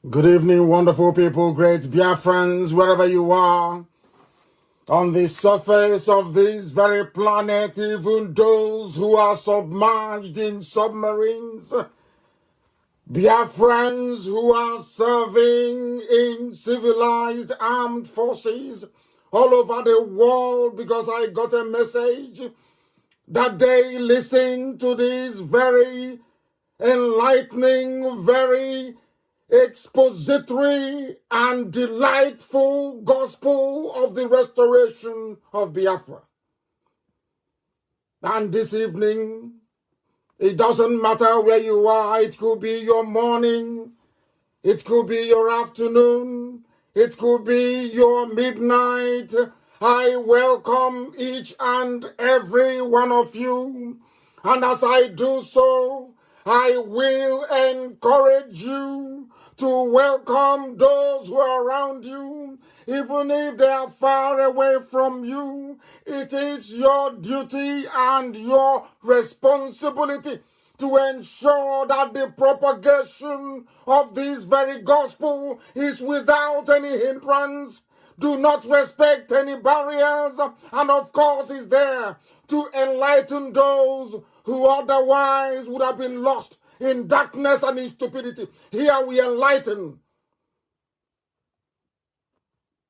Good evening, wonderful people, great Biafrans, wherever you are. On the surface of this very planet, even those who are submerged in submarines, Biafrans who are serving in civilized armed forces all over the world, because I got a message that they listen to this very enlightening, very expository and delightful gospel of the restoration of Biafra. And this evening, it doesn't matter where you are. It could be your morning, it could be your afternoon, it could be your midnight. I welcome each and every one of you. And as I do so, I will encourage you to welcome those who are around you, even if they are far away from you. It is your duty and your responsibility to ensure that the propagation of this very gospel is without any hindrance. Do not respect any barriers, and of course is there to enlighten those who otherwise would have been lost in darkness and in stupidity. Here we enlighten.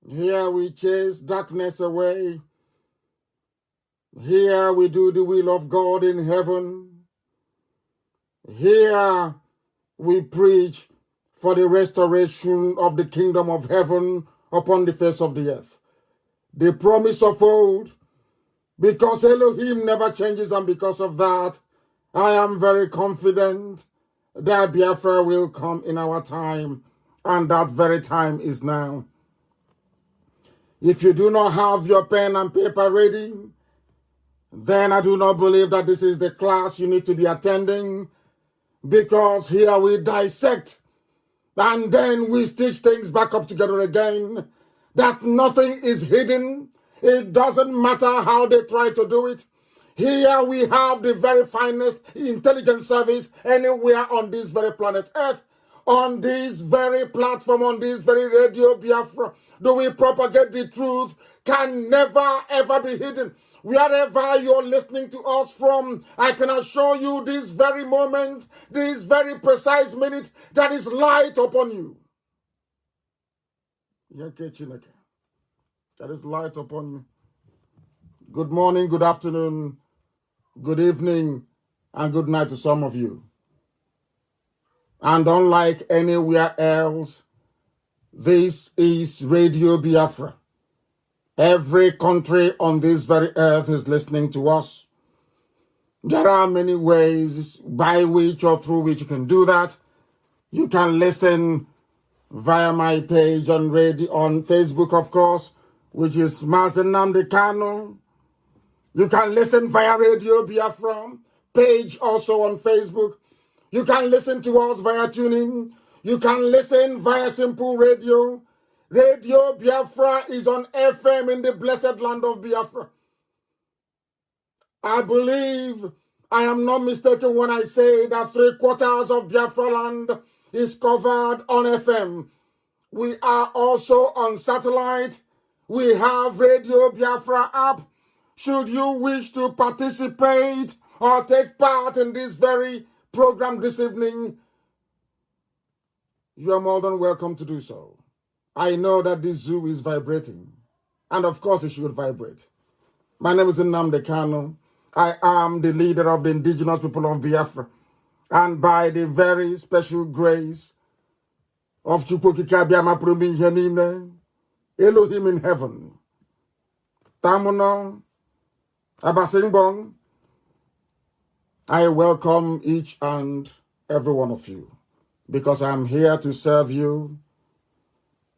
Here we chase darkness away. Here we do the will of God in heaven. Here we preach for the restoration of the kingdom of heaven upon the face of the earth. The promise of old, because Elohim never changes, and because of that, I am very confident that Biafra will come in our time, and that very time is now. If you do not have your pen and paper ready, then I do not believe that this is the class you need to be attending, because here we dissect and then we stitch things back up together again, that nothing is hidden. It doesn't matter how they try to do it. Here we have the very finest intelligence service anywhere on this very planet Earth. On this very platform, on this very radio Biafra, do we propagate the truth, can never ever be hidden. Wherever you're listening to us from, I can assure you this very moment, this very precise minute, that is light upon you. That is light upon you. Good morning, good afternoon, good evening, and good night to some of you. And unlike anywhere else, this is Radio Biafra. Every country on this very earth is listening to us. There are many ways by which or through which you can do that. You can listen via my page on Facebook, of course, which is Nnamdi Kanu. You can listen via Radio Biafra page, also on Facebook. You can listen to us via TuneIn. You can listen via Simple Radio. Radio Biafra is on FM in the blessed land of Biafra. I believe I am not mistaken when I say that 3/4 of Biafra land is covered on FM. We are also on satellite. We have Radio Biafra app. Should you wish to participate or take part in this very program this evening, you are more than welcome to do so. I know that this zoo is vibrating, and of course it should vibrate. My name is Nnamdi Kanu. I am the leader of the indigenous people of Biafra, and by the very special grace of Elohim in heaven, Tamuno, Abasingbong, I welcome each and every one of you, because I am here to serve you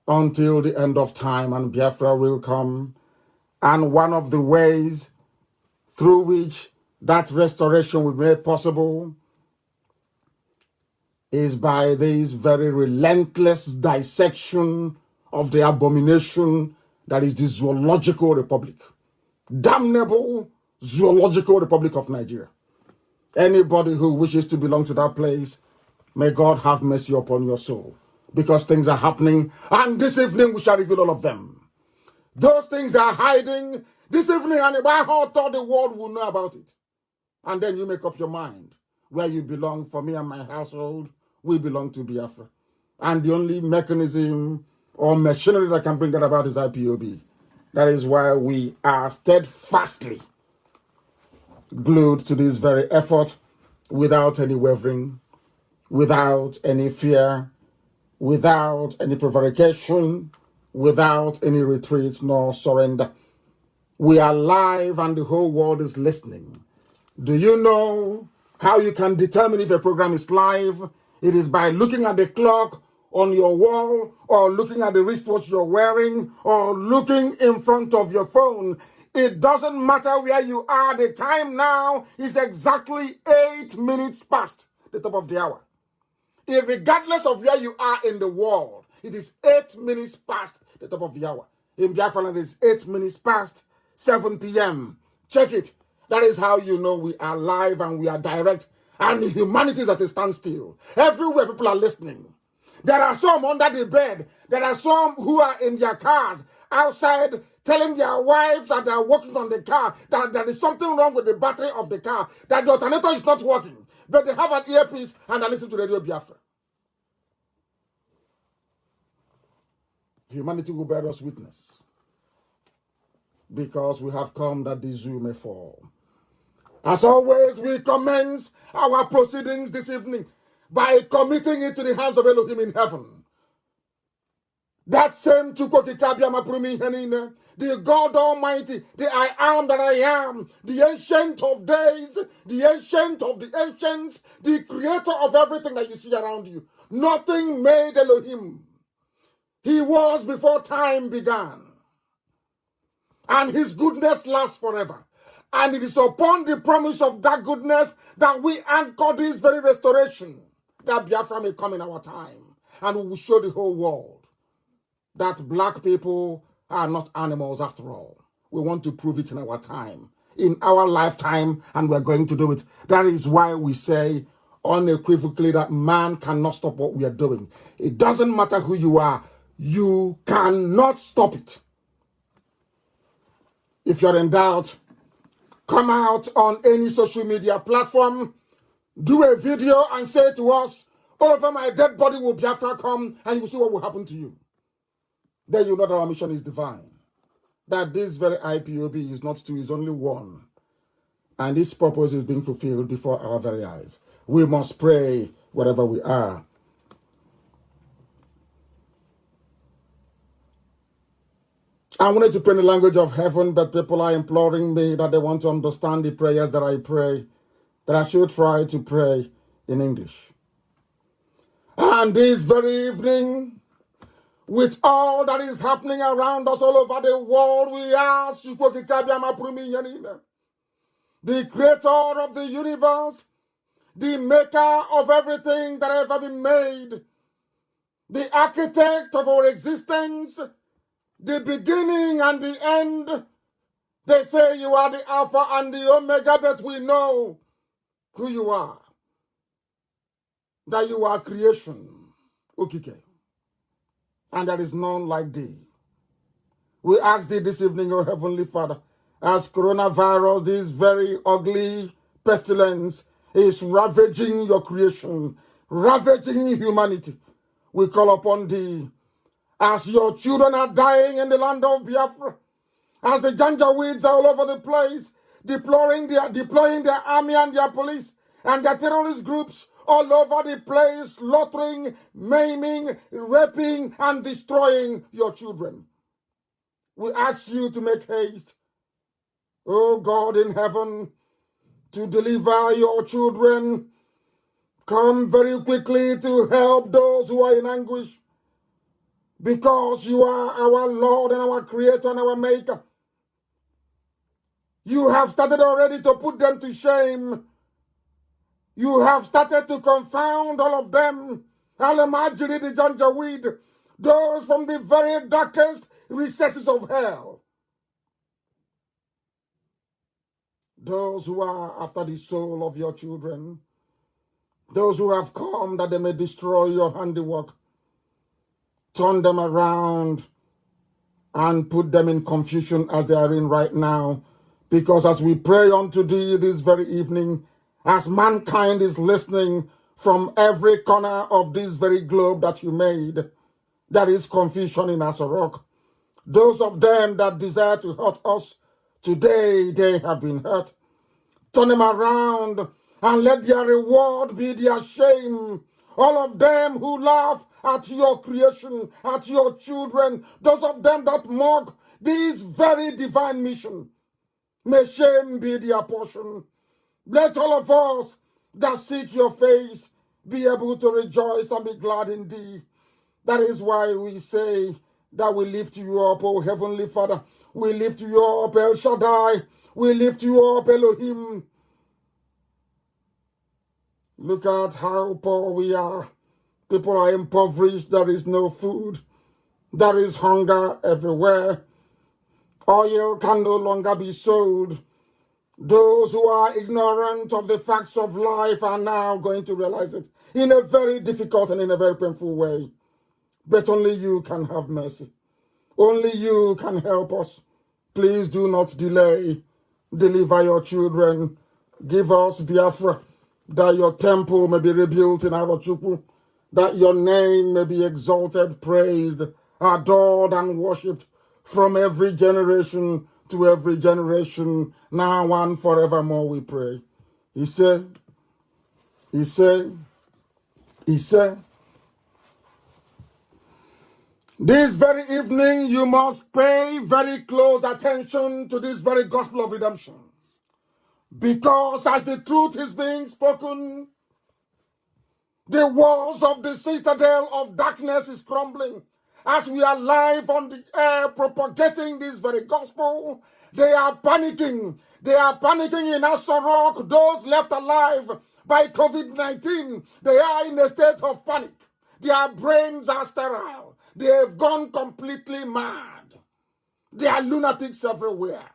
until the end of time, and Biafra will come. And one of the ways through which that restoration will be made possible is by this very relentless dissection of the abomination that is the Zoological Republic. Damnable Zoological Republic of Nigeria. Anybody who wishes to belong to that place, may God have mercy upon your soul. because things are happening, and this evening we shall reveal all of them. Those things are hiding. This evening, and about how thought the world will know about it. And then you make up your mind where you belong. For me and my household, we belong to Biafra. And the only mechanism or machinery that can bring that about is IPOB. That is why we are steadfastly glued to this very effort without any wavering, without any fear, without any prevarication, without any retreat nor surrender. We are live and the whole world is listening. Do you know how you can determine if a program is live? It is by looking at the clock on your wall, or looking at the wristwatch you're wearing, or looking in front of your phone. It doesn't matter where you are. The time now is exactly 8 minutes past the top of the hour. Regardless of where you are in the world, it is 8 minutes past the top of the hour. In Biafra land, it's 8 minutes past 7 p.m. Check it. That is how you know we are live and we are direct. And humanity is at a standstill. Everywhere people are listening. There are some under the bed. There are some who are in their cars outside telling their wives that they are working on the car, that there is something wrong with the battery of the car, that the alternator is not working. But they have an earpiece and they listen to Radio Biafra. Humanity will bear us witness, because we have come that the zoo may fall. As always, we commence our proceedings this evening by committing it to the hands of Elohim in heaven. That same Chukwokikabiamaprumi, the God Almighty, the I am that I am, the Ancient of Days, the Ancient of the Ancients, the Creator of everything that you see around you. Nothing made Elohim. He was before time began. And his goodness lasts forever. And it is upon the promise of that goodness that we anchor this very restoration, that Biafra may come in our time. And we will show the whole world that black people are not animals after all. We want to prove it in our time, in our lifetime, and we're going to do it. That is why we say unequivocally that man cannot stop what we are doing. It doesn't matter who you are. You cannot stop it. If you're in doubt, come out on any social media platform, do a video and say to us, over my dead body will Biafra come, and you will see what will happen to you. Then you know that our mission is divine. That this very IPOB is not two, is only one. And its purpose is being fulfilled before our very eyes. We must pray wherever we are. I wanted to pray in the language of heaven, but people are imploring me that they want to understand the prayers that I pray, that I should try to pray in English. And this very evening, with all that is happening around us all over the world, we ask the creator of the universe, the maker of everything that has ever been made, the architect of our existence, the beginning and the end. They say you are the Alpha and the Omega, but we know who you are. That you are creation, Okike. And there is none like thee. We ask thee this evening, O Heavenly Father, as coronavirus, this very ugly pestilence, is ravaging your creation, ravaging humanity. We call upon thee, as your children are dying in the land of Biafra, as the Janjaweeds are all over the place, deploying their army and their police and their terrorist groups all over the place, slaughtering, maiming, raping, and destroying your children. We ask you to make haste, O God in heaven, to deliver your children. Come very quickly to help those who are in anguish, because you are our Lord and our Creator and our Maker. You have started already to put them to shame. You have started to confound all of them. Alamajiri the Janjaweed, those from the very darkest recesses of hell. Those who are after the soul of your children. Those who have come that they may destroy your handiwork. turn them around and put them in confusion as they are in right now. Because as we pray unto thee this very evening, as mankind is listening from every corner of this very globe that you made, there is confusion in Asorok. Those of them that desire to hurt us, today they have been hurt. Turn them around and let their reward be their shame. All of them who laugh at your creation, at your children, those of them that mock this very divine mission, may shame be their portion. Let all of us that seek your face be able to rejoice and be glad in thee. That is why we say that we lift you up, O Heavenly Father. We lift you up, El Shaddai. We lift you up, Elohim. Look at how poor we are. People are impoverished. There is no food. There is hunger everywhere. Oil can no longer be sold. Those who are ignorant of the facts of life are now going to realize it in a very difficult and in a very painful way. But only you can have mercy. Only you can help us. Please do not delay. Deliver your children. Give us Biafra, that your temple may be rebuilt in Arochukwu, that your name may be exalted, praised, adored, and worshipped from every generation to every generation, now and forevermore, we pray. He said, this very evening you must pay very close attention to this very gospel of redemption. Because as the truth is being spoken, the walls of the citadel of darkness is crumbling. As we are live on the air propagating this very gospel, they are panicking. They are panicking in Asorok. Those left alive by COVID-19, they are in a state of panic. Their brains are sterile. They have gone completely mad. There are lunatics everywhere.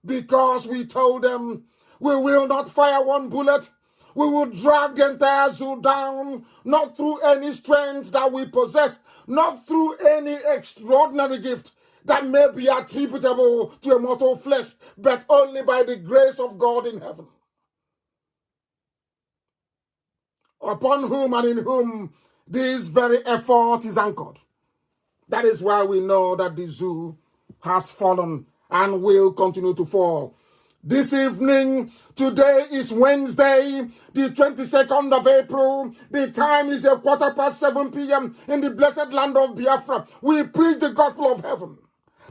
Because we told them, we will not fire one bullet. We will drag the entire zoo down, not through any strength that we possess, not through any extraordinary gift that may be attributable to a mortal flesh, but only by the grace of God in heaven, upon whom and in whom this very effort is anchored. That is why we know that the zoo has fallen and will continue to fall. This evening, today is Wednesday, the 22nd of April. The time is 7:15 p.m. in the blessed land of Biafra. We preach the gospel of heaven,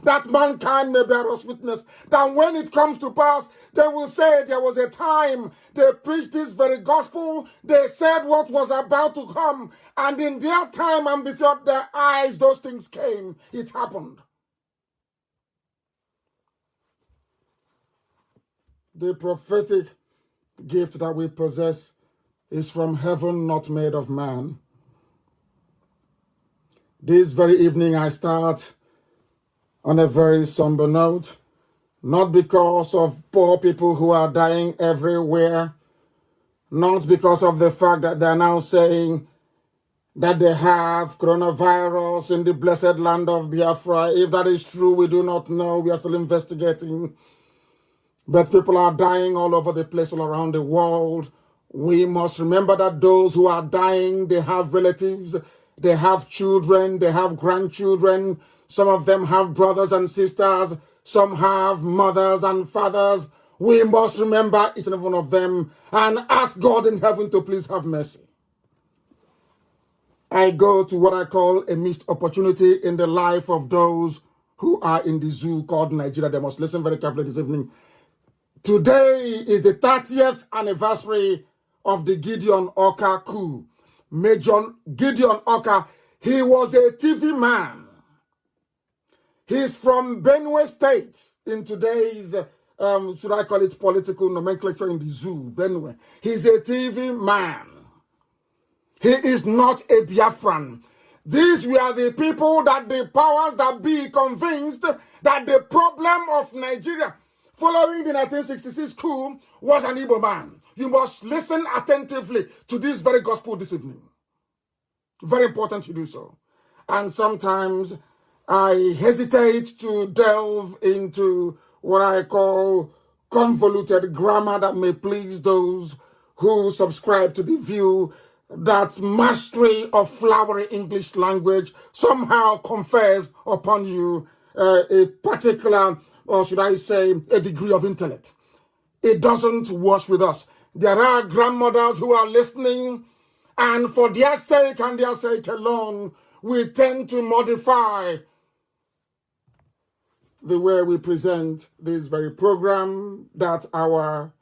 that mankind may bear us witness, that when it comes to pass, they will say there was a time they preached this very gospel, they said what was about to come, and in their time and before their eyes, those things came. It happened. The prophetic gift that we possess is from heaven, not made of man. This very evening, I start on a very somber note, not because of poor people who are dying everywhere, not because of the fact that they're now saying that they have coronavirus in the blessed land of Biafra. If that is true, we do not know. We are still investigating. But people are dying all over the place, all around the world. We must remember that those who are dying, they have relatives, they have children, they have grandchildren. Some of them have brothers and sisters. Some have mothers and fathers. We must remember each and every one of them and ask God in heaven to please have mercy. I go to what I call a missed opportunity in the life of those who are in the zoo called Nigeria. They must listen very carefully this evening. Today is the 30th anniversary of the Gideon Oka coup. Major Gideon Oka, he was a TV man. He's from Benue State in today's, should I call it political nomenclature in the zoo, Benue. He's a TV man. He is not a Biafran. These were the people that the powers that be convinced that the problem of Nigeria following the 1966 coup was an Igbo man. You must listen attentively to this very gospel this evening. Very important to do so. and sometimes I hesitate to delve into what I call convoluted grammar that may please those who subscribe to the view that mastery of flowery English language somehow confers upon you a particular, or should I say, a degree of intellect. It doesn't wash with us. There are grandmothers who are listening, and for their sake and their sake alone, we tend to modify the way we present this very program, that our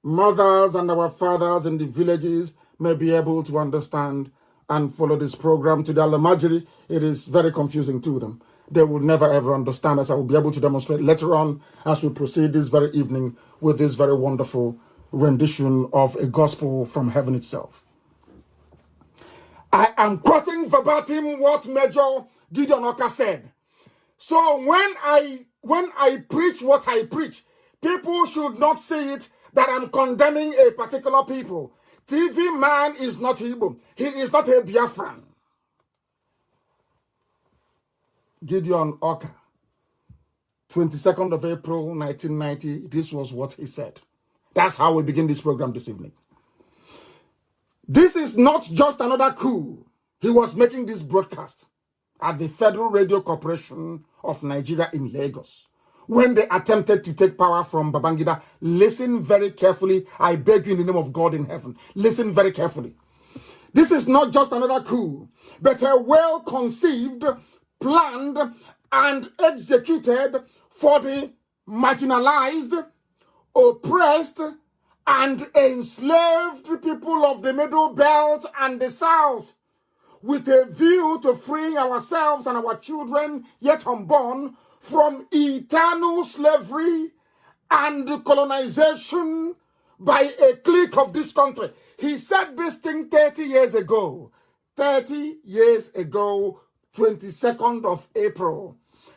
mothers and our fathers in the villages may be able to understand and follow this program. To the Alamajiri, it is very confusing to them. They will never ever understand, as I will be able to demonstrate later on as we proceed this very evening with this very wonderful rendition of a gospel from heaven itself. I am quoting verbatim what Major Gideon Oka said. So when I preach what I preach, people should not see it that I'm condemning a particular people. TV man is not Igbo. He is not a Biafran. Gideon Oka, 22nd of April, 1990, this was what he said. That's how we begin this program this evening. This is not just another coup. He was making this broadcast at the Federal Radio Corporation of Nigeria in Lagos when they attempted to take power from Babangida. Listen very carefully. I beg you in the name of God in heaven. Listen very carefully. This is not just another coup, but a well-conceived, planned, and executed for the marginalized, oppressed, and enslaved people of the Middle Belt and the South, with a view to freeing ourselves and our children yet unborn from eternal slavery and colonization by a clique of this country. He said this thing 30 years ago. 30 years ago, 22nd of April.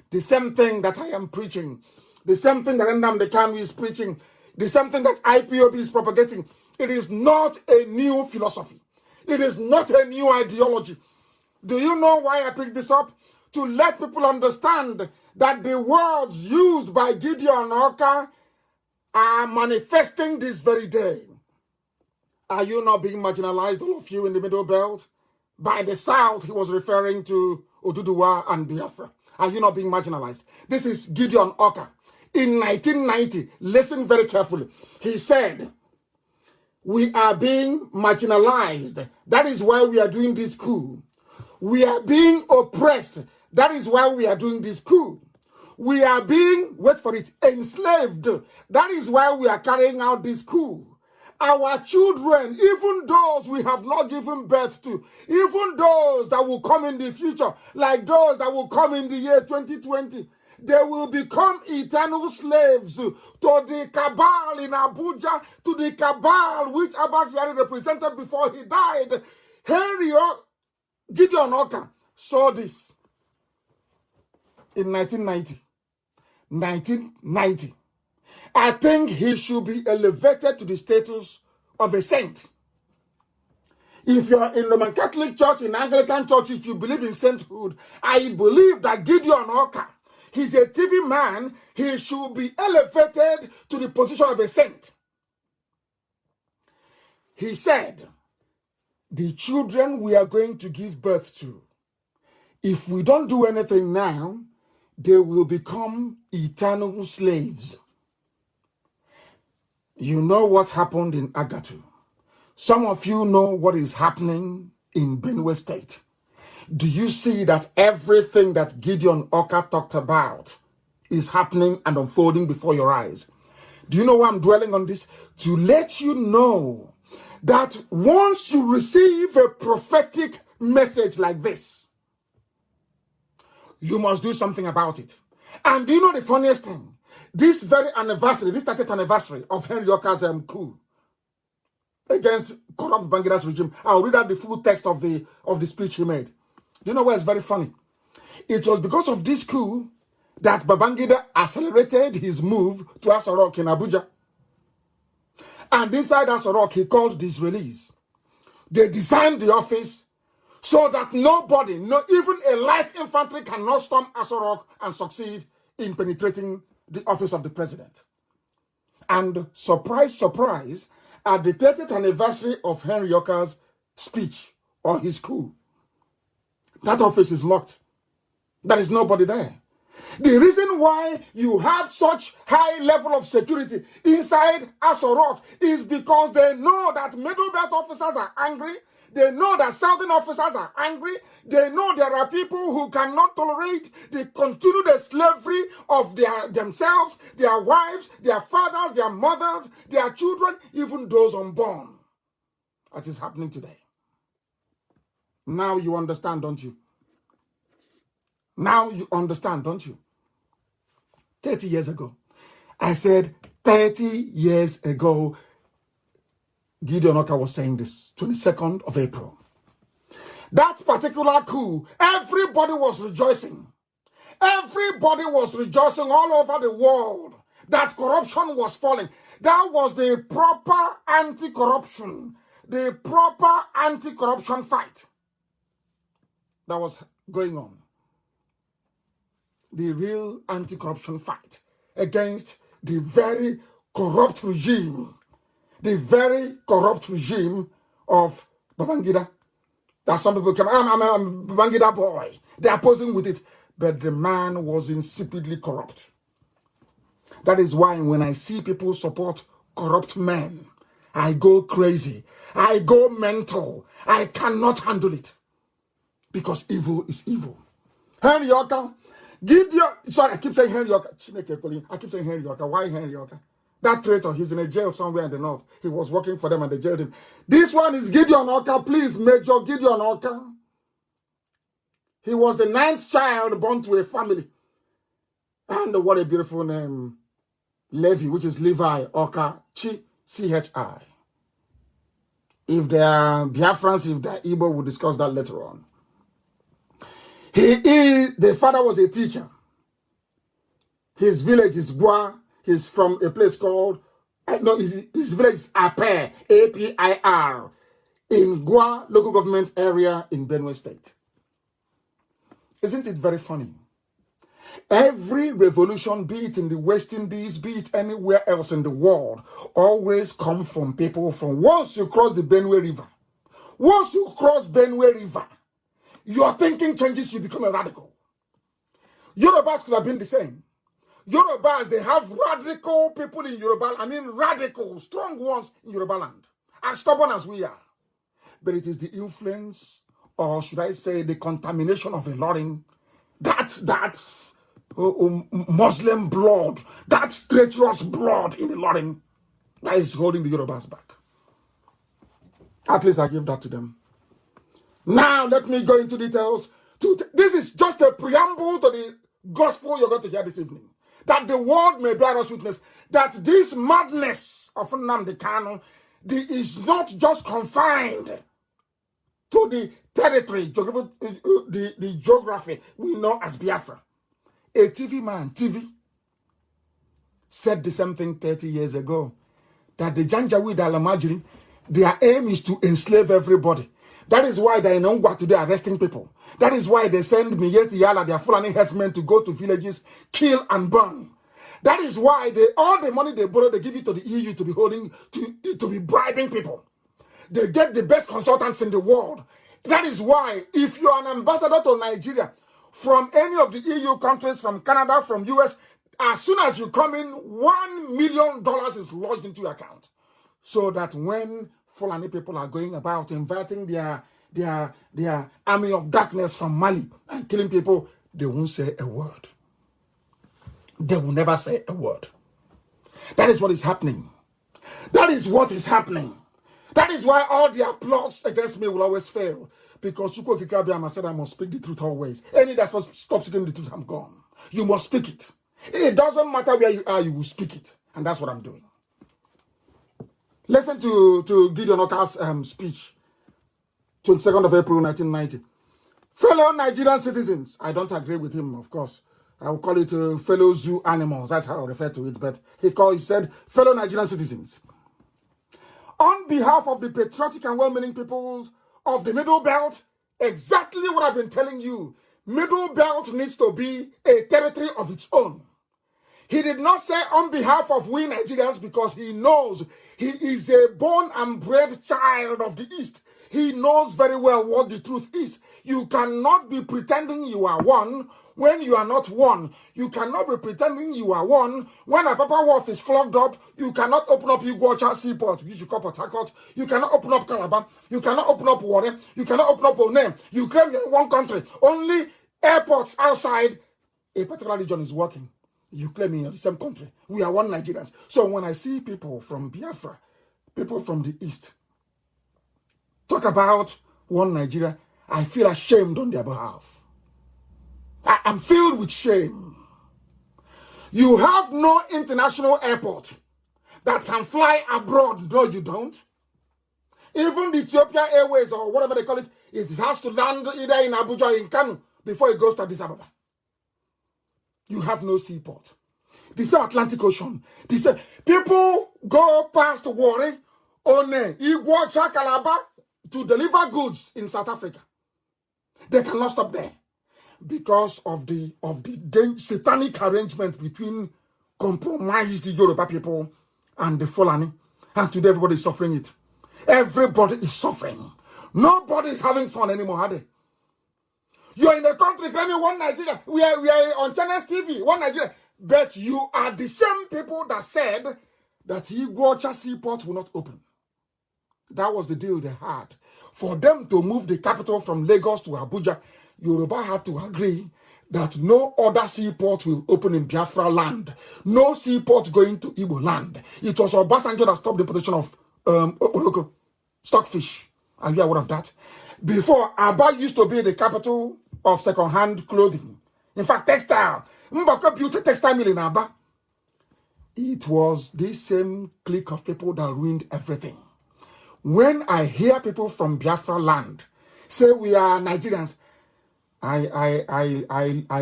The same thing that I am preaching. The same thing that Nnamdi Kanu is preaching. The same thing that IPOB is propagating. It is not a new philosophy. It is not a new ideology. Do you know why I picked this up? To let people understand that the words used by Gideon Oka are manifesting this very day. Are you not being marginalized, all of you in the Middle Belt? By the South, he was referring to Oduduwa and Biafra. Are you not being marginalized? This is Gideon Oka. In 1990, listen very carefully. He said, we are being marginalized. That is why we are doing this coup. We are being oppressed. That is why we are doing this coup. We are being, wait for it, enslaved. That is why we are carrying out this coup. Our children, even those we have not given birth to, even those that will come in the future, like those that will come in the year 2020, they will become eternal slaves to the cabal in Abuja, to the cabal which Abba Kyari represented before he died. Gideon Oka saw this in 1990. 1990. I think he should be elevated to the status of a saint. If you're in Roman Catholic Church, in Anglican Church, if you believe in sainthood, I believe that Gideon Oka, he's a TV man, he should be elevated to the position of a saint. He said, the children we are going to give birth to, if we don't do anything now, they will become eternal slaves. You know what happened in Agatu. Some of you know what is happening in Benue State. Do you see that everything that Gideon Oka talked about is happening and unfolding before your eyes? Do you know why I'm dwelling on this? To let you know that once you receive a prophetic message like this, you must do something about it. And do you know the funniest thing? This very anniversary, this 30th anniversary of Henry Oka's coup against corrupt Bangida's regime, I'll read out the full text of the speech he made. Do you know why it's very funny? It was because of this coup that Babangida accelerated his move to Asorok in Abuja. And inside Asorok, he called the Israelis. They designed the office so that nobody, not even a light infantry, cannot storm Aso Rock and succeed in penetrating the office of the president. And surprise, surprise, at the 30th anniversary of Henry Yoka's speech or his coup, that office is locked. There is nobody there. The reason why you have such high level of security inside Aso Rock is because they know that middle belt officers are angry. They know that southern officers are angry. They know there are people who cannot tolerate the continued slavery of themselves, their wives, their fathers, their mothers, their children, even those unborn. That is happening today. Now you understand, don't you? Now you understand, don't you? 30 years ago. I said 30 years ago, Gideon Oka was saying this, 22nd of April. That particular coup, everybody was rejoicing. Everybody was rejoicing all over the world that corruption was falling. That was the proper anti-corruption, the proper anti-corruption fight that was going on. The real anti-corruption fight against the very corrupt regime, of Babangida. That some people come, I'm a Babangida boy. They are posing with it. But the man was insipidly corrupt. That is why when I see people support corrupt men, I go crazy. I go mental. I cannot handle it. Because evil is evil. Henry Yoka, I keep saying Henry Yoka. I keep saying Henry Yoka. Why Henry Yoka? That traitor, he's in a jail somewhere in the north. He was working for them and they jailed him. This one is Gideon Oka. Please, Major Gideon Oka. He was the 9th child born to a family. And what a beautiful name. Levi, which is Levi Oka, C-H-I. If they are Biafrans, if they are Igbo, we'll discuss that later on. The father was a teacher. His village is Gua. He's from a place called, his village is Apir, A-P-I-R, in Gua local government area in Benue State. Isn't it very funny? Every revolution, be it in the West Indies, be it anywhere else in the world, always come from people from once you cross the Benue River. Once you cross Benue River, your thinking changes, you become a radical. Yorubas could have been the same. Yorubas, they have radical people in Yoruba. I mean radical, strong ones in Yoruba land. As stubborn as we are. But it is the influence, or should I say the contamination of a Ilorin, that Muslim blood, that treacherous blood in Ilorin, that is holding the Yorubas back. At least I give that to them. Now let me go into details. This is just a preamble to the gospel you're going to hear this evening. That the world may bear us witness that this madness of Nnamdi Kanu is not just confined to the territory, the geography we know as Biafra. A TV, said the same thing 30 years ago, that the Janjaweed Alamajiri, their aim is to enslave everybody. That is why they're in Ongwa today arresting people. That is why they send Miyeti Yala, their Fulani headsmen, to go to villages, kill and burn. That is why all the money they borrow, they give it to the EU to be holding, to be bribing people. They get the best consultants in the world. That is why if you are an ambassador to Nigeria, from any of the EU countries, from Canada, from US, as soon as you come in, $1 million is lodged into your account. So that when Fulani people are going about inviting their army of darkness from Mali and killing people, they won't say a word. They will never say a word. That is what is happening. That is what is happening. That is why all their plots against me will always fail. Because Chukwu Kikabiama said I must speak the truth always. Any that's supposed to stop speaking the truth, I'm gone. You must speak it. It doesn't matter where you are, you will speak it. And that's what I'm doing. Listen to Gideon Oka's speech, 22nd of April, 1990. Fellow Nigerian citizens, I don't agree with him, of course. I will call it fellow zoo animals. That's how I refer to it. But he said, fellow Nigerian citizens, on behalf of the patriotic and well-meaning peoples of the Middle Belt, Exactly what I've been telling you. Middle Belt needs to be a territory of its own. He did not say on behalf of we Nigerians because he knows he is a born and bred child of the East. He knows very well what the truth is. You cannot be pretending you are one when you are not one. You cannot be pretending you are one when a Papa Wharf is clogged up. You cannot open up Iguacha Seaport, which you call Port Harcourt. You cannot open up Calabar. You cannot open up Warren. You cannot open up Onem. You claim you're in one country. Only airports outside a particular region is working. You claim you're the same country. We are one Nigerians. So when I see people from Biafra, people from the East, talk about one Nigeria, I feel ashamed on their behalf. I am filled with shame. You have no international airport that can fly abroad. No, you don't. Even the Ethiopia Airways or whatever they call it, it has to land either in Abuja or in Kanu before it goes to Addis Ababa. You have no seaport. This is Atlantic Ocean. This people go past Warri, One, Iguacha, Calabar to deliver goods in South Africa. They cannot stop there because of the satanic arrangement between compromised Yoruba people and the Fulani. And today everybody is suffering it. Everybody is suffering. Nobody is having fun anymore, are they? You're in the country claiming one Nigeria. We are on Channels TV, one Nigeria. But you are the same people that said that Iguacha Seaport will not open. That was the deal they had. For them to move the capital from Lagos to Abuja, Yoruba had to agree that no other seaport will open in Biafra land. No seaport going to Igbo land. It was Obasanjo that stopped the production of Oroko, stockfish. Are you aware of that? Before, Aba used to be the capital of second-hand clothing. In fact, textile. Mbaka Beauty Textile Mill in Aba. It was this same clique of people that ruined everything. When I hear people from Biafra land say we are Nigerians, I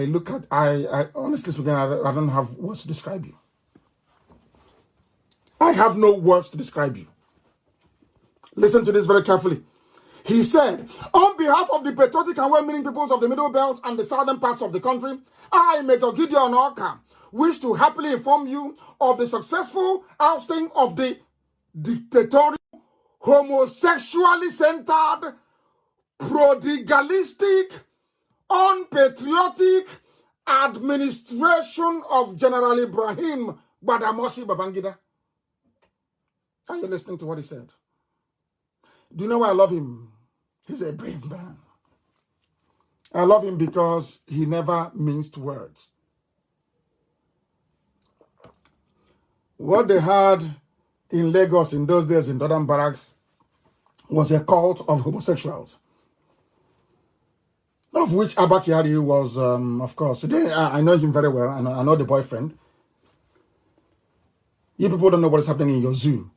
look at, I honestly speaking, I don't have words to describe you. I have no words to describe you. Listen to this very carefully. He said, on behalf of the patriotic and well-meaning peoples of the Middle Belt and the southern parts of the country, I, Major Gideon Oka, wish to happily inform you of the successful ousting of the dictatorial, homosexually centered, prodigalistic, unpatriotic administration of General Ibrahim Badamasi Babangida. Are you listening to what he said? Do you know why I love him? He's a brave man. I love him because he never minced words. What they had in Lagos in those days in Northern Barracks was a cult of homosexuals, of which Abba Kyari was, of course. I know him very well. I know the boyfriend. You people don't know what is happening in your zoo.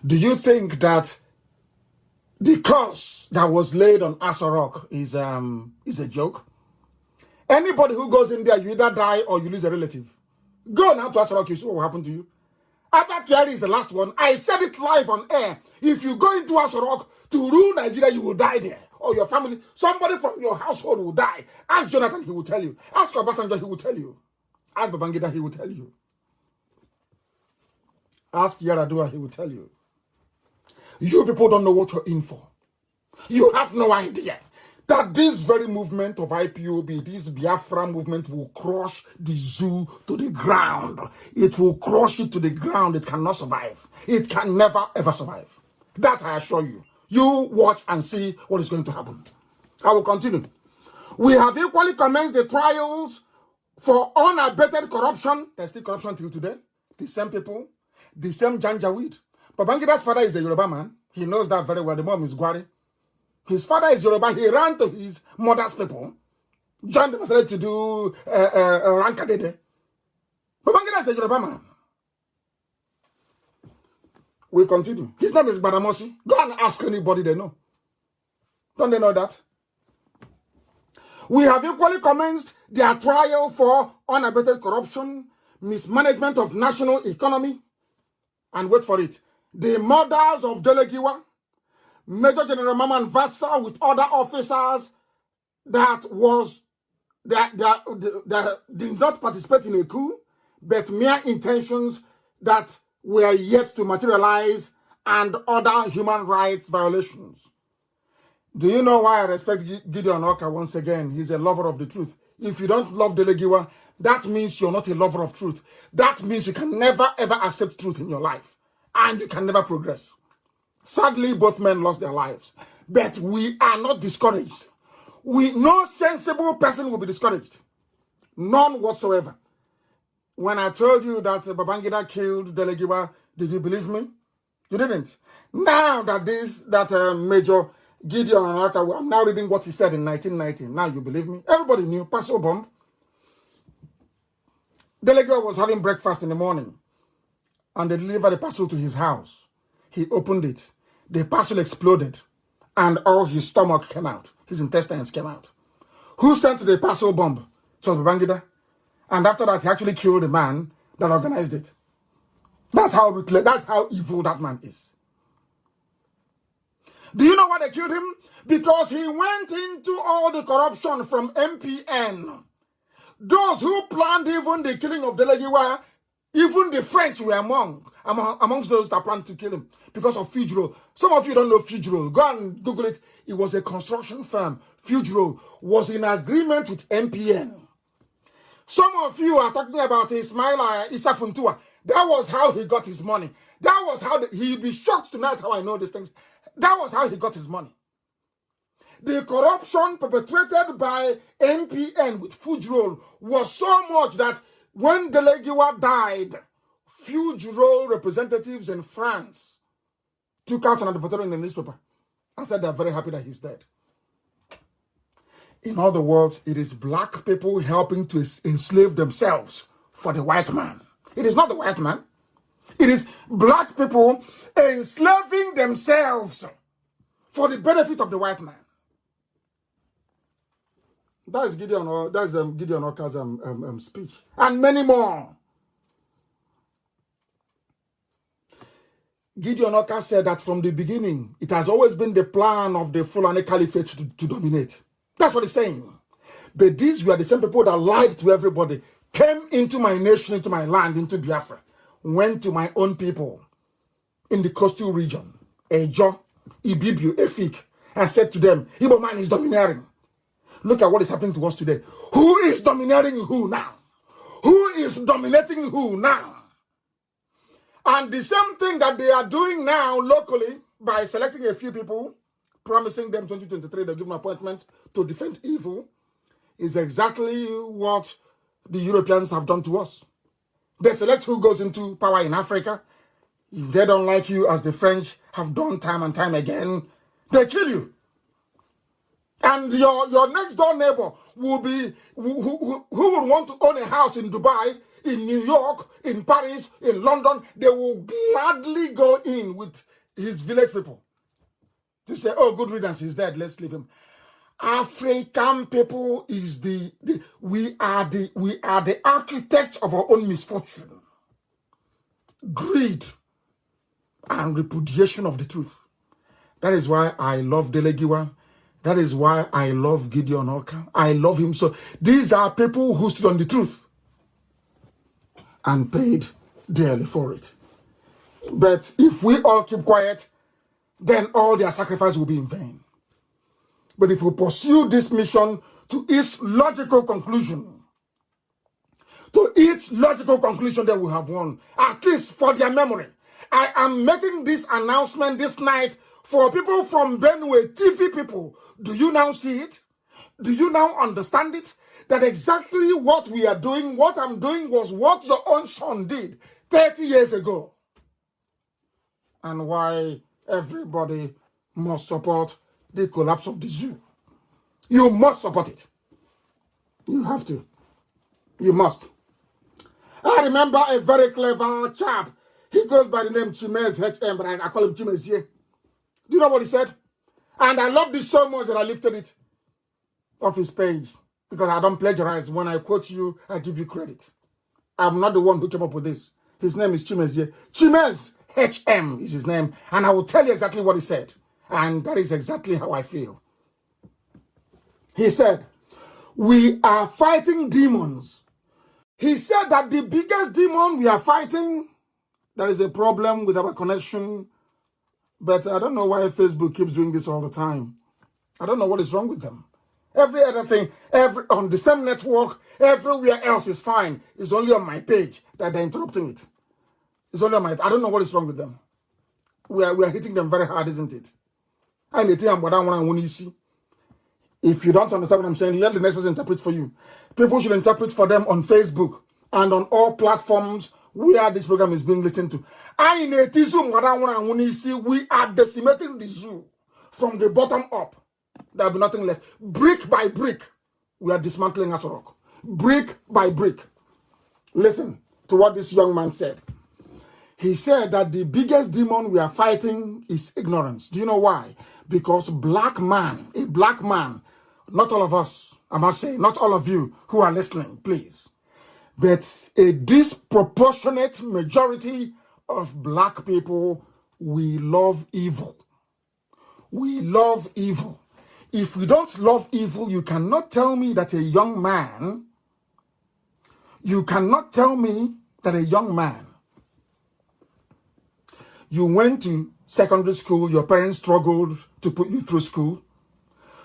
Do you think that the curse that was laid on Asarok is a joke? Anybody who goes in there, you either die or you lose a relative. Go now to Asarok, you see what will happen to you. Abba Kyari is the last one. I said it live on air. If you go into Asarok to rule Nigeria, you will die there. Or your family, somebody from your household will die. Ask Jonathan, he will tell you. Ask Obasanjo, he will tell you. Ask Babangida, he will tell you. Ask Yaradua, he will tell you. You people don't know what you're in for. You have no idea that this very movement of IPOB, this Biafra movement, will crush the zoo to the ground. It will crush it to the ground. It cannot survive. It can never, ever survive. That I assure you. You watch and see what is going to happen. I will continue. We have equally commenced the trials for unabated corruption. There's still corruption till today. The same people, the same Janjaweed. Babangida's father is a Yoruba man. He knows that very well. The mom is Gwari. His father is Yoruba. He ran to his mother's people. Joined them to do Rankadede. Babangida is a Yoruba man. We continue. His name is Badamosi. Go and ask anybody they know. Don't they know that? We have equally commenced their trial for unabated corruption, mismanagement of national economy, and wait for it, the murders of Delegiwa, Major General Maman Vatsa with other officers that did not participate in a coup, but mere intentions that were yet to materialize, and other human rights violations. Do you know why I respect Gideon Oka once again? He's a lover of the truth. If you don't love Delegiwa, that means you're not a lover of truth. That means you can never ever accept truth in your life, and you can never progress. Sadly, both men lost their lives, but we are not discouraged. No sensible person will be discouraged. None whatsoever. When I told you that Babangida killed Delegiwa, did you believe me? You didn't. Now that Major Gideon Onaka, I'm now reading what he said in 1990. Now you believe me? Everybody knew. Parcel bomb. Delegiwa was having breakfast in the morning, and they delivered the parcel to his house. He opened it. The parcel exploded, and all his stomach came out. His intestines came out. Who sent the parcel bomb? Charles Babangida. And after that, he actually killed the man that organized it. That's how evil that man is. Do you know why they killed him? Because he went into all the corruption from MPN. Those who planned even the killing of Delegiwa, even the French were amongst those that planned to kill him because of Fugro. Some of you don't know Fugro. Go and Google it. It was a construction firm. Fugro was in agreement with MPN. Some of you are talking about Ismaila Isafuntua. That was how he got his money. That was how he'll be shocked tonight how I know these things. That was how he got his money. The corruption perpetrated by MPN with Fugro was so much that when Delegiwa died, Fugro representatives in France took out an advertisement in the newspaper and said they're very happy that he's dead. In other words, it is black people helping to enslave themselves for the white man. It is not the white man. It is black people enslaving themselves for the benefit of the white man. That is Gideon Oka's speech, and many more. Gideon Oka said that from the beginning, it has always been the plan of the Fulani Caliphate to dominate. That's what he's saying. But these were the same people that lied to everybody, came into my nation, into my land, into Biafra, went to my own people in the coastal region, Ejo, Ibibio, Efik, and said to them, Igbo man is domineering. Look at what is happening to us today. Who is domineering who now? Who is dominating who now? And the same thing that they are doing now locally by selecting a few people, promising them 2023, they'll give them an appointment to defend evil, is exactly what the Europeans have done to us. They select who goes into power in Africa. If they don't like you, as the French have done time and time again, they kill you. And your next door neighbor will be, who would want to own a house in Dubai, in New York, in Paris, in London. They will gladly go in with his village people to say, oh, good riddance, he's dead, let's leave him. African people is we are the architects of our own misfortune. Greed and repudiation of the truth. That is why I love Delegiwa. That is why I love Gideon Oka. I love him so. These are people who stood on the truth and paid dearly for it. But if we all keep quiet, then all their sacrifice will be in vain. But if we pursue this mission to its logical conclusion, then we have won, at least for their memory. I am making this announcement this night for people from Benue, TV people. Do you now see it? Do you now understand it? That exactly what we are doing, what I'm doing was what your own son did 30 years ago. And why everybody must support the collapse of the zoo. You must support it. You have to. You must. I remember a very clever chap. He goes by the name Chimez HM, but I call him Chimezie. Do you know what he said? And I love this so much that I lifted it off his page because I don't plagiarize. When I quote you, I give you credit. I'm not the one who came up with this. His name is Chimezie. Chimez HM is his name. And I will tell you exactly what he said. And that is exactly how I feel. He said, we are fighting demons. He said that the biggest demon we are fighting, there is a problem with our connection. But I don't know why Facebook keeps doing this all the time. I don't know what is wrong with them. Every other thing, on the same network, everywhere else is fine. It's only on my page that they're interrupting it. It's only on my, I don't know what is wrong with them. We are hitting them very hard, isn't it? If you don't understand what I'm saying, let the next person interpret for you. People should interpret for them on Facebook and on all platforms where this program is being listened to. We are decimating the zoo from the bottom up. There will be nothing left. Brick by brick, we are dismantling Asorok. Brick by brick. Listen to what this young man said. He said that the biggest demon we are fighting is ignorance. Do you know why? Because a black man, not all of us, I must say, not all of you who are listening, please, but a disproportionate majority of black people, we love evil. We love evil. If we don't love evil, you cannot tell me that a young man, you went to secondary school, your parents struggled to put you through school.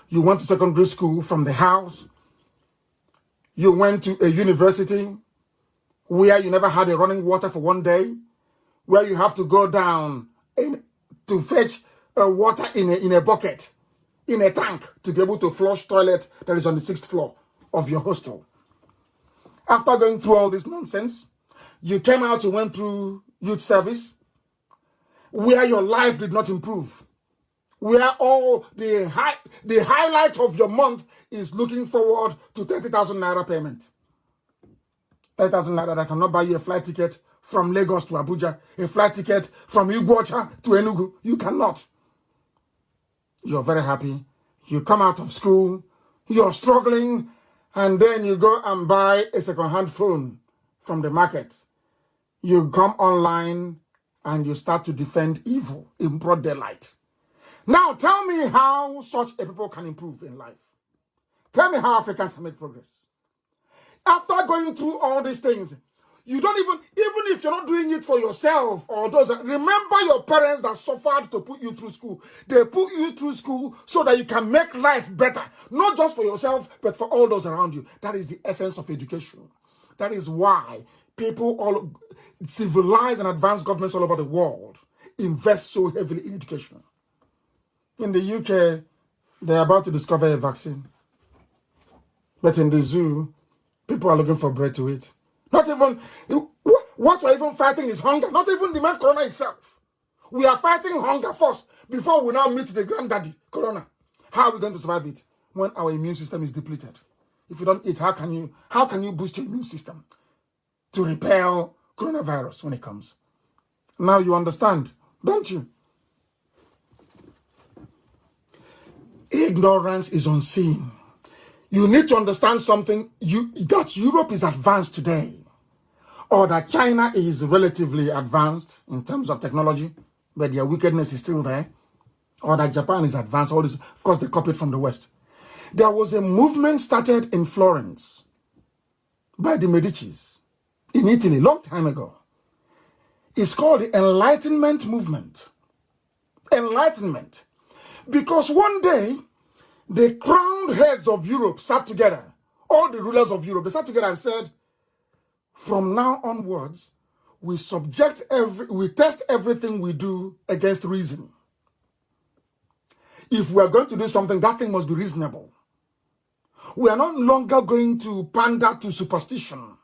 You went to secondary school from the house. You went to a university where you never had a running water for one day, where you have to go down to fetch water in a bucket, in a tank, to be able to flush toilet that is on the 6th floor of your hostel. After going through all this nonsense, you came out, you went through youth service, where your life did not improve, where all the highlight of your month is looking forward to 30,000 naira payment. 30,000 naira that cannot buy you a flight ticket from Lagos to Abuja, a flight ticket from Iguacha to Enugu. You cannot. You're very happy. You come out of school, you're struggling, and then you go and buy a second-hand phone from the market. You come online and you start to defend evil in broad daylight. Now tell me how such a people can improve in life. Tell me how Africans can make progress. After going through all these things, you don't even if you're not doing it for yourself or those, remember your parents that suffered to put you through school. They put you through school so that you can make life better, not just for yourself, but for all those around you. That is the essence of education. That is why people, all civilized and advanced governments all over the world, invest so heavily in education. In the UK, they're about to discover a vaccine. But in the zoo, people are looking for bread to eat. Not even, what we're even fighting is hunger. Not even the man corona itself. We are fighting hunger first before we now meet the granddaddy, corona. How are we going to survive it when our immune system is depleted? If you don't eat, how can you boost your immune system to repel coronavirus when it comes? Now you understand, don't you? Ignorance is unseen. You need to understand something, that Europe is advanced today, or that China is relatively advanced in terms of technology, but their wickedness is still there, or that Japan is advanced, all this, of course they copied from the West. There was a movement started in Florence by the Medicis in Italy, long time ago. It's called the Enlightenment movement. Enlightenment. Because one day, the crowned heads of Europe sat together, all the rulers of Europe, they sat together and said, from now onwards, we test everything we do against reason. If we are going to do something, that thing must be reasonable. We are no longer going to pander to superstition.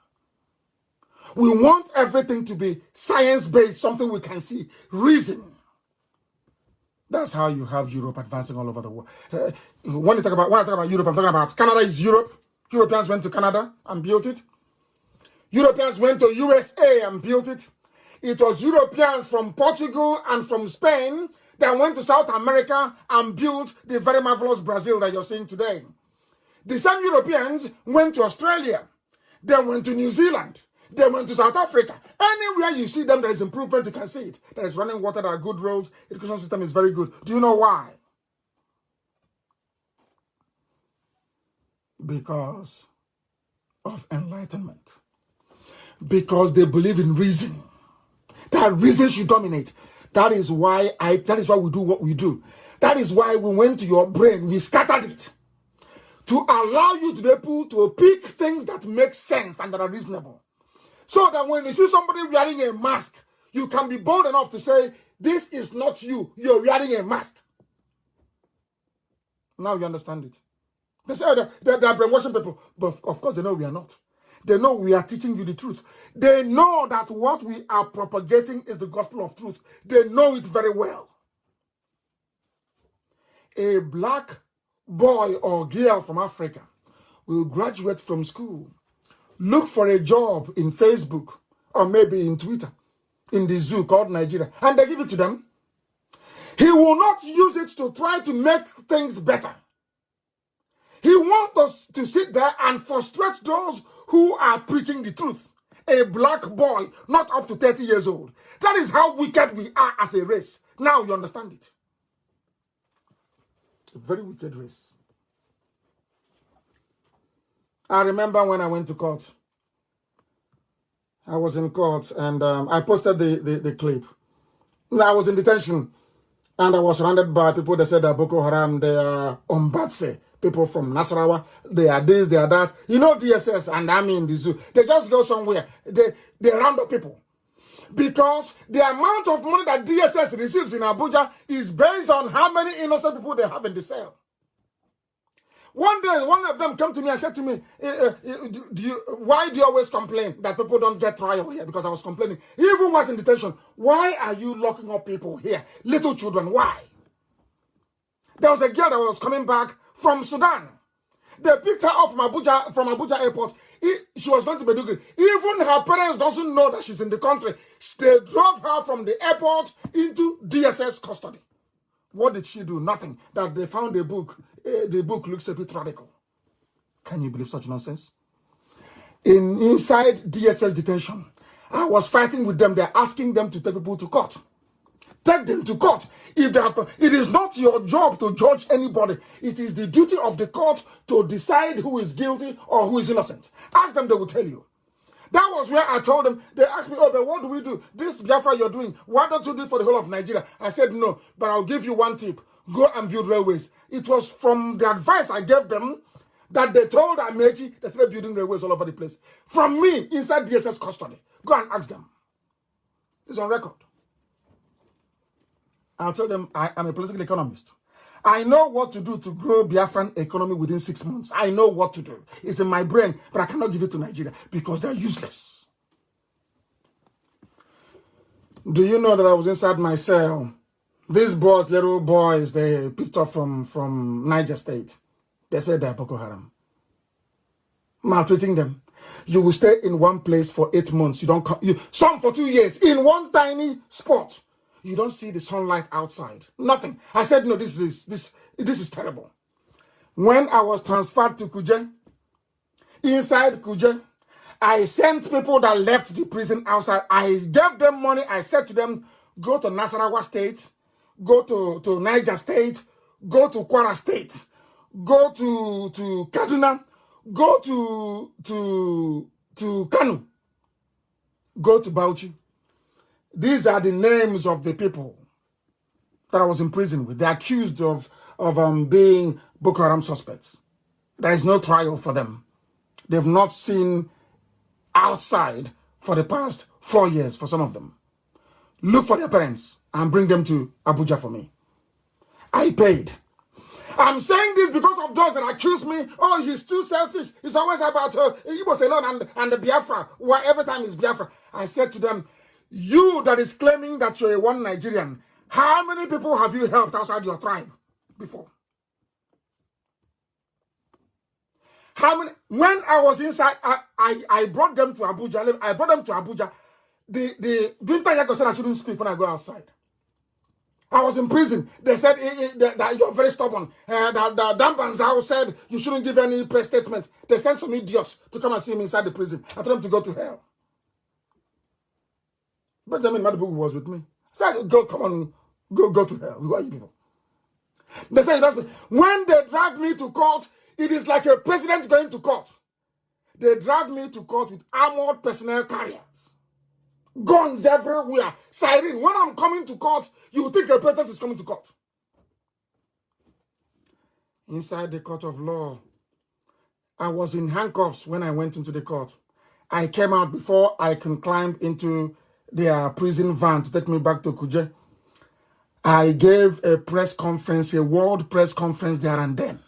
We want everything to be science-based, something we can see, reason. That's how you have Europe advancing all over the world. When I talk about Europe, I'm talking about Canada is Europe. Europeans went to Canada and built it. Europeans went to USA and built it. It was Europeans from Portugal and from Spain that went to South America and built the very marvelous Brazil that you're seeing today. The same Europeans went to Australia. They went to New Zealand. They went to South Africa. Anywhere you see them, there is improvement. You can see it. There is running water. There are good roads. Education system is very good. Do you know why? Because of enlightenment. Because they believe in reason. That reason should dominate. That is why we do what we do. That is why we went to your brain. We scattered it. To allow you to be able to pick things that make sense and that are reasonable. So that when you see somebody wearing a mask, you can be bold enough to say, this is not you. You're wearing a mask. Now you understand it. They say they're brainwashing people. But of course they know we are not. They know we are teaching you the truth. They know that what we are propagating is the gospel of truth. They know it very well. A black boy or girl from Africa will graduate from school, look for a job in Facebook or maybe in Twitter, in the zoo called Nigeria, and they give it to them. He will not use it to try to make things better. He wants us to sit there and frustrate those who are preaching the truth. A black boy, not up to 30 years old. That is how wicked we are as a race. Now you understand it. A very wicked race. I remember when I went to court. I was in court and I posted the clip. I was in detention and I was surrounded by people that said that Boko Haram, they are Ombatse. People from Nasarawa, they are this, they are that. You know DSS and army in the zoo. They just go somewhere. They round up people. Because the amount of money that DSS receives in Abuja is based on how many innocent people they have in the cell. One day, one of them came to me and said to me, why do you always complain that people don't get trial here? Because I was complaining. He even was in detention. Why are you locking up people here? Little children, why? There was a girl that was coming back from Sudan. They picked her up from Abuja airport. She was going to Maiduguri. Even her parents doesn't know that she's in the country. They drove her from the airport into DSS custody. What did she do? Nothing. That they found a book. The book looks a bit radical. Can you believe such nonsense? Inside DSS detention, I was fighting with them. They're asking them to take people to court. Take them to court. If they have to, it is not your job to judge anybody. It is the duty of the court to decide who is guilty or who is innocent. Ask them, they will tell you. That was where I told them, they asked me, oh, but what do we do? This Biafra you're doing, why don't you do it for the whole of Nigeria? I said, no, but I'll give you one tip. Go and build railways. It was from the advice I gave them that they told Amechi they started building railways all over the place. From me, inside DSS custody. Go and ask them. It's on record. I'll tell them I'm a political economist. I know what to do to grow Biafran economy within 6 months. I know what to do. It's in my brain, but I cannot give it to Nigeria because they're useless. Do you know that I was inside my cell? These boys, little boys, they picked up from Niger State. They said they're Boko Haram. Maltreating them. You will stay in one place for 8 months. You don't come. Some for 2 years in one tiny spot. You don't see the sunlight outside. Nothing. I said, no, this is terrible. When I was transferred to Kuje, inside Kuje, I sent people that left the prison outside. I gave them money. I said to them, go to Nasarawa State, go to Niger State, go to Kwara State, go to Kaduna, go to Kanu, go to Bauchi. These are the names of the people that I was in prison with. They're accused of being Boko Haram suspects. There is no trial for them. They've not seen outside for the past 4 years for some of them. Look for their parents and bring them to Abuja for me. I paid. I'm saying this because of those that accuse me, oh, he's too selfish. It's always about Igbo alone and the Biafra, where every time is Biafra. I said to them, you that is claiming that you're a one Nigerian, how many people have you helped outside your tribe before? How many? When I was inside, I brought them to Abuja. I brought them to Abuja. The Binta Yako said I shouldn't speak when I go outside. I was in prison. They said that you're very stubborn. The Dambanzao said you shouldn't give any press statement. They sent some idiots to come and see me inside the prison. I told them to go to hell. Benjamin Madibu was with me. I said, go, come on, go to hell. Who are you people? They say, when they drag me to court, it is like a president going to court. They drag me to court with armored personnel carriers. Guns everywhere. Siren. When I'm coming to court, you think a president is coming to court. Inside the court of law, I was in handcuffs when I went into the court. I came out before I can climb into their prison van to take me back to Kuje. I gave a press conference, a world press conference there and then.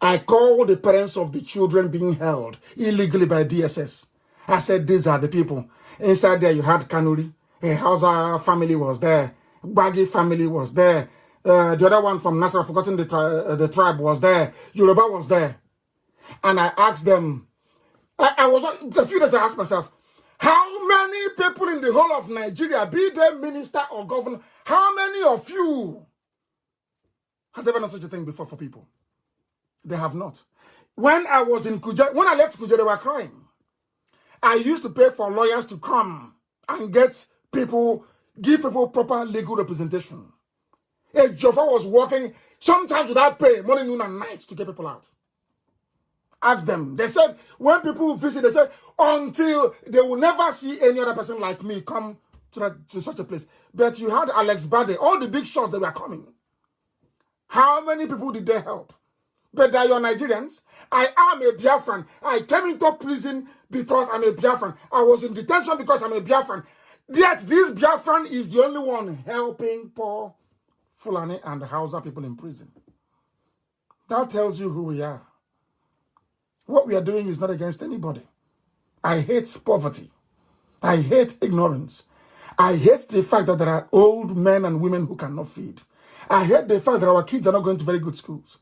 I called the parents of the children being held illegally by DSS. I said, these are the people. Inside there, you had Kanuri. A Hausa family was there. Bagi family was there. The other one from Nasser, I've forgotten the tribe, was there. Yoruba was there. And I asked them, a few days I asked myself, how many people in the whole of Nigeria, be they minister or governor, how many of you has ever done such a thing before for people? They have not. When I was in Kuje, when I left Kuje, they were crying. I used to pay for lawyers to come and give people proper legal representation. A Joffa was working sometimes without pay, morning, noon, and night to get people out. Ask them. They said, when people visit, they said, until they will never see any other person like me come to such a place. But you had Alex Bade, all the big shots that were coming. How many people did they help? But they are your Nigerians. I am a Biafran. I came into prison because I'm a Biafran. I was in detention because I'm a Biafran. Yet this Biafran is the only one helping poor Fulani and Hausa people in prison. That tells you who we are. What we are doing is not against anybody. I hate poverty. I hate ignorance. I hate the fact that there are old men and women who cannot feed. I hate the fact that our kids are not going to very good schools.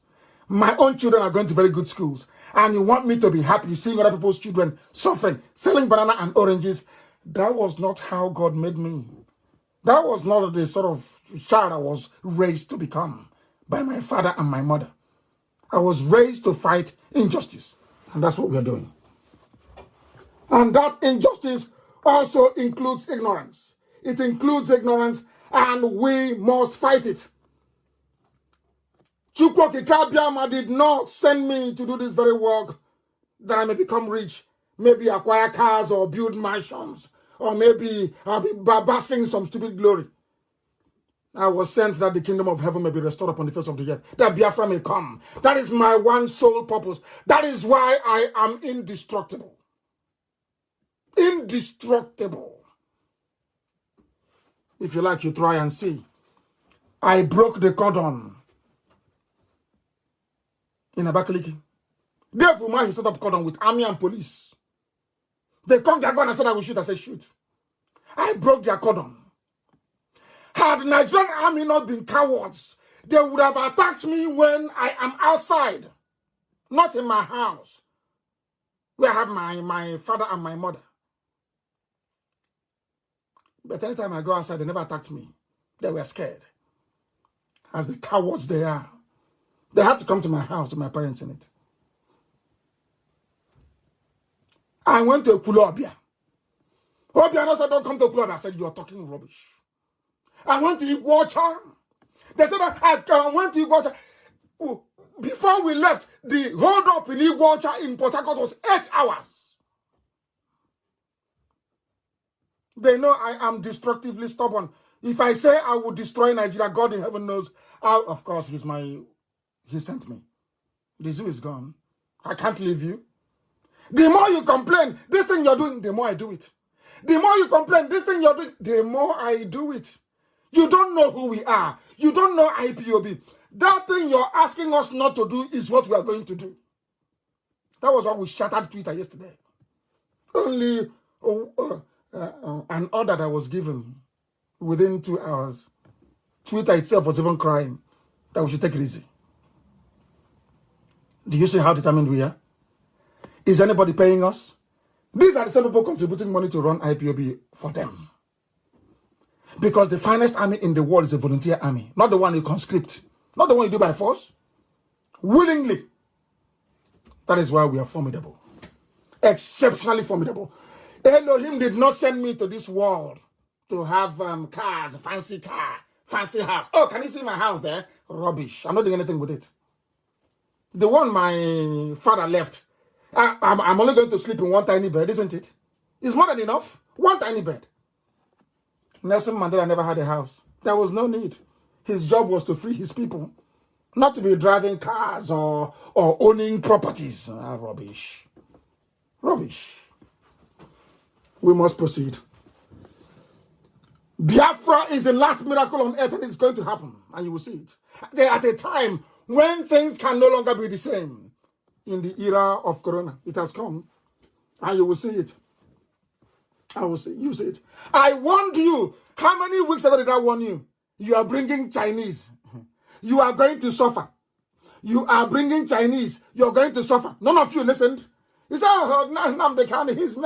My own children are going to very good schools. And you want me to be happy seeing other people's children suffering, selling banana and oranges. That was not how God made me. That was not the sort of child I was raised to become by my father and my mother. I was raised to fight injustice. And that's what we are doing. And that injustice also includes ignorance. It includes ignorance, and we must fight it. Chukwoki Kabiama did not send me to do this very work that I may become rich, maybe acquire cars or build mansions, or maybe I'll be basking in some stupid glory. I was sent that the kingdom of heaven may be restored upon the face of the earth, that Biafra may come. That is my one sole purpose. That is why I am indestructible. Indestructible. If you like, you try and see. I broke the cordon in Abakaliki. Therefore, he set up cordon with army and police. They come their gun and said, I will shoot. I said, shoot. I broke their cordon. Had the Nigerian army not been cowards, they would have attacked me when I am outside, not in my house, where I have my father and my mother. But anytime I go outside, they never attacked me. They were scared. As the cowards they are, they had to come to my house with my parents in it. I went to Kulobia. Obiano said, don't come to Kulobia. I said, you are talking rubbish. I went to Iguacha. They said, I went to Iguacha. Before we left, the hold up in Iguacha in Port Harcourt was 8 hours. They know I am destructively stubborn. If I say I will destroy Nigeria, God in heaven knows. Of course, he sent me. The zoo is gone. I can't leave you. The more you complain, this thing you're doing, the more I do it. The more you complain, this thing you're doing, the more I do it. You don't know who we are. You don't know IPOB. That thing you're asking us not to do is what we are going to do. That was what we shattered Twitter yesterday. Only an order that was given within 2 hours. Twitter itself was even crying that we should take it easy. Do you see how determined we are? Is anybody paying us? These are the same people contributing money to run IPOB for them. Because the finest army in the world is a volunteer army, not the one you conscript, not the one you do by force. Willingly. That is why we are formidable. Exceptionally formidable. Elohim did not send me to this world to have cars, fancy car, fancy house. Oh, can you see my house there? Rubbish. I'm not doing anything with it. The one my father left, I'm only going to sleep in one tiny bed, isn't it? It's more than enough. One tiny bed. Nelson Mandela never had a house. There was no need. His job was to free his people, not to be driving cars or owning properties. Rubbish. Rubbish. We must proceed. Biafra is the last miracle on earth, and it's going to happen, and you will see it. They're at a time when things can no longer be the same. In the era of Corona, it has come, and you will see it. I will see. You see it. I warned you. How many weeks ago did I warn you? You are bringing Chinese. You are going to suffer. You are bringing Chinese. You're going to suffer. None of you listened. He said, oh, Nnamdi Kanu, he's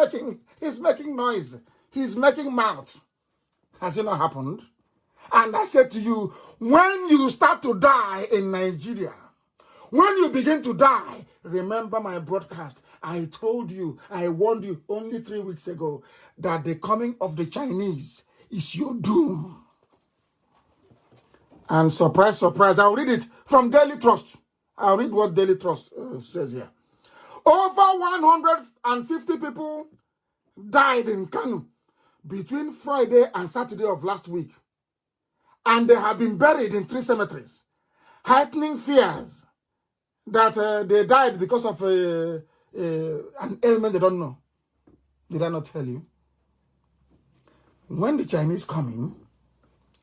making noise. He's making mouth. Has it not happened? And I said to you, when you start to die in Nigeria, when you begin to die, remember my broadcast. I told you, I warned you only 3 weeks ago that the coming of the Chinese is your doom. And surprise, surprise, I'll read it from Daily Trust. I'll read what Daily Trust says here. Over 150 people died in Kanu between Friday and Saturday of last week. And they have been buried in 3 cemeteries, heightening fears that they died because of an ailment they don't know. Did I not tell you? When the Chinese come in,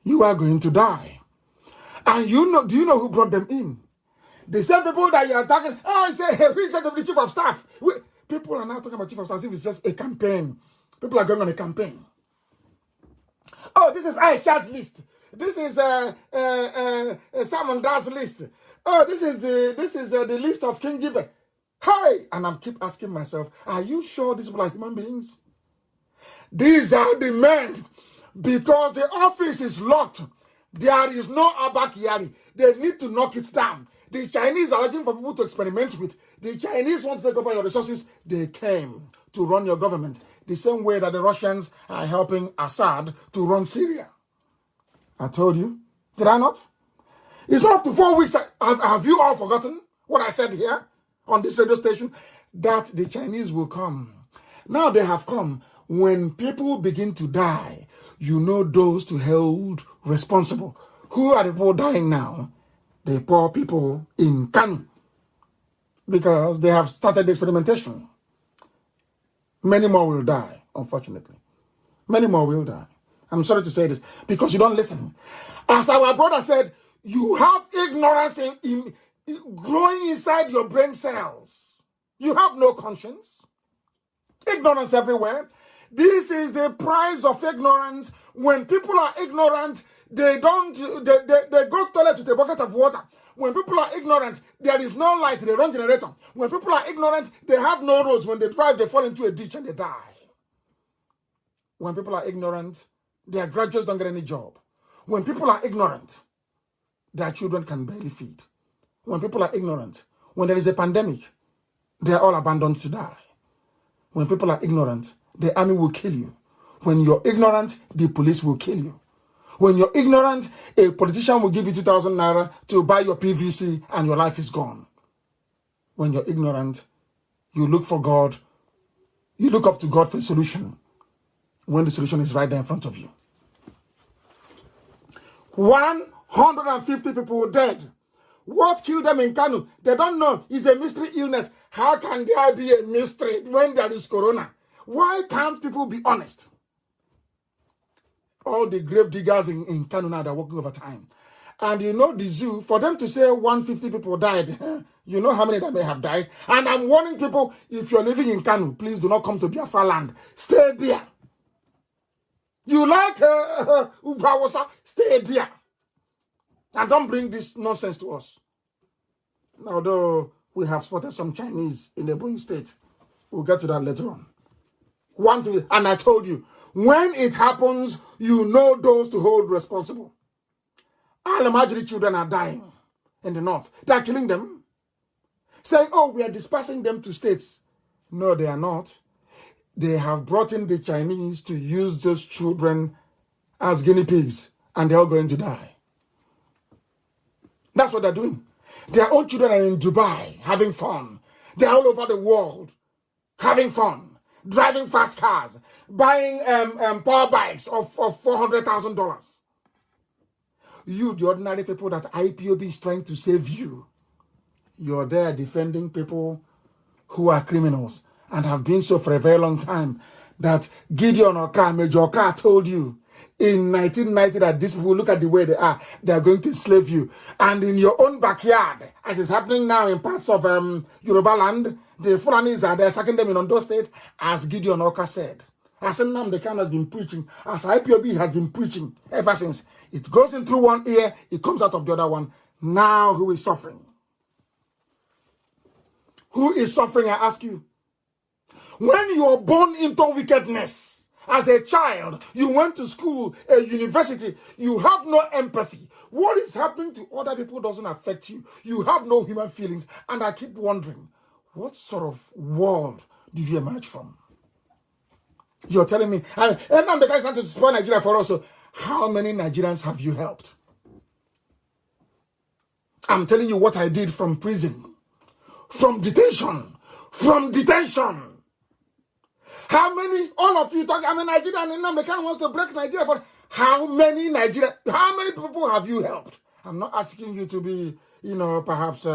you are going to die. And you know, do you know who brought them in? The same people that you are talking, I say, hey, we said the chief of staff. People are now talking about chief of staff as if it's just a campaign. People are going on a campaign. Oh, this is Aisha's list. This is Simon Da's list. Oh, this is the list of King Gibe. Hey! And I keep asking myself, are you sure these people are human beings? These are the men. Because the office is locked. There is no Abakiyari. They need to knock it down. The Chinese are looking for people to experiment with. The Chinese want to take over your resources. They came to run your government. The same way that the Russians are helping Assad to run Syria. I told you. Did I not? It's not up to 4 weeks. Have you all forgotten what I said here on this radio station? That the Chinese will come. Now they have come. When people begin to die, you know those to hold responsible. Who are the people dying now? The poor people in Kanu. Because they have started the experimentation. Many more will die, unfortunately. Many more will die. I'm sorry to say this, because you don't listen. As our brother said, you have ignorance in growing inside your brain cells. You have no conscience. Ignorance everywhere. This is the price of ignorance. When people are ignorant, they go to the toilet with a bucket of water. When people are ignorant, there is no light, they run generator. When people are ignorant, they have no roads. When they drive, they fall into a ditch and they die. When people are ignorant, their graduates don't get any job. When people are ignorant, their children can barely feed. When people are ignorant, when there is a pandemic, they are all abandoned to die. When people are ignorant, the army will kill you. When you're ignorant, the police will kill you. When you're ignorant, a politician will give you 2,000 naira to buy your PVC and your life is gone. When you're ignorant, you look for God. You look up to God for a solution when the solution is right there in front of you. 150 people dead. What killed them in Kanu? They don't know. It's a mystery illness. How can there be a mystery when there is corona? Why can't people be honest? All the grave diggers in Kanu now, they're working overtime. And you know the zoo, for them to say 150 people died, you know how many that may have died? And I'm warning people, if you're living in Kanu, please do not come to Biafra land. Stay there. You like Ubawasa? Stay there. And don't bring this nonsense to us. Although we have spotted some Chinese in the neighboring state. We'll get to that later on. One thing, and I told you, when it happens, you know those to hold responsible. All the Majori children are dying in the north. They are killing them. Saying, oh, we are dispersing them to states. No, they are not. They have brought in the Chinese to use those children as guinea pigs, and they're all going to die. That's what they're doing. Their own children are in Dubai having fun. They're all over the world having fun, driving fast cars, buying power bikes of $400,000. You, the ordinary people that IPOB is trying to save you, you're there defending people who are criminals and have been so for a very long time, that Gideon Oka, Major Oka told you in 1990 that these people, look at the way they are going to enslave you. And in your own backyard, as is happening now in parts of Yoruba land, the Fulanis are there sacking them in Ondo State, as Gideon Oka said. As Nnamdi Kanu has been preaching, as IPOB has been preaching ever since. It goes in through one ear, it comes out of the other one. Now who is suffering? Who is suffering, I ask you? When you are born into wickedness, as a child, you went to school, a university, you have no empathy. What is happening to other people doesn't affect you. You have no human feelings. And I keep wondering, what sort of world did you emerge from? You're telling me, and now the guy's trying to spoil Nigeria for us. So how many Nigerians have you helped? I'm telling you what I did from prison, from detention. How many, all of you talk, I'm a Nigerian, and Nnamdi Kanu wants to break Nigeria for how many people have you helped? I'm not asking you to be, perhaps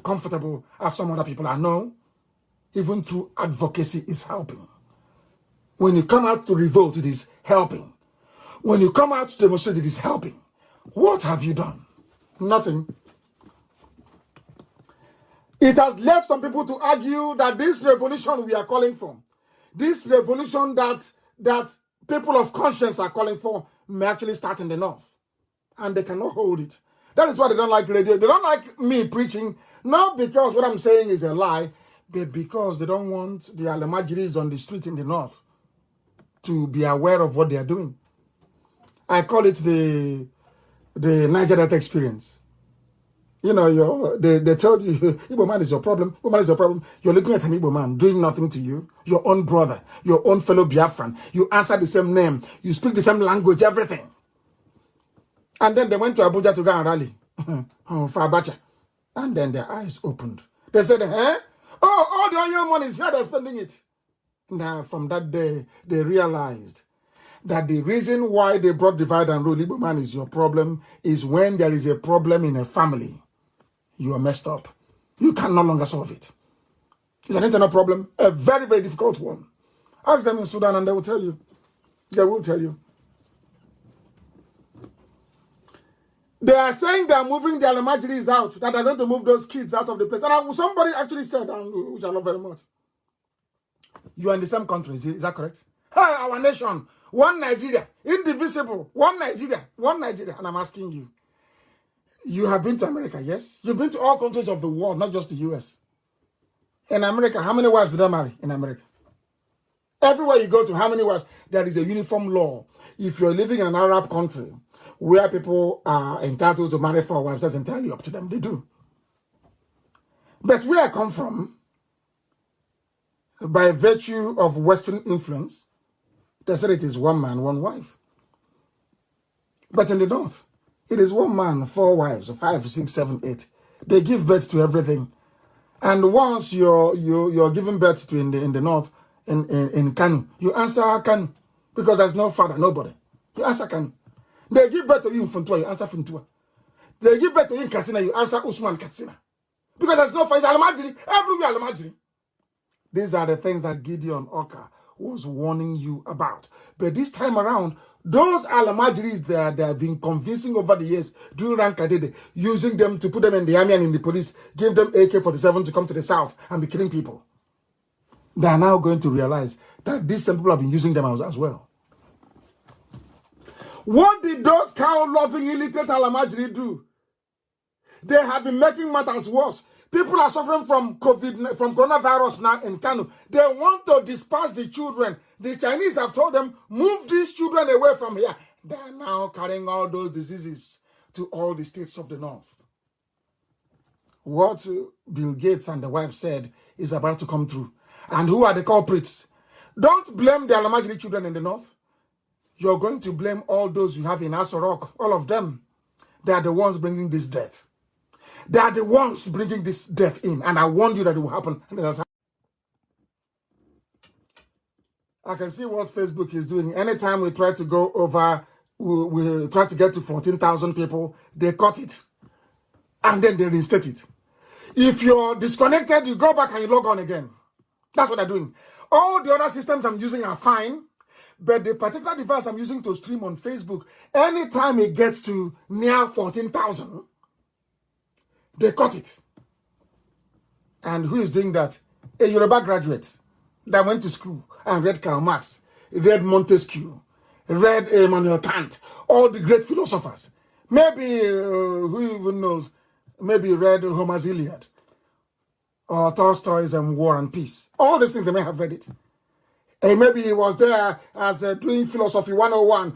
comfortable as some other people are. No, even through advocacy is helping. When you come out to revolt, it is helping. When you come out to demonstrate, it is helping. What have you done? Nothing. It has left some people to argue that this revolution we are calling for, this revolution that people of conscience are calling for, may actually start in the north. And they cannot hold it. That is why they don't like radio. They don't like me preaching, not because what I'm saying is a lie, but because they don't want the Alamajiris on the street in the north to be aware of what they are doing. I call it the Niger Delta experience. They told you, Igbo man is your problem. Igbo man is your problem. You're looking at an Igbo man doing nothing to you. Your own brother, your own fellow Biafran. You answer the same name. You speak the same language, everything. And then they went to Abuja to go and rally for Abacha. And then their eyes opened. They said, all the young money is here, they're spending it. Now, from that day, they realized that the reason why they brought divide and rule, Igbo man is your problem, is when there is a problem in a family, you are messed up. You can no longer solve it. It's an internal problem, a very, very difficult one. Ask them in Sudan and they will tell you. They will tell you. They are saying they are moving the Alamajiris out, that they're going to move those kids out of the place. And somebody actually said, which I love very much, you are in the same country, is that correct? Hey, our nation, one Nigeria, indivisible, one Nigeria. And I'm asking you, you have been to America, yes? You've been to all countries of the world, not just the US. In America, how many wives did they marry in America? Everywhere you go to, how many wives? There is a uniform law. If you're living in an Arab country where people are entitled to marry 4 wives, that's entirely up to them. They do. But where I come from, by virtue of Western influence, they said it is 1 man, 1 wife. But in the north, it is 1 man, 4 wives, 5, 6, 7, 8. They give birth to everything. And once you're giving birth to in the north, in Kanu, you answer Kanu. Because there's no father, nobody. You answer Kanu. They give birth to you in Funtua, you answer Funtua. They give birth to you in Katsina, you answer Usman Katsina. Because there's no father, Alamajiri, everywhere Alamajiri. These are the things that Gideon Oka was warning you about. But this time around, those Alamajiris that they have been convincing over the years, doing Rankadede, using them to put them in the army and in the police, give them AK-47 to come to the south and be killing people. They are now going to realize that these same people have been using them as well. What did those cow-loving illiterate Alamajiri do? They have been making matters worse. People are suffering from coronavirus now in Kanu. They want to disperse the children. The Chinese have told them, move these children away from here. They are now carrying all those diseases to all the states of the north. What Bill Gates and the wife said is about to come true. And who are the culprits? Don't blame the Alamajiri children in the north. you're going to blame all those you have in Aso Rock, all of them. They are the ones bringing this death. They are the ones bringing this death in, and I warned you that it will happen. And I can see what Facebook is doing. Anytime we try to go over, we try to get to 14,000 people, they cut it, and then they reinstate it. If you're disconnected, you go back and you log on again. That's what they're doing. All the other systems I'm using are fine, but the particular device I'm using to stream on Facebook, anytime it gets to near 14,000, they cut it. And who is doing that? A Yoruba graduate that went to school and read Karl Marx, read Montesquieu, read Immanuel Kant, all the great philosophers. Maybe, who even knows, maybe read Homer's Iliad or Tolstoy's War and Peace. All these things, they may have read it. And maybe he was there as doing philosophy 101,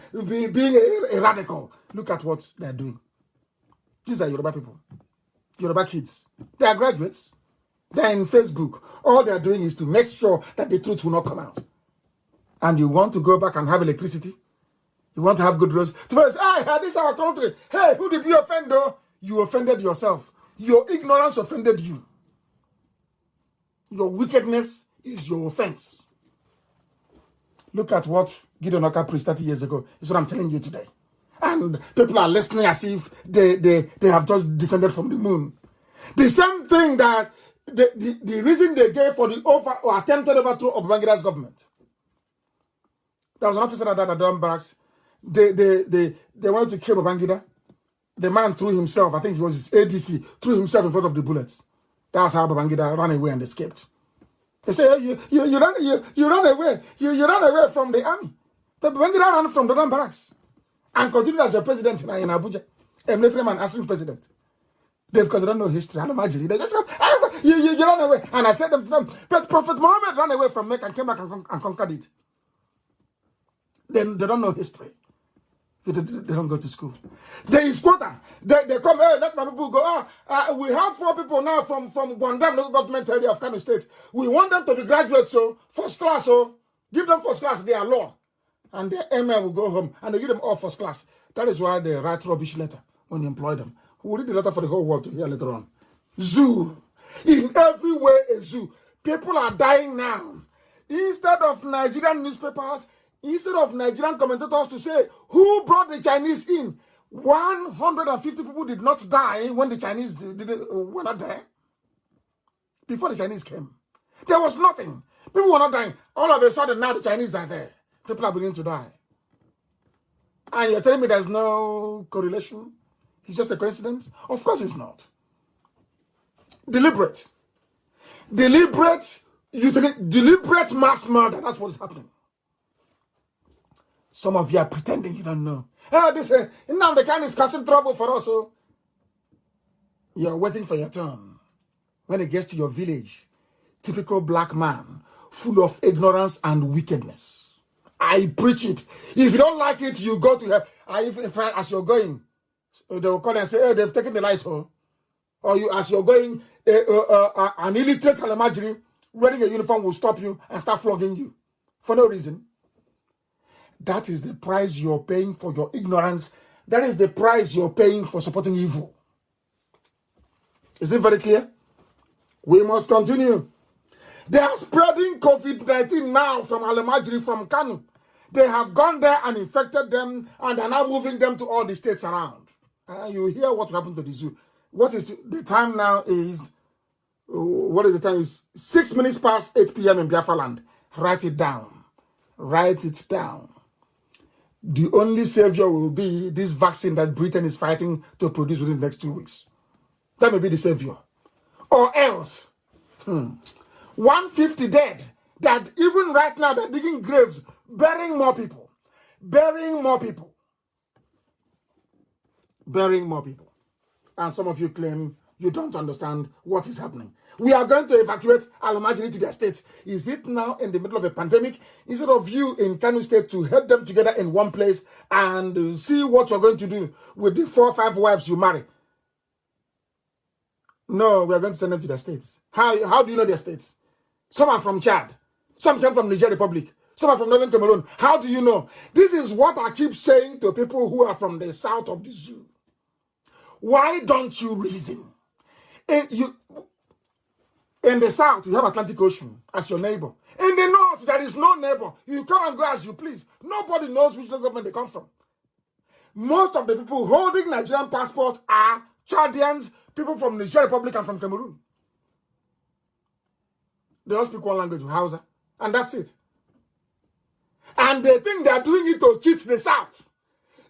being a radical. Look at what they're doing. These are Yoruba people, Yoruba kids. They are graduates. They're in Facebook. All they're doing is to make sure that the truth will not come out. And you want to go back and have electricity? You want to have good roads? To say, hey, this is our country. Hey, who did you offend though? You offended yourself. Your ignorance offended you. Your wickedness is your offense. Look at what Gideon Oka preached 30 years ago. It's what I'm telling you today. And people are listening as if they have just descended from the moon. The same thing that the reason they gave for the attempted overthrow of Babangida government. There was an officer that died at Durham Barracks. They wanted to kill Babangida. The man threw himself, I think it was his ADC, threw himself in front of the bullets. That's how Babangida ran away and escaped. They say, hey, you ran away. You ran away from the army. The Babangida ran from Durham Barracks and continued as a president in Abuja, a military man acting president. Because they don't know history. I imagine they just go, hey, you ran away. And I said them to them, but Prophet Muhammad ran away from Mecca and came back and conquered it. Then they don't know history. They don't go to school. They is quota. They come, hey, let my people go. We have 4 people now from Guangdam local government area of Kano State. We want them to be graduates, so first class, so give them first class, they are law. And their ML will go home and they give them all first class. That is why they write rubbish letter when you employ them. We'll read the letter for the whole world to hear later on. Zoo. In every way, a zoo. People are dying now. Instead of Nigerian newspapers, instead of Nigerian commentators to say, who brought the Chinese in? 150 people did not die when the Chinese were not there. Before the Chinese came. There was nothing. People were not dying. All of a sudden, now the Chinese are there. People are beginning to die. And you're telling me there's no correlation? It's just a coincidence? Of course it's not. Deliberate. Deliberate mass murder. That's what's happening. Some of you are pretending you don't know. Oh, this Nnamdi Kanu is causing trouble for us. So you're waiting for your turn. When it gets to your village, typical black man, full of ignorance and wickedness. I preach it. If you don't like it, you go to hell. As you're going, they will call and say, hey, they've taken the light. Or you, as you're going, an illiterate Alamajiri wearing a uniform will stop you and start flogging you for no reason. That is the price you're paying for your ignorance. That is the price you're paying for supporting evil. Is it very clear? We must continue. They are spreading COVID-19 now from Alamajiri, from Kanu. They have gone there and infected them, and are now moving them to all the states around. You hear what happened to the zoo. What is the time now is, what is the time? Is 6 minutes past 8 p.m. in Biafra land. Write it down. Write it down. The only savior will be this vaccine that Britain is fighting to produce within the next 2 weeks. That may be the savior. Or else, 150 dead. That even right now they're digging graves, burying more people. Burying more people. Burying more people. And some of you claim you don't understand what is happening. We are going to evacuate Alamajiri to their states. Is it now in the middle of a pandemic? Instead of you in Kano State to head them together in one place and see what you're going to do with the 4 or 5 wives you marry? No, we are going to send them to their states. How do you know their states? Some are from Chad. Some came from Niger Republic. Some are from northern Cameroon. How do you know? This is what I keep saying to people who are from the south of the zoo. Why don't you reason? In the south, you have Atlantic Ocean as your neighbor. In the north, there is no neighbor. You come and go as you please. Nobody knows which local government they come from. Most of the people holding Nigerian passports are Chadians, people from the Niger Republic and from Cameroon. They all speak one language, Hausa, and that's it. And they think they are doing it to cheat the South.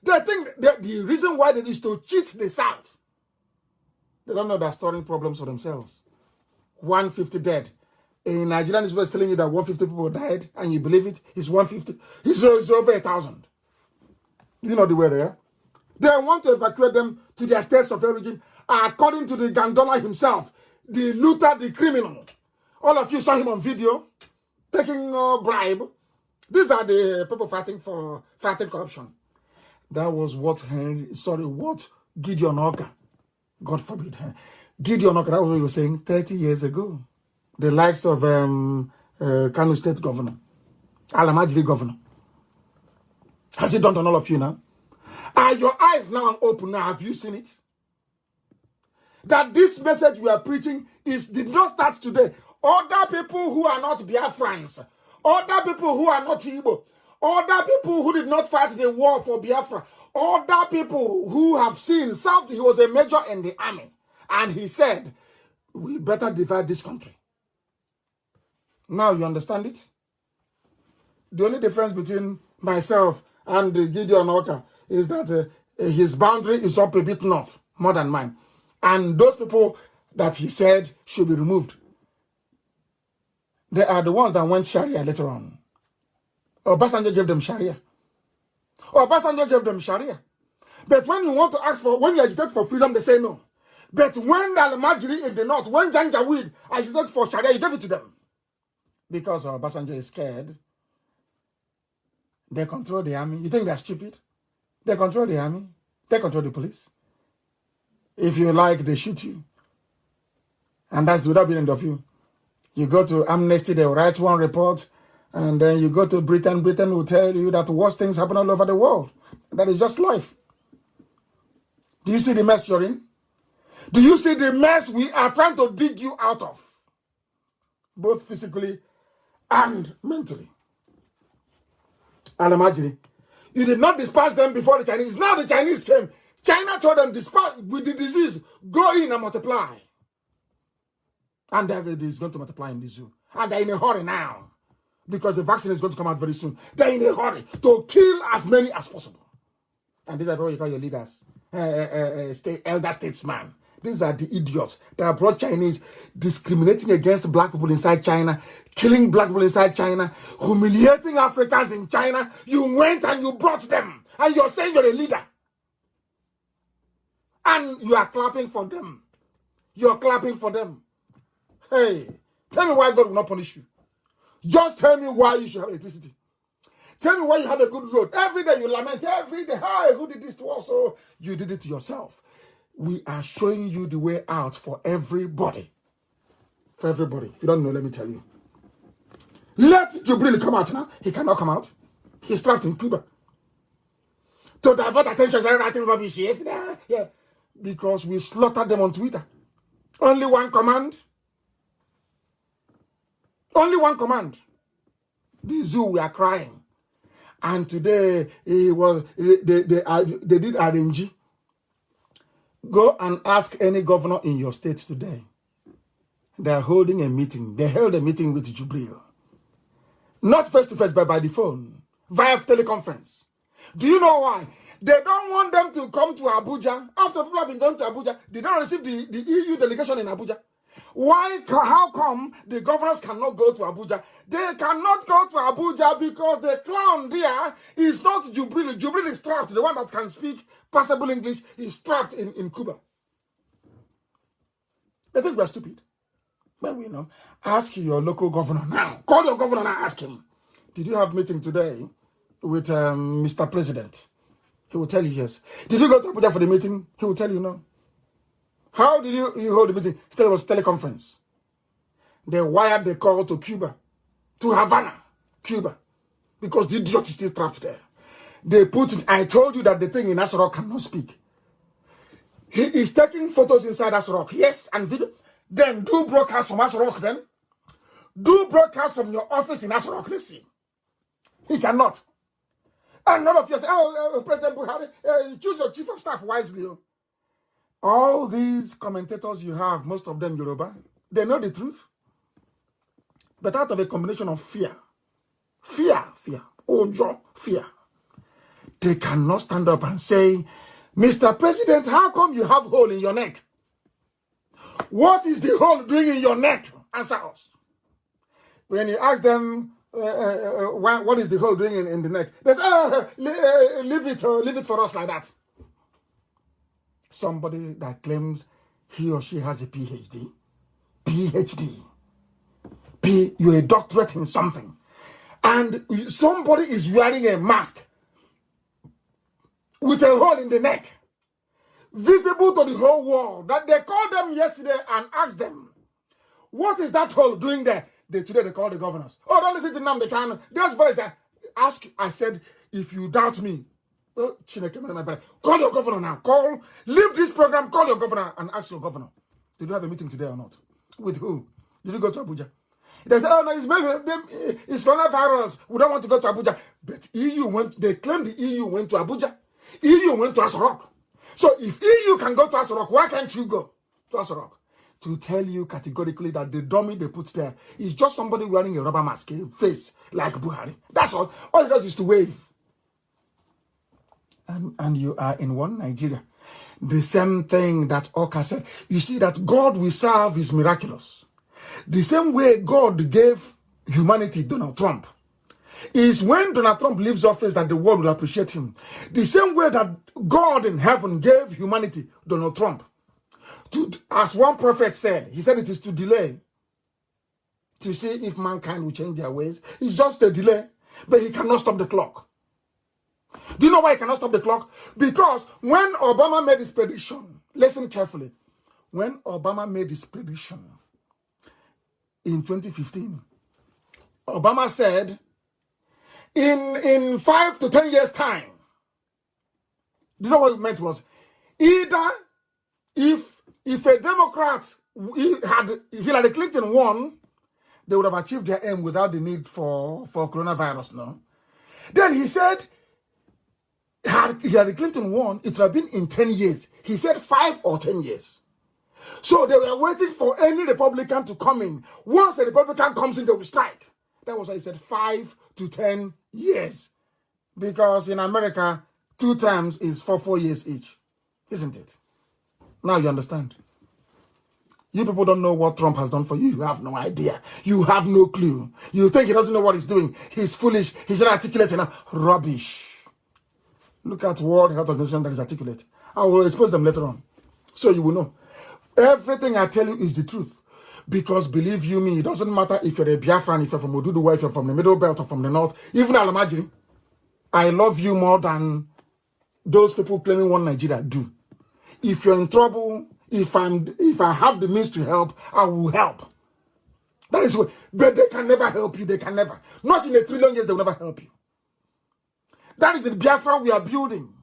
They think that the reason why it is to cheat the South. They don't know they're storing problems for themselves. 150 dead. In Nigerian is telling you that 150 people died, and you believe it? It's 150. It's over 1,000. You know the way they are. They want to evacuate them to their states of origin, according to the Gandola himself, the looter, the criminal. All of you saw him on video, taking bribe. These are the people fighting corruption. That was what Gideon Oka, God forbid, Gideon Oka, that was what he was saying 30 years ago. The likes of Kanu State Governor, Alamajiri Governor. Has it done to all of you now? Are your eyes now open now? Have you seen it? That this message we are preaching did not start today. Other people who are not Biafrans, other people who are not Igbo, other people who did not fight the war for Biafra, other people who have seen South, he was a major in the army. And he said, we better divide this country. Now you understand it? The only difference between myself and Gideon Oka is that his boundary is up a bit north, more than mine. And those people that he said should be removed, they are the ones that went Sharia later on. Obasanjo gave them Sharia. Obasanjo gave them Sharia. But when you want to ask for, when you agitate for freedom, they say no. But when the Al-Majri in the north, when Janjaweed agitated for Sharia, you gave it to them. Because Obasanjo is scared. They control the army. You think they're stupid? They control the army. They control the police. If you like, they shoot you. And that's without being end of you. You go to Amnesty, they will write one report, and then you go to Britain, Britain will tell you that worse things happen all over the world. That is just life. Do you see the mess you're in? Do you see the mess we are trying to dig you out of? Both physically and mentally. And imagine, you did not despise them before the Chinese. Now the Chinese came. China told them, despise with the disease, go in and multiply. And it is going to multiply in the zoo. And they're in a hurry now. Because the vaccine is going to come out very soon. They're in a hurry to kill as many as possible. And these are what you call your leaders. Elder statesmen. These are the idiots that brought Chinese discriminating against black people inside China, killing black people inside China, humiliating Africans in China. You went and you brought them. And you're saying you're a leader. And you are clapping for them. You're clapping for them. Hey, tell me why God will not punish you. Just tell me why you should have electricity. Tell me why you have a good road. Every day you lament, every day, hi, who did this to us? So you did it to yourself. We are showing you the way out for everybody. For everybody. If you don't know, let me tell you. Let Jubril come out now. He cannot come out. He's trapped in Cuba. To divert attention, started writing rubbish yesterday. Yeah. Because we slaughtered them on Twitter. Only one command. Only one command. The zoo, we are crying. And today, they did RNG. Go and ask any governor in your state today. They are holding a meeting. They held a meeting with Jubril. Not face-to-face, but by the phone. Via teleconference. Do you know why? They don't want them to come to Abuja. After people have been going to Abuja, they don't receive the EU delegation in Abuja. Why? How come the governors cannot go to Abuja? They cannot go to Abuja because the clown there is not Jubril. Jubril is trapped. The one that can speak passable English is trapped in Cuba. They think we're stupid. But we know. Ask your local governor now. Call your governor and ask him. Did you have a meeting today with Mr. President? He will tell you yes. Did you go to Abuja for the meeting? He will tell you no. How did you hold the meeting? Still, it was teleconference. They wired the call to Cuba, to Havana, Cuba. because the idiot is still trapped there. They put it, I told you that the thing in Asrock cannot speak. He is taking photos inside Asrock. Yes, and video. Then do broadcast from Asrock then. Do broadcast from your office in Asrock. Let's see. He cannot. And none of you say, President Buhari, choose your chief of staff wisely. All these commentators you have, most of them Yoruba, they know the truth. But out of a combination of fear, ojo, fear, they cannot stand up and say, Mr. President, how come you have hole in your neck? What is the hole doing in your neck? Answer us. When you ask them, what is the hole doing in the neck? They say, leave it for us like that. Somebody that claims he or she has a PhD. You're a doctorate in something. And somebody is wearing a mask with a hole in the neck, visible to the whole world, that they called them yesterday and asked them, what is that hole doing there? Today they call the governors. Oh, don't listen to Nnamdi Kanu. There's voice that ask. I said, if you doubt me, call your governor now. Leave this program, call your governor and ask your governor. Did you have a meeting today or not? With who? Did you go to Abuja? They said, oh no, it's coronavirus. We don't want to go to Abuja. But they claim the EU went to Abuja. EU went to Asrock. So if EU can go to Asrock, why can't you go to Asrock? To tell you categorically that the dummy they put there is just somebody wearing a rubber mask, a face like Buhari. That's all. All he does is to wave. And you are in one Nigeria. The same thing that Oka said. You see that God we serve is miraculous. The same way God gave humanity Donald Trump is when Donald Trump leaves office that the world will appreciate him. The same way that God in heaven gave humanity Donald Trump. As one prophet said, he said it is to delay to see if mankind will change their ways. It's just a delay, but he cannot stop the clock. Do you know why he cannot stop the clock? Because when Obama made his prediction, listen carefully, when Obama made his prediction in 2015, Obama said, in 5 to 10 years' time, do you know what it meant was, either if a Democrat had Hillary Clinton won, they would have achieved their aim without the need for coronavirus, no? Then he said, had Hillary Clinton won, it would have been in 10 years. He said 5 or 10 years. So they were waiting for any Republican to come in. Once a Republican comes in, they will strike. That was why he said 5 to 10 years. Because in America, 2 terms is for 4 years each. Isn't it? Now you understand. You people don't know what Trump has done for you. You have no idea. You have no clue. You think he doesn't know what he's doing. He's foolish. He's not articulate enough. Rubbish. Look at World Health Organization that is articulate. I will expose them later on. So you will know. Everything I tell you is the truth. Because believe you me, it doesn't matter if you're a Biafran, if you're from Oduduwa, if you're from the Middle Belt or from the North, even Alamajiri. I love you more than those people claiming one Nigeria do. If you're in trouble, if I have the means to help, I will help. That is what, but they can never help you. They can never. Not in a trillion years, they will never help you. That is the Biafra we are building.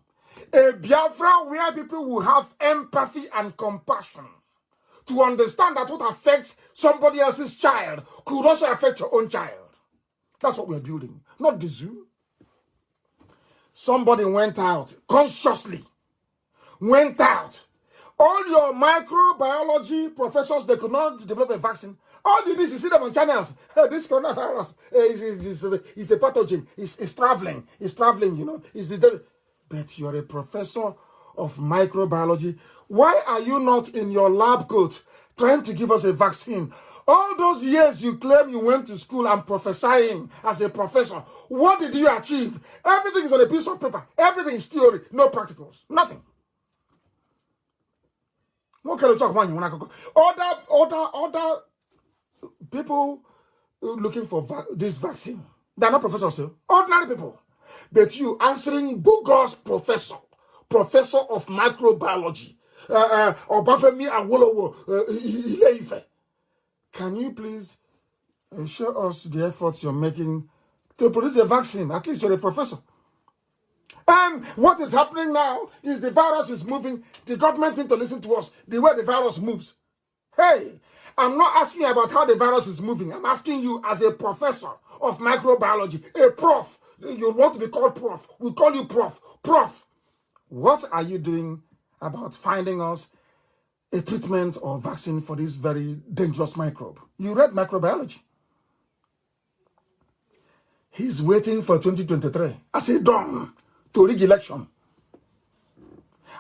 A Biafra where people will have empathy and compassion to understand that what affects somebody else's child could also affect your own child. That's what we are building, not the zoo. Somebody went out, consciously went out. All your microbiology professors, they could not develop a vaccine. All you do is see them on channels. Hey, this coronavirus is a pathogen. It's traveling. It's traveling, you know. But you're a professor of microbiology. Why are you not in your lab coat trying to give us a vaccine? All those years you claim you went to school and prophesying as a professor, what did you achieve? Everything is on a piece of paper. Everything is theory, no practicals, nothing. Other people looking for this vaccine, they're not professors, ordinary people. But you answering bogus professor of microbiology, Obafemi Awolowo, Ile-Ife. Can you please show us the efforts you're making to produce a vaccine. At least you're a professor. And what is happening now is the virus is moving. The government need to listen to us. The way the virus moves. Hey, I'm not asking you about how the virus is moving. I'm asking you as a professor of microbiology, a prof. You want to be called prof. We call you prof. Prof, what are you doing about finding us a treatment or vaccine for this very dangerous microbe? You read microbiology. He's waiting for 2023 as a dawn to rig election.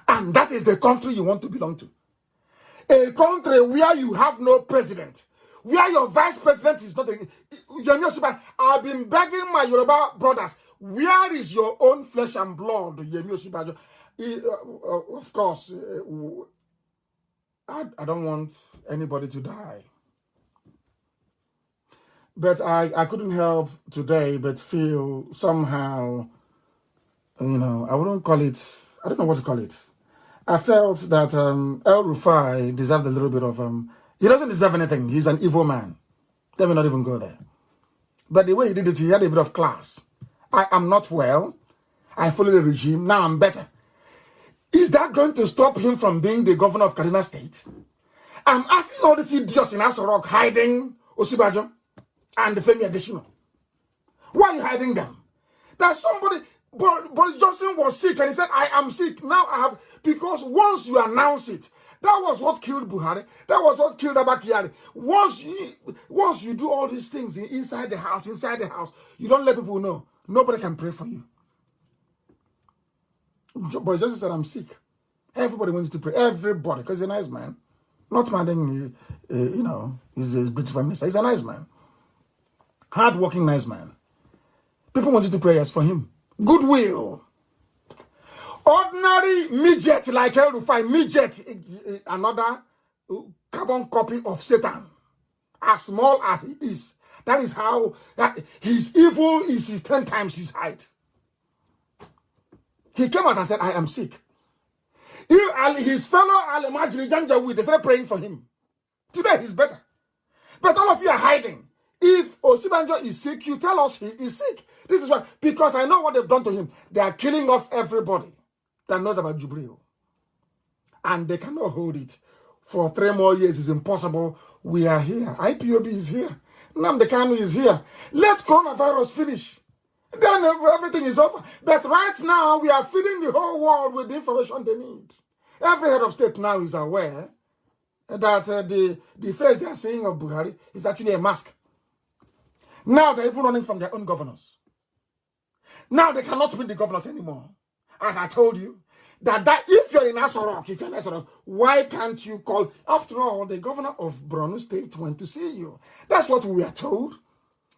And that is the country you want to belong to. A country where you have no president, where your vice president is not a... I've been begging my Yoruba brothers, where is your own flesh and blood, Yemi Osinbajo? Of course, I don't want anybody to die. But I couldn't help today but feel somehow, you know, I wouldn't call it, I don't know what to call it. I felt that El Rufai deserved a little bit of, he doesn't deserve anything. He's an evil man. Let me not even go there. But the way he did it, he had a bit of class. I am not well. I follow the regime. Now I'm better. Is that going to stop him from being the governor of Kaduna State? I'm asking all these idiots in Aso Rock hiding Osinbajo and Femi Adesina. Why are you hiding them? There's somebody, Boris Johnson was sick and he said, I am sick. Now I have, because once you announce it, that was what killed Buhari. That was what killed Abakari. Once you do all these things inside the house, you don't let people know. Nobody can pray for you. Boris Johnson said, I'm sick. Everybody wants to pray. Everybody, because he's a nice man. Not minding, you know, he's a British Prime Minister. He's a nice man. Hard-working, nice man. People wanted to pray for him. Goodwill. Ordinary midget like El Rufai, midget, another carbon copy of Satan. As small as he is. That is how his evil is 10 times his height. He came out and said, I am sick. His fellow Al-Majri Janjaweed, they started praying for him. Today he's better. But all of you are hiding. If Osinbajo is sick, you tell us he is sick. This is why, because I know what they've done to him. They are killing off everybody that knows about Jubril. And they cannot hold it. For 3 more years, it's impossible. We are here. IPOB is here. Nnamdi Kanu is here. Let coronavirus finish. Then everything is over. But right now, we are feeding the whole world with the information they need. Every head of state now is aware that the face they are saying of Buhari is actually a mask. Now they're even running from their own governors. Now they cannot win the governors anymore. As I told you, that if you're in Aso Rock, why can't you call? After all, the governor of Borno State went to see you. That's what we are told.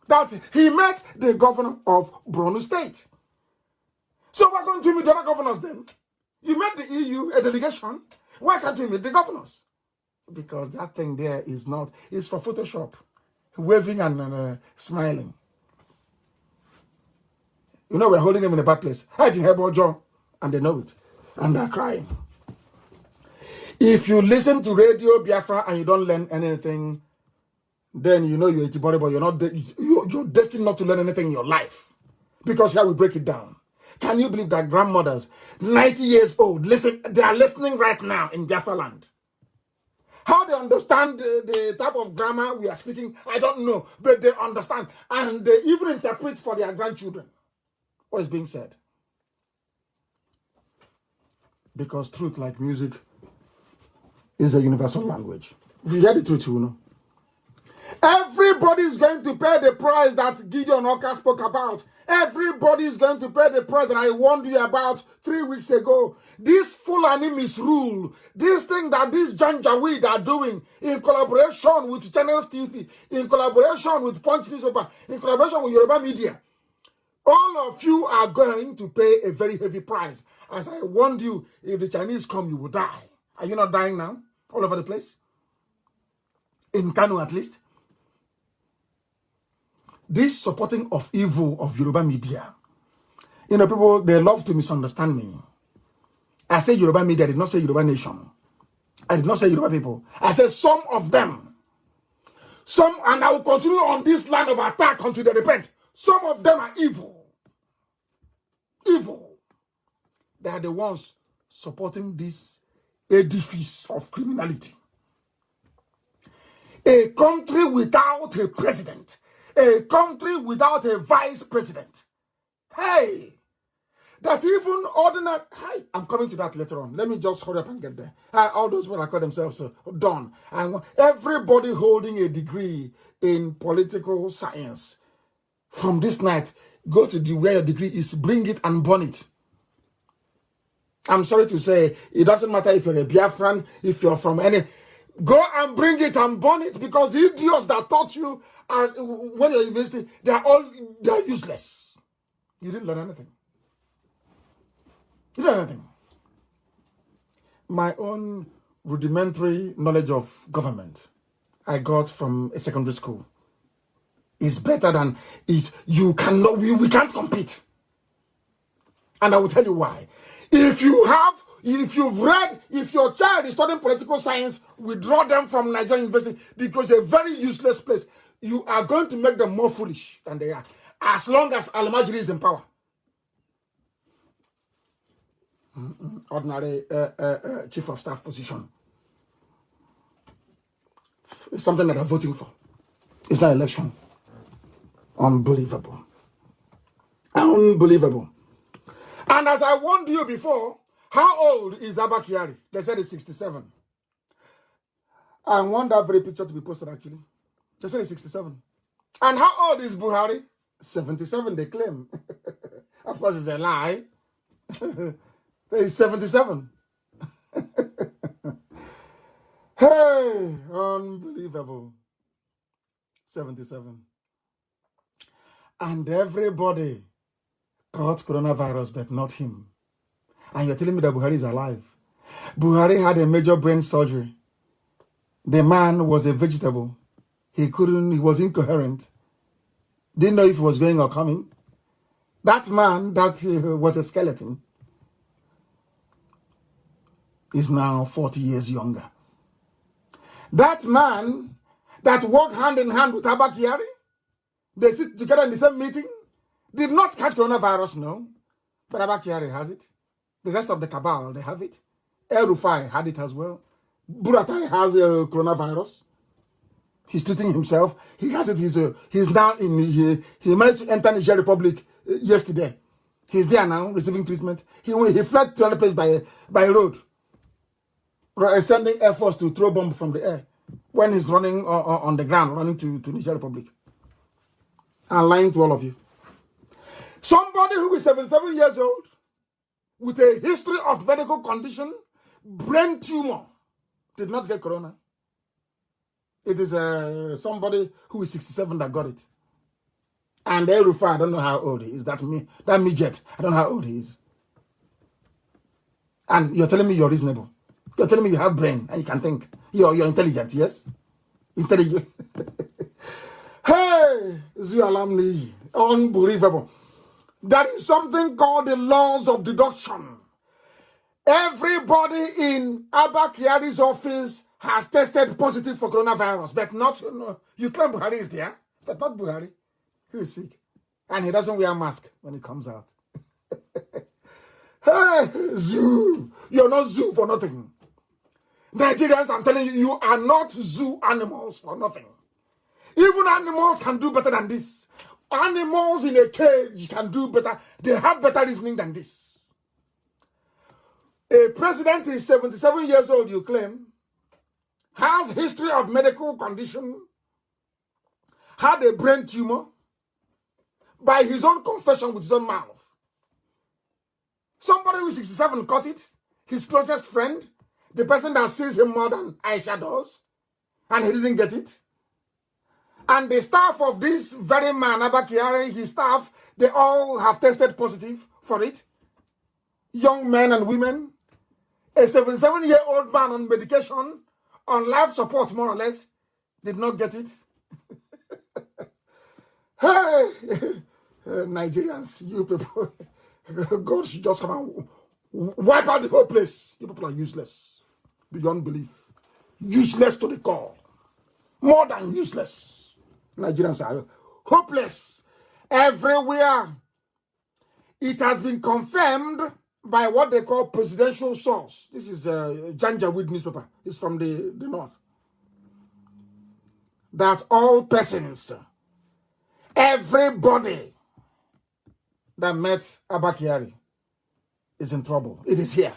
That he met the governor of Borno State. So why can't you meet the other governors then? You met the EU, a delegation. Why can't you meet the governors? Because that thing there is not, it's for Photoshop. Waving and smiling. You know, we're holding them in a bad place. Hide your hair, Joe. And they know it. And they're crying. If you listen to Radio Biafra and you don't learn anything, then you know you're a but you're destined not to learn anything in your life. Because here we break it down. Can you believe that grandmothers, 90 years old, listen, they are listening right now in Biafra land? How they understand the type of grammar we are speaking, I don't know. But they understand. And they even interpret for their grandchildren what is being said. Because truth, like music, is a universal language. If you hear the truth, you know. Everybody is going to pay the price that Gideon Oka spoke about. Everybody is going to pay the price that I warned you about 3 weeks ago. This Fulani misrule, this thing that these Janjaweed are doing in collaboration with Channels TV, in collaboration with Punch Newspaper, in collaboration with Yoruba Media, all of you are going to pay a very heavy price. As I warned you, if the Chinese come, you will die. Are you not dying now? All over the place? In Kanu at least? This supporting of evil of Yoruba media. You know, people, they love to misunderstand me. I say Yoruba media, I did not say Yoruba nation. I did not say Yoruba people. I said some of them. Some, and I will continue on this line of attack until they repent. Some of them are evil. Evil. They are the ones supporting this edifice of criminality. A country without a president. A country without a vice president. Hey! That even ordinary... Hi, I'm coming to that later on. Let me just hurry up and get there. All those people that call themselves done. And everybody holding a degree in political science. From this night, go to where your degree is, bring it and burn it. I'm sorry to say, it doesn't matter if you're a Biafran, if you're from any... Go and bring it and burn it, because the idiots that taught you when you're university, they're useless. You didn't learn anything. You didn't learn anything. My own rudimentary knowledge of government I got from a secondary school is better than we can't compete. And I will tell you why. If your child is studying political science, withdraw them from Nigerian university, because it's a very useless place. You are going to make them more foolish than they are, as long as Al-Majri is in power. Ordinary chief of staff position. It's something that they're voting for. It's not election. Unbelievable. Unbelievable. And as I warned you before, how old is Abba Kyari? They said he's 67. I want that very picture to be posted, actually. They said he's 67. And how old is Buhari? 77, they claim. Of course, it's a lie. He's 77. Hey, unbelievable. 77. And everybody caught coronavirus, but not him. And you're telling me that Buhari is alive. Buhari had a major brain surgery. The man was a vegetable. He was incoherent. Didn't know if he was going or coming. That man that was a skeleton is now 40 years younger. That man that walked hand in hand with Abba Kyari, they sit together in the same meeting, did not catch coronavirus, no. But Abba Kyari has it. The rest of the cabal, they have it. El Rufai had it as well. Buratai has coronavirus. He's treating himself. He has it. He's now in. He managed to enter Niger Republic yesterday. He's there now, receiving treatment. He fled to another place by road, sending Air Force to throw bomb from the air when he's running on the ground, running to Niger Republic. I'm lying to all of you. Somebody who is 77 years old, with a history of medical condition, brain tumor, did not get corona. It is somebody who is 67 that got it. And El Rufai, I don't know how old he is. That midget, I don't know how old he is. And you're telling me you're reasonable. You're telling me you have brain and you can think. You're intelligent, yes? Intelligent. Hey, Zualamni, unbelievable. There is something called the laws of deduction. Everybody in Abba Kyari's office has tested positive for coronavirus, but not, you claim Buhari is there, but not Buhari. He is sick. And he doesn't wear a mask when he comes out. Hey, zoo. You're not zoo for nothing. Nigerians, I'm telling you, you are not zoo animals for nothing. Even animals can do better than this. Animals in a cage can do better. They have better reasoning than this. A president is 77 years old, you claim, has history of medical condition, had a brain tumor, by his own confession with his own mouth. Somebody who is 67 caught it, his closest friend, the person that sees him more than Aisha does, and he didn't get it. And the staff of this very man, Abba Kyari, his staff, they all have tested positive for it. Young men and women. A 77-year-old man on medication, on life support more or less, did not get it. Hey, Nigerians, you people, God should just come and wipe out the whole place. You people are useless, beyond belief. Useless to the core. More than useless. Nigerians are hopeless. everywhere. It has been confirmed by what they call presidential source. This is a Janjaweed newspaper. It's from the north. That all persons, everybody that met Abba Kyari is in trouble. It is here.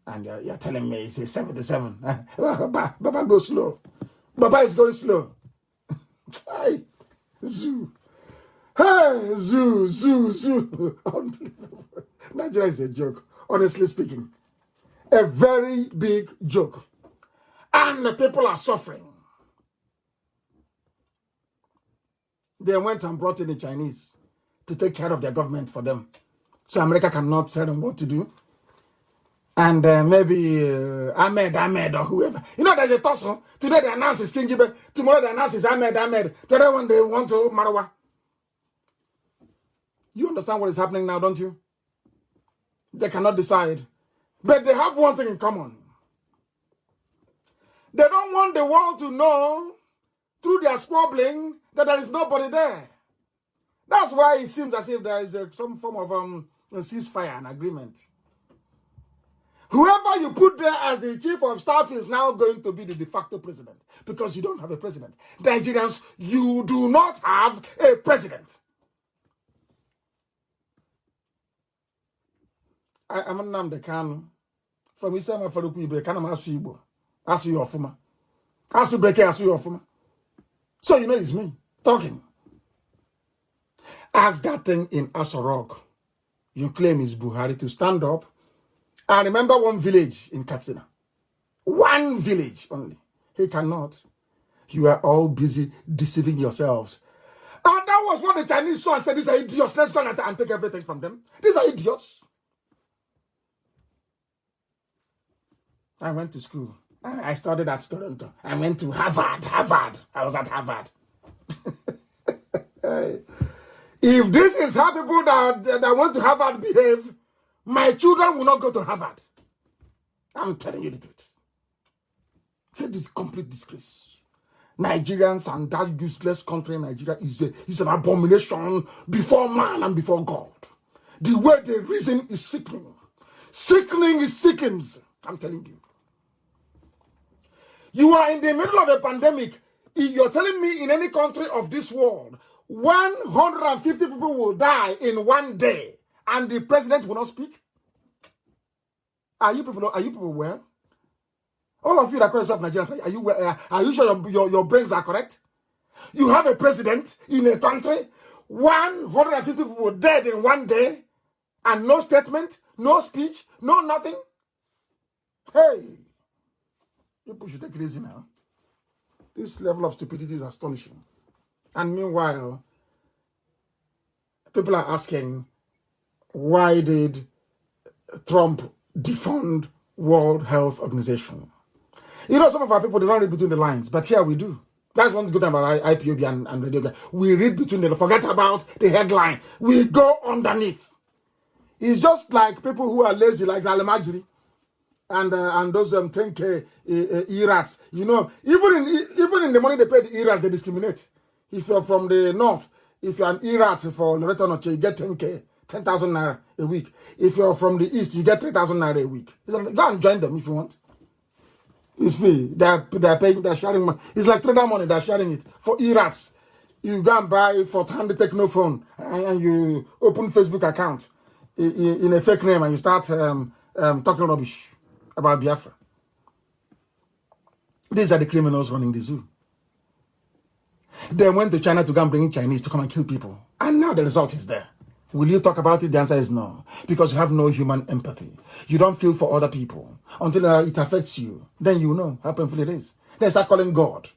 And you're telling me it's a 77. Baba go slow. Baba is going slow. Hey, zoo. Hey, zoo. Unbelievable. Nigeria is a joke, honestly speaking. A very big joke. And the people are suffering. They went and brought in the Chinese to take care of their government for them. So America cannot tell them what to do. And maybe Ahmed or whoever. You know, there's a tussle. Today they announce it's King Gibe. Tomorrow they announce it's Ahmed. The other one they want to Marawa. You understand what is happening now, don't you? They cannot decide. But they have one thing in common. They don't want the world to know through their squabbling that there is nobody there. That's why it seems as if there is some form of a ceasefire, an agreement. Whoever you put there as the chief of staff is now going to be the de facto president because you don't have a president. Nigerians, you do not have a president. I'm Nnamdi Kanu from Isama Faruku Ibe. Kanam Asu Igbo. Asu Yofuma. Asu Beke Asu Yofuma. So you know it's me talking. Ask that thing in Asorok. You claim it's Buhari to stand up. I remember one village in Katsina. One village only. He cannot. You are all busy deceiving yourselves. And that was what the Chinese saw and said, these are idiots. Let's go and take everything from them. These are idiots. I went to school. I studied at Toronto. I went to Harvard. I was at Harvard. If this is how people that went to Harvard behave, my children will not go to Harvard. I'm telling you the truth. It's this complete disgrace. Nigerians and that useless country, Nigeria, is an abomination before man and before God. The way they reason is sickening. Sickening is sickens. I'm telling you. You are in the middle of a pandemic. If you're telling me in any country of this world, 150 people will die in one day, and the president will not speak? Are you people well? All of you that call yourself Nigerians, are you sure your brains are correct? You have a president in a country, 150 people dead in one day, and no statement, no speech, no nothing? Hey, people should take it easy now. This level of stupidity is astonishing. And meanwhile, people are asking, why did Trump defund World Health Organization? You know, some of our people, they don't read between the lines, but here we do. That's one good thing about IPOB and Radio. We read between the lines. Forget about the headline. We go underneath. It's just like people who are lazy, like Alamajiri and those 10K E-rats. You know, even in the money they pay the E-rats, they discriminate. If you're from the north, if you're an E-rat for Loreto Noche, you get 10K, 10,000 naira a week. If you're from the east, you get 3,000 naira a week. Go and join them if you want. It's free. They're paying, they're sharing money. It's like trader money, they're sharing it. For E-rats, you go and buy for hand techno phone and you open Facebook account in a fake name and you start talking rubbish about Biafra. These are the criminals running the zoo. They went to China to go and bring Chinese to come and kill people. And now the result is there. Will you talk about it? The answer is no. Because you have no human empathy. You don't feel for other people until it affects you. Then you know how painful it is. Then start calling God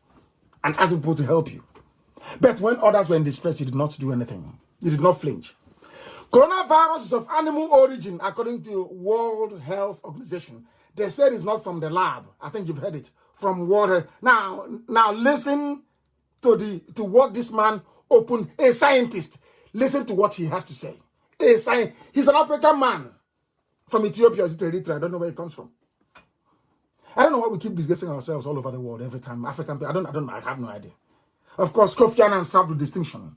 and asking people to help you. But when others were in distress, you did not do anything. You did not flinch. Coronavirus is of animal origin, according to World Health Organization. They said it's not from the lab. I think you've heard it. From water. Now listen to what this man opened. A scientist. Listen to what he has to say. He's an African man from Ethiopia. Is it Eritrea? I don't know where he comes from. I don't know why we keep disgracing ourselves all over the world every time. African people. I have no idea. Of course, Kofi Annan served with distinction.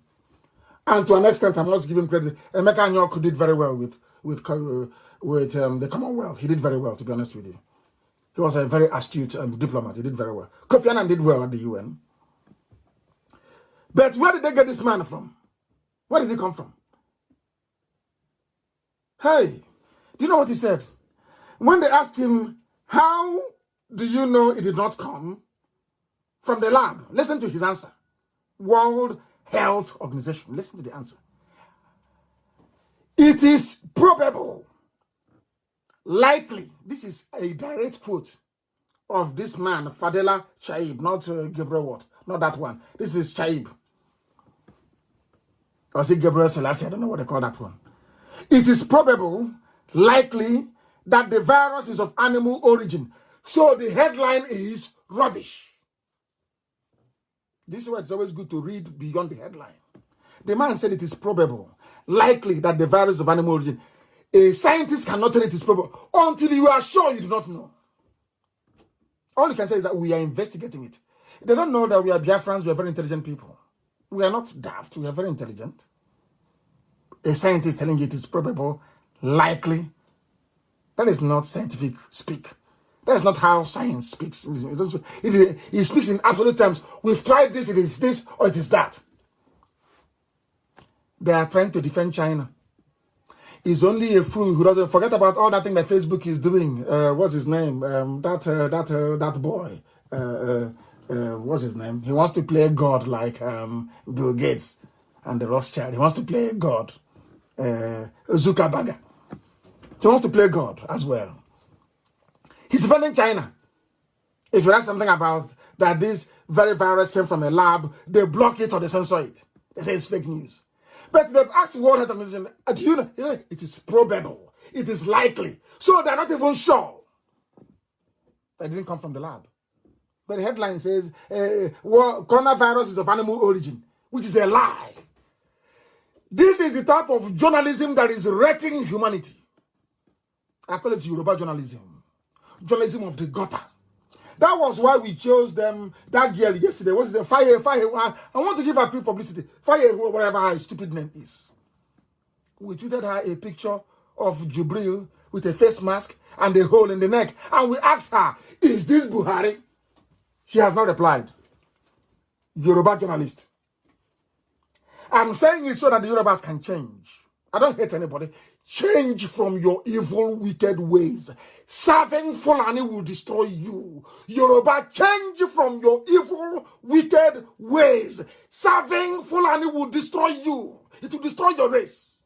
And to an extent, I must give him credit. Emeka Anyok did very well with the Commonwealth. He did very well, to be honest with you. He was a very astute diplomat. He did very well. Kofi Annan did well at the UN. But where did they get this man from? Where did he come from? Hey, do you know what he said? When they asked him, how do you know it did not come from the lab? Listen to his answer. World Health Organization. Listen to the answer. It is probable, likely, this is a direct quote of this man, Fadela Chaib, not Gabriel Watt, not that one. This is Chaib. Or is it Gabriel Selassie? I don't know what they call that one. It is probable, likely, that the virus is of animal origin. So the headline is rubbish. This is why it's always good to read beyond the headline. The man said it is probable, likely that the virus is of animal origin. A scientist cannot tell it is probable until you are sure you do not know. All you can say is that we are investigating it. They don't know that we are Biafrans, we are very intelligent people. We are not daft, we are very intelligent. A scientist telling you it is probable, likely. That is not scientific speak. That is not how science speaks. It speaks in absolute terms. We've tried this, it is this, or it is that. They are trying to defend China. It's only a fool who doesn't forget about all that thing that Facebook is doing. What's his name? That boy. What's his name? He wants to play God like Bill Gates and the Rothschild. He wants to play God. Zuckerberg. He wants to play God as well. He's defending China. If you ask something about that this very virus came from a lab, they block it or they censor it. They say it's fake news. But they've asked the World Health Organization, do you know? It is probable. It is likely. So they're not even sure that it didn't come from the lab. But the headline says, coronavirus is of animal origin, which is a lie. This is the type of journalism that is wrecking humanity. I call it Yoruba journalism. Journalism of the gutter. That was why we chose them, that girl yesterday. What's the Fire? I want to give her free publicity. Fire, whatever her stupid name is. We tweeted her a picture of Jubril with a face mask and a hole in the neck. And we asked her, is this Buhari? She has not replied. Yoruba journalist. I'm saying it so that the Yorubas can change. I don't hate anybody. Change from your evil, wicked ways. Serving Fulani will destroy you. Yoruba, change from your evil, wicked ways. Serving Fulani will destroy you. It will destroy your race.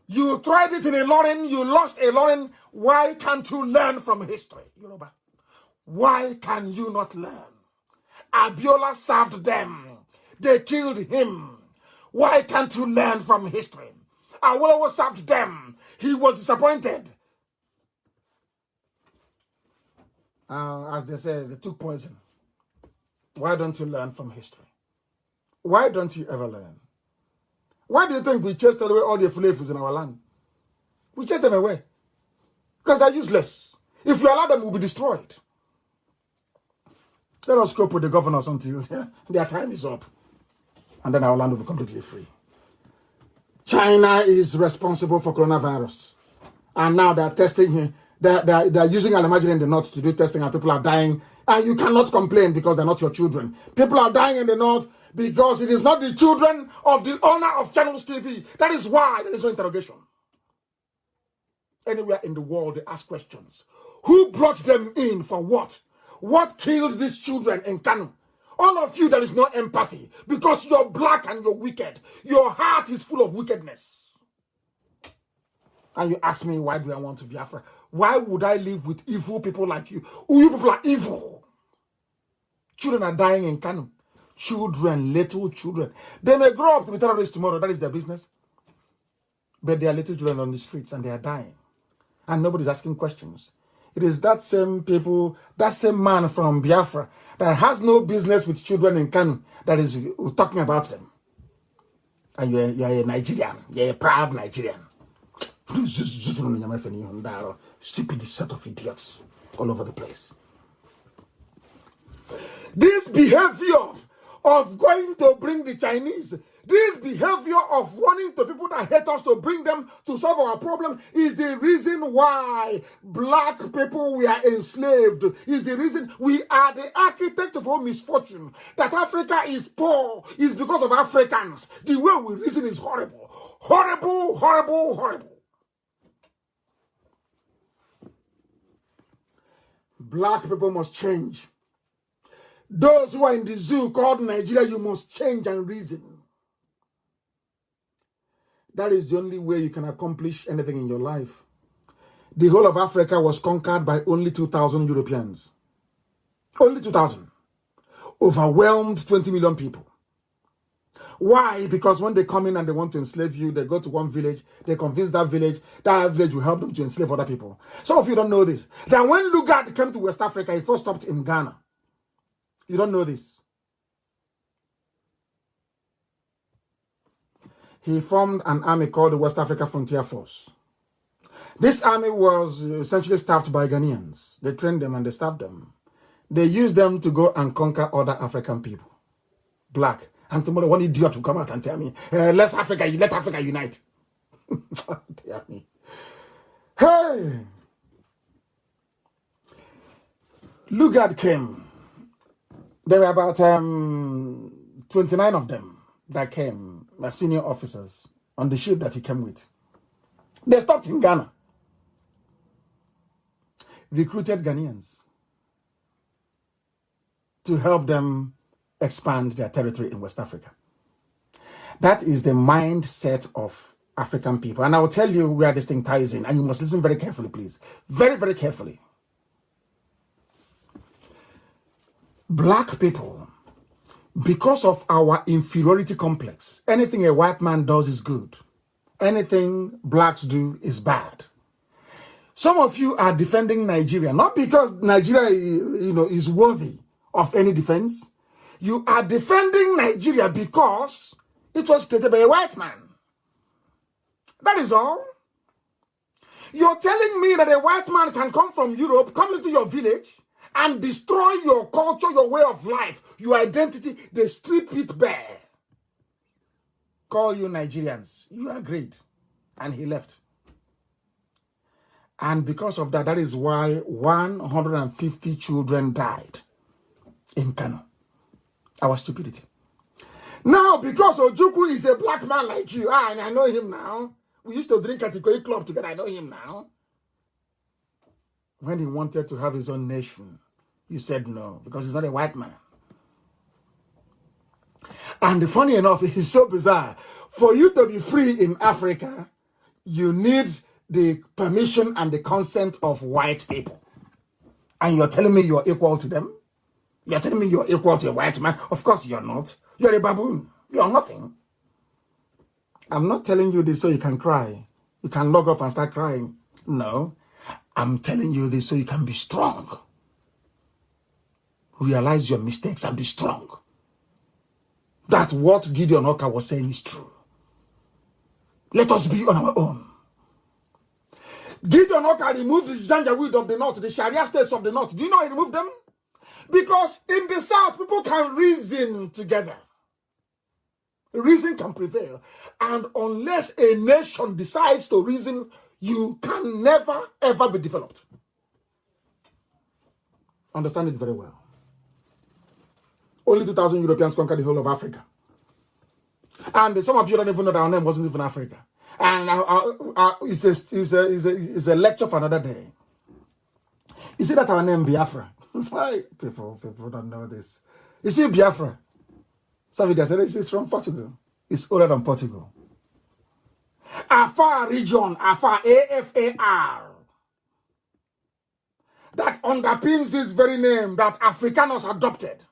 You tried it in a Ilorin, you lost a Ilorin. Why can't you learn from history, Yoruba? Why can you not learn? Abiola served them. They killed him. Why can't you learn from history? Awolowo served them. He was disappointed. As they say, they took poison. Why don't you learn from history? Why don't you ever learn? Why do you think we chased away all the Fulefus in our land? We chased them away. Because they're useless. If we allow them, we'll be destroyed. Let us cope with the governors until their time is up. And then our land will be completely free. China is responsible for coronavirus. And now they're testing here. They're using Al-Imagine in the north to do testing and people are dying. And you cannot complain because they're not your children. People are dying in the north because it is not the children of the owner of Channels TV. That is why there is no interrogation. Anywhere in the world, they ask questions. Who brought them in for what? What killed these children in Kanu? All of you, there is no empathy because you're black and you're wicked. Your heart is full of wickedness. And you ask me, why do I want to be Biafra? Why would I live with evil people like you? You people are evil. Children are dying in Kanu. Children, little children. They may grow up to be terrorists tomorrow. That is their business. But they are little children on the streets and they are dying. And nobody's asking questions. It is that same people, that same man from Biafra that has no business with children in Kanu that is talking about them. And you're a Nigerian. You're a proud Nigerian. Stupid set of idiots all over the place. This behavior of going to bring the Chinese. This behavior of wanting to people that hate us to bring them to solve our problem is the reason why black people were enslaved. Is the reason we are the architect of our misfortune. That Africa is poor is because of Africans. The way we reason is horrible. Horrible, horrible, horrible. Black people must change. Those who are in the zoo called Nigeria, you must change and reason. That is the only way you can accomplish anything in your life. The whole of Africa was conquered by only 2,000 Europeans. Only 2,000. Overwhelmed 20 million people. Why? Because when they come in and they want to enslave you, they go to one village, they convince that village will help them to enslave other people. Some of you don't know this. That when Lugard came to West Africa, he first stopped in Ghana. You don't know this. He formed an army called the West Africa Frontier Force. This army was essentially staffed by Ghanaians. They trained them and they staffed them. They used them to go and conquer other African people. Black. And tomorrow one idiot will come out and tell me, let Africa unite. Damn me. Hey! Lugard came. There were about 29 of them that came, as senior officers, on the ship that he came with. They stopped in Ghana. Recruited Ghanaians to help them expand their territory in West Africa. That is the mindset of African people. And I will tell you where this thing ties in, and you must listen very carefully, please. Very, very carefully. Black people, because of our inferiority complex, anything a white man does is good. Anything blacks do is bad. Some of you are defending Nigeria, not because Nigeria, is worthy of any defense. You are defending Nigeria because it was created by a white man. That is all. You're telling me that a white man can come from Europe, come into your village, and destroy your culture, your way of life, your identity. They strip it bare. Call you Nigerians. You agreed. And he left. And because of that, that is why 150 children died in Kanu. Our stupidity. Now, because Ojukwu is a black man like you, and I know him now. We used to drink at the Koi Club together. I know him now. When he wanted to have his own nation, you said no, because he's not a white man. And funny enough, it's so bizarre. For you to be free in Africa, you need the permission and the consent of white people. And you're telling me you're equal to them? You're telling me you're equal to a white man? Of course you're not. You're a baboon. You're nothing. I'm not telling you this so you can cry. You can log off and start crying. No. I'm telling you this so you can be strong. Realize your mistakes and be strong. That what Gideon Oka was saying is true. Let us be on our own. Gideon Oka removed the Janjaweed of the north, the Sharia states of the north. Do you know he removed them? Because in the south, people can reason together. Reason can prevail. And unless a nation decides to reason, you can never, ever be developed. Understand it very well. Only 2,000 Europeans conquered the whole of Africa. And some of you don't even know that our name wasn't even Africa. And it's a lecture for another day. You see that our name Biafra? Why people don't know this? You see Biafra? Some of you said it's from Portugal. It's older than Portugal. Afar region, Afar, AFAR. That underpins this very name that Afrikaners adopted.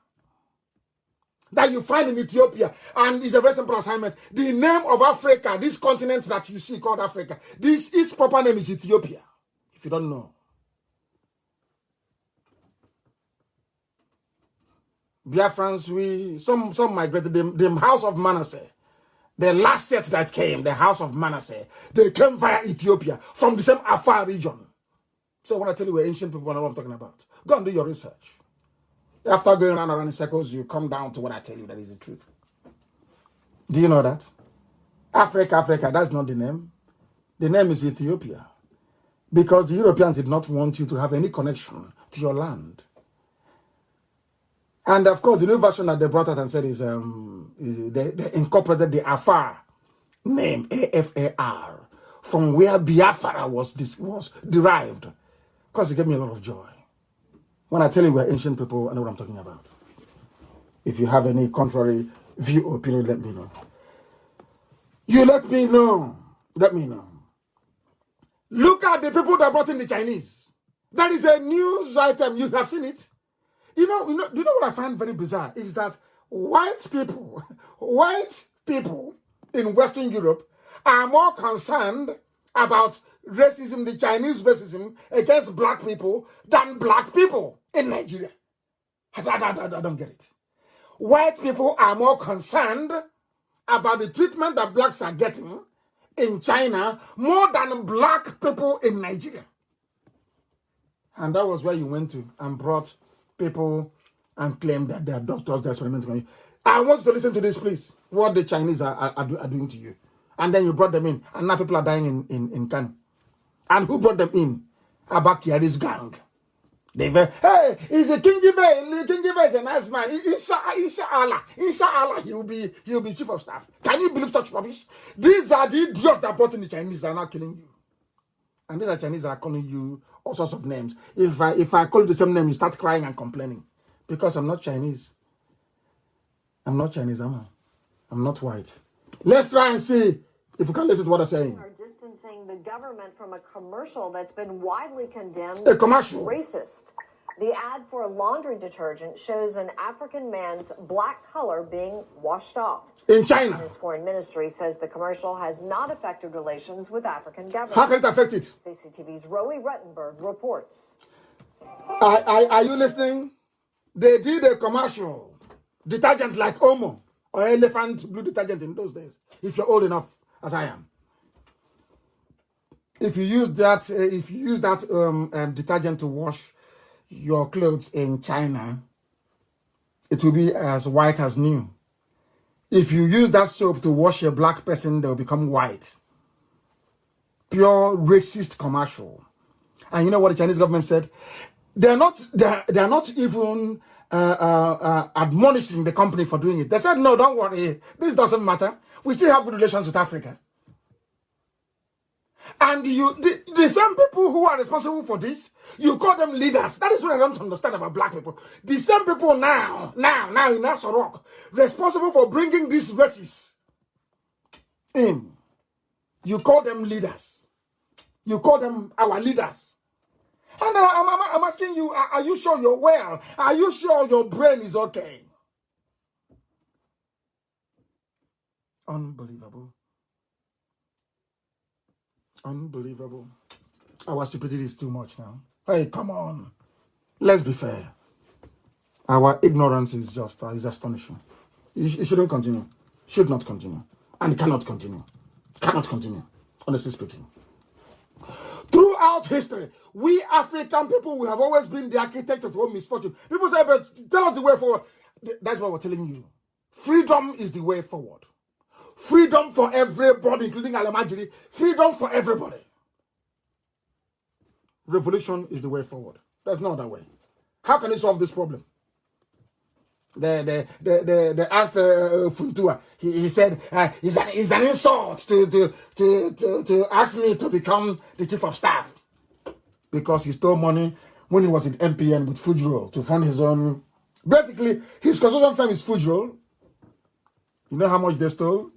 That you find in Ethiopia, and it's a very simple assignment. The name of Africa, this continent that you see called Africa, its proper name is Ethiopia, if you don't know. Biafrans, some migrated, the house of Manasseh, the last set that came, the house of Manasseh, they came via Ethiopia, from the same Afar region. So when I tell you we're ancient people, I know what I'm talking about. Go and do your research. After going around in circles, you come down to what I tell you that is the truth. Do you know that? Africa, that's not the name. The name is Ethiopia. Because the Europeans did not want you to have any connection to your land. And of course, the new version that they brought out and said is they incorporated the Afar name, AFAR, from where Biafra was derived. Of course, it gave me a lot of joy. When I tell you we're ancient people, I know what I'm talking about. If you have any contrary view or opinion, let me know. You let me know. Let me know. Look at the people that brought in the Chinese. That is a news item. You have seen it. You know what I find very bizarre is that white people in Western Europe are more concerned about racism, the Chinese racism against black people than black people in Nigeria. I don't get it. White people are more concerned about the treatment that blacks are getting in China more than black people in Nigeria. And that was where you went to and brought people and claimed that they are doctors, they're experimenting on you. I want you to listen to this, please. What the Chinese are doing to you. And then you brought them in. And now people are dying in Kanu. And who brought them in? Abakiari's gang. Hey, he's a King Gibe. King Gibe is a nice man. Inshallah, he'll be chief of staff. Can you believe such rubbish? These are the idiots that brought in the Chinese that are not killing you. And these are Chinese that are calling you all sorts of names. If I call you the same name, you start crying and complaining. Because I'm not Chinese. I'm not Chinese, am I? I'm not white. Let's try and see if we can listen to what they're saying. Are distancing the government from a commercial that's been widely condemned a commercial. As racist. The ad for laundry detergent shows an African man's black color being washed off. In China. His foreign ministry says the commercial has not affected relations with African governments. How can it affect it? CCTV's Roe Rettenberg reports. Are you listening? They did a commercial. Detergent like Omo or elephant blue detergent in those days. If you're old enough, as I am. If you use that, detergent to wash your clothes in China, it will be as white as new. If you use that soap to wash a black person, they'll become white. Pure racist commercial. And you know what the Chinese government said? They're not even admonishing the company for doing it. They said, no, don't worry. This doesn't matter. We still have good relations with Africa. And the same people who are responsible for this, you call them leaders. That is what I don't understand about black people. The same people now in Asorok, responsible for bringing these races in. You call them leaders. You call them our leaders. And I'm asking you, are you sure you're well? Are you sure your brain is okay? Unbelievable. Unbelievable. Our stupidity is too much now. Hey, come on. Let's be fair. Our ignorance is just is astonishing. It shouldn't continue. Should not continue. And cannot continue. Cannot continue. Honestly speaking. Throughout history, we African people, we have always been the architect of our misfortune. People say, but tell us the way forward. That's what we're telling you. Freedom is the way forward. Freedom for everybody, including Alamajiri. Freedom for everybody. Revolution is the way forward. There's no other way. How can you solve this problem? They asked Funtua. He said it's an insult to ask me to become the chief of staff because he stole money when he was in MPN with Fujro to fund his own. Basically, his construction firm is Fujro. You know how much they stole?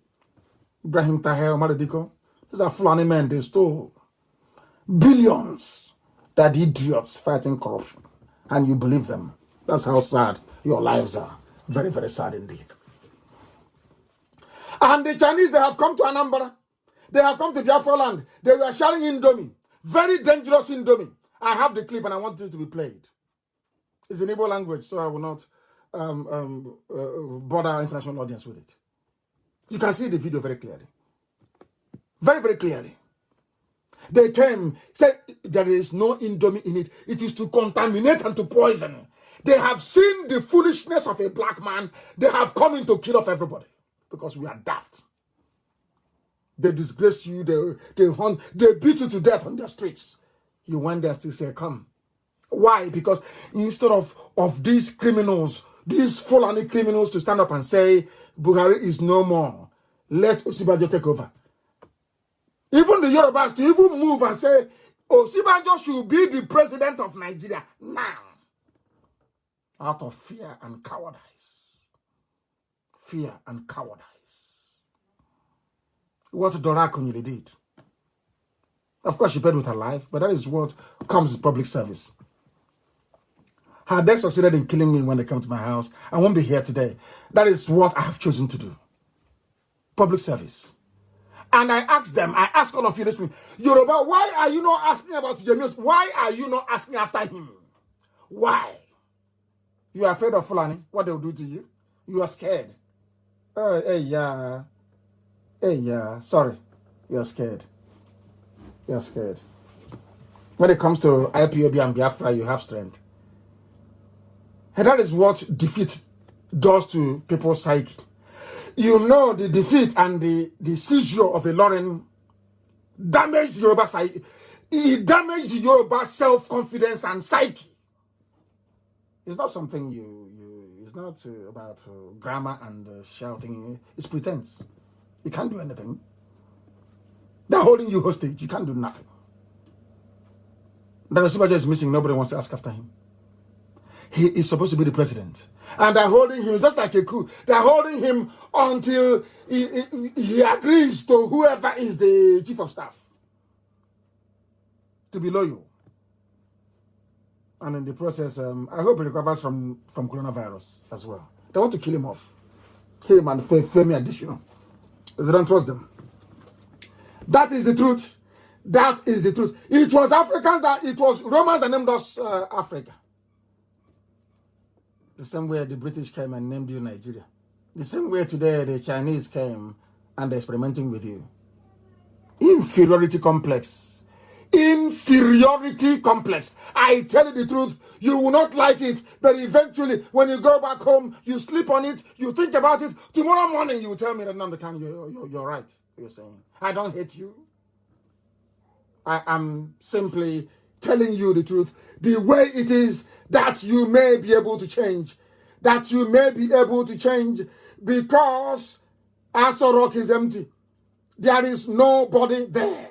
Ibrahim Taher, Malediko. These are Fulani men. They stole billions. That idiots fighting corruption, and you believe them. That's how sad your lives are. Very, very sad indeed. And the Chinese, they have come to Anambra. They have come to Biafra land. They were sharing Indomie. Very dangerous Indomie. I have the clip and I want it to be played. It's in Igbo language, so I will not bother our international audience with it. You can see the video very clearly. Very, very clearly. They came, said there is no Indomie in it. It is to contaminate and to poison. They have seen the foolishness of a black man. They have come in to kill off everybody because we are daft. They disgrace you, they hunt, they beat you to death on their streets. You went there still say, come. Why? Because instead of these criminals, these Fulani criminals to stand up and say, Buhari is no more, let Osibajo take over. Even the Yorubas to even move and say, Osibajo should be the president of Nigeria now. Out of fear and cowardice. Fear and cowardice. What Dora Akunyili did. Of course, she paid with her life, but that is what comes with public service. Had they succeeded in killing me when they come to my house, I won't be here today. That is what I have chosen to do. Public service. And I ask them, I ask all of you listening, Yoruba, why are you not asking about Jemius? Why are you not asking after him? Why? You are afraid of Fulani? What they will do to you? You are scared. Sorry. You are scared. You are scared. When it comes to IPOB and Biafra, you have strength. And that is what defeat does to people's psyche. You know, the defeat and the seizure of a Lauren damaged Yoruba psyche. It damaged the Yoruba self-confidence and psyche. It's not something it's not about grammar and shouting. It's pretense. You can't do anything. They're holding you hostage. You can't do nothing. The Osibajo is missing. Nobody wants to ask after him. He is supposed to be the president. And they're holding him just like a coup. They're holding him until he agrees to whoever is the chief of staff to be loyal. And in the process, I hope he recovers from coronavirus as well. They want to kill him off. Him and Femi Additional. They don't trust them. That is the truth. That is the truth. It was Africans it was Romans that named us Africa. The same way the British came and named you Nigeria. The same way today the Chinese came and they're experimenting with you. Inferiority complex. Inferiority complex. I tell you the truth, you will not like it, but eventually when you go back home, you sleep on it, you think about it, tomorrow morning you will tell me that Nnamdi Kanu, you're right, you're saying. I don't hate you. I am simply telling you the truth, the way it is, that you may be able to change. That you may be able to change because Aso Rock is empty. There is nobody there.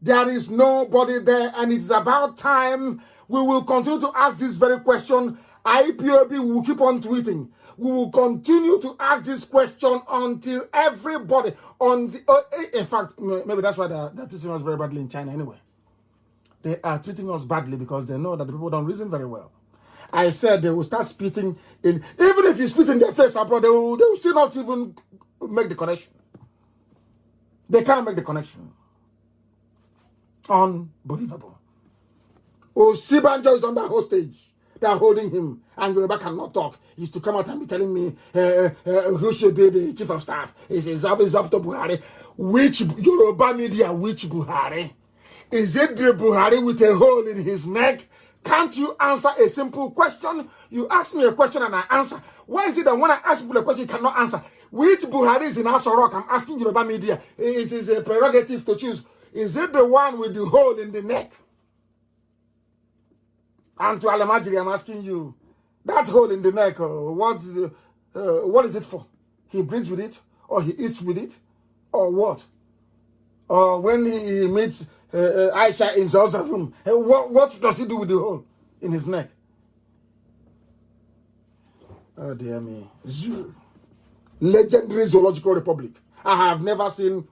There is nobody there, and it's about time we will continue to ask this very question. IPOB will keep on tweeting. We will continue to ask this question until everybody in fact, maybe that's why they're treating us very badly in China anyway. They are treating us badly because they know that the people don't reason very well. I said they will start spitting in, even if you spit in their face abroad, they will still not even make the connection. They cannot make the connection. Unbelievable. Osibajo is under hostage. They are holding him, and Yoruba cannot talk. He used to come out and be telling me who should be the chief of staff. It's up to Buhari. Which Yoruba media, which Buhari? Is it the Buhari with a hole in his neck? Can't you answer a simple question? You ask me a question and I answer. Why is it that when I ask people a question, you cannot answer? Which Buhari is in Aso Rock? I'm asking Yoruba media. It is a prerogative to choose. Is it the one with the hole in the neck? And to Alamajiri, I'm asking you, that hole in the neck, what is it for? He breathes with it? Or he eats with it? Or what? Or when he meets Aisha in Zosa's room, what does he do with the hole in his neck? Oh dear me. Zoo. Legendary Zoological Republic. I have never seen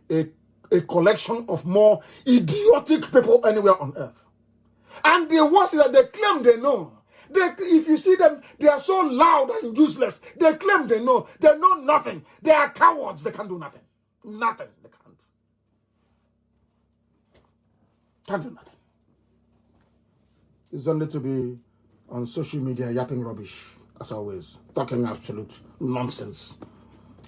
a collection of more idiotic people anywhere on earth. And the worst is that they claim they know. If you see them, they are so loud and useless. They claim they know. They know nothing. They are cowards. They can't do nothing. Nothing. They can't. Can't do nothing. It's only to be on social media yapping rubbish, as always. Talking absolute nonsense.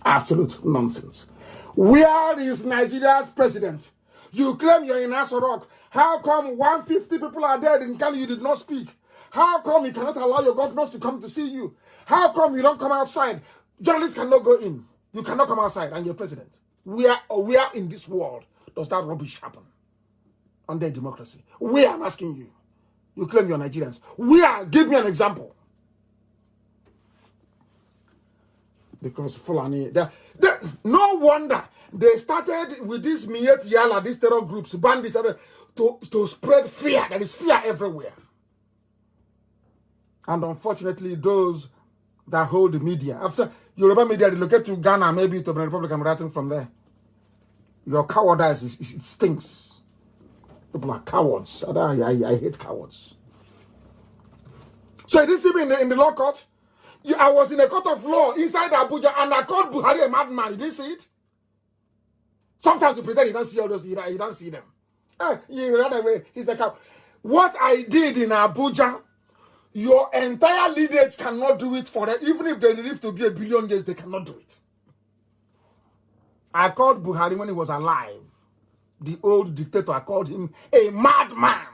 Absolute nonsense. Where is Nigeria's president? You claim you're in Aso Rock. How come 150 people are dead in Kanu you did not speak? How come you cannot allow your governors to come to see you? How come you don't come outside? Journalists cannot go in. You cannot come outside and you're president. Where in this world does that rubbish happen? Under democracy. Where, I'm asking you. You claim you're Nigerians. Where? Give me an example. Because Fulani, no wonder they started with this Miyet Yala, these terror groups, bandits, to spread fear. There is fear everywhere. And unfortunately, those that hold the media, after Yoruba media relocate to Ghana, maybe to the Republic, I'm writing from there. Your cowardice, it stinks. People are cowards. I hate cowards. So you didn't see me in the law court? I was in a court of law inside Abuja and I called Buhari a madman. You didn't see it? Sometimes you pretend you don't see all those, you don't see them. You ran away. He's a coward. What I did in Abuja, your entire lineage cannot do it for them. Even if they live to be 1 billion years, they cannot do it. I called Buhari when he was alive. The old dictator, I called him a madman.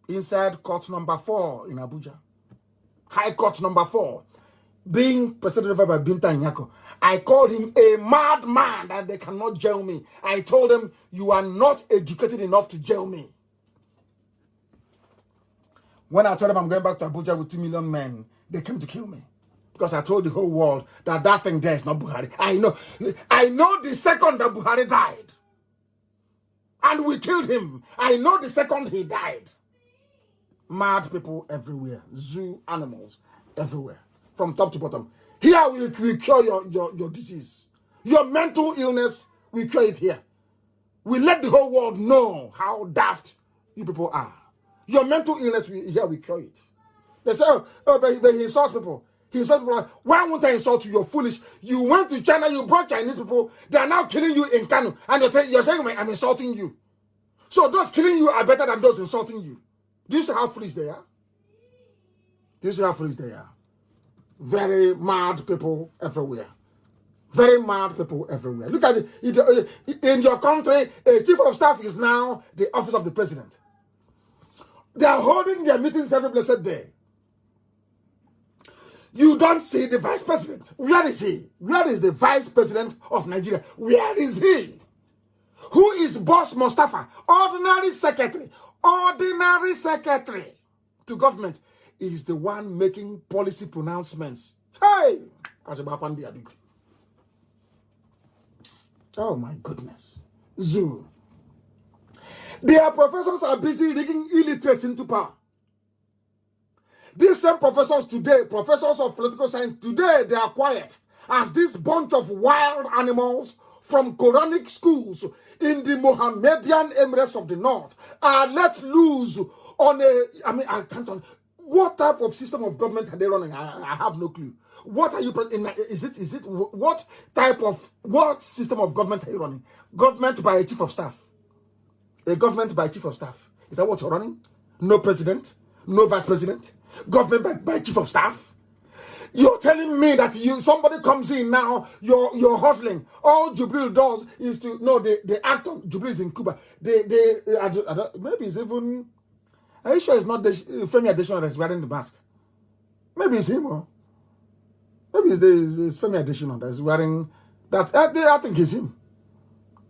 Inside court number 4 in Abuja. High court number 4. Being presided over by Binta Nyako. I called him a madman that they cannot jail me. I told them, you are not educated enough to jail me. When I told them I'm going back to Abuja with 2 million men, they came to kill me. Because I told the whole world that thing there is not Buhari. I know the second that Buhari died. And we killed him. I know the second he died. Mad people everywhere. Zoo animals everywhere. From top to bottom. Here we cure your disease. Your mental illness, we cure it here. We let the whole world know how daft you people are. Your mental illness, here we cure it. They say, but he insults people. He insults people like, why won't I insult you? You're foolish. You went to China, you brought Chinese people. They are now killing you in Kanu. And you're saying, I'm insulting you. So those killing you are better than those insulting you. Do you see how foolish they are? Do you see how foolish they are? Very mad people everywhere. Very mad people everywhere. Look at it. In your country, a chief of staff is now the office of the president. They are holding their meetings every blessed day. You don't see the vice president. Where is he? Where is the vice president of Nigeria? Where is he? Who is Boss Mustafa? Ordinary secretary. Ordinary secretary to government is the one making policy pronouncements. Hey! Oh my goodness. Zoo. Their professors are busy rigging illiterates into power. These same professors today, professors of political science, today they are quiet as this bunch of wild animals from Quranic schools in the Mohammedan Emirates of the North are let loose on I can't. What type of system of government are they running? I have no clue. What are you? What system of government are you running? Government by a chief of staff. A government by chief of staff. Is that what you're running? No president, no vice president. Government by chief of staff. You're telling me that somebody comes in now, you're hustling. All Jubril does is to they act on Jubril is in Cuba. Maybe it's even. Are you sure it's not the Femi Adesina that's wearing the mask? Maybe it's him, or maybe it's Femi Adesina that's wearing that. I think it's him.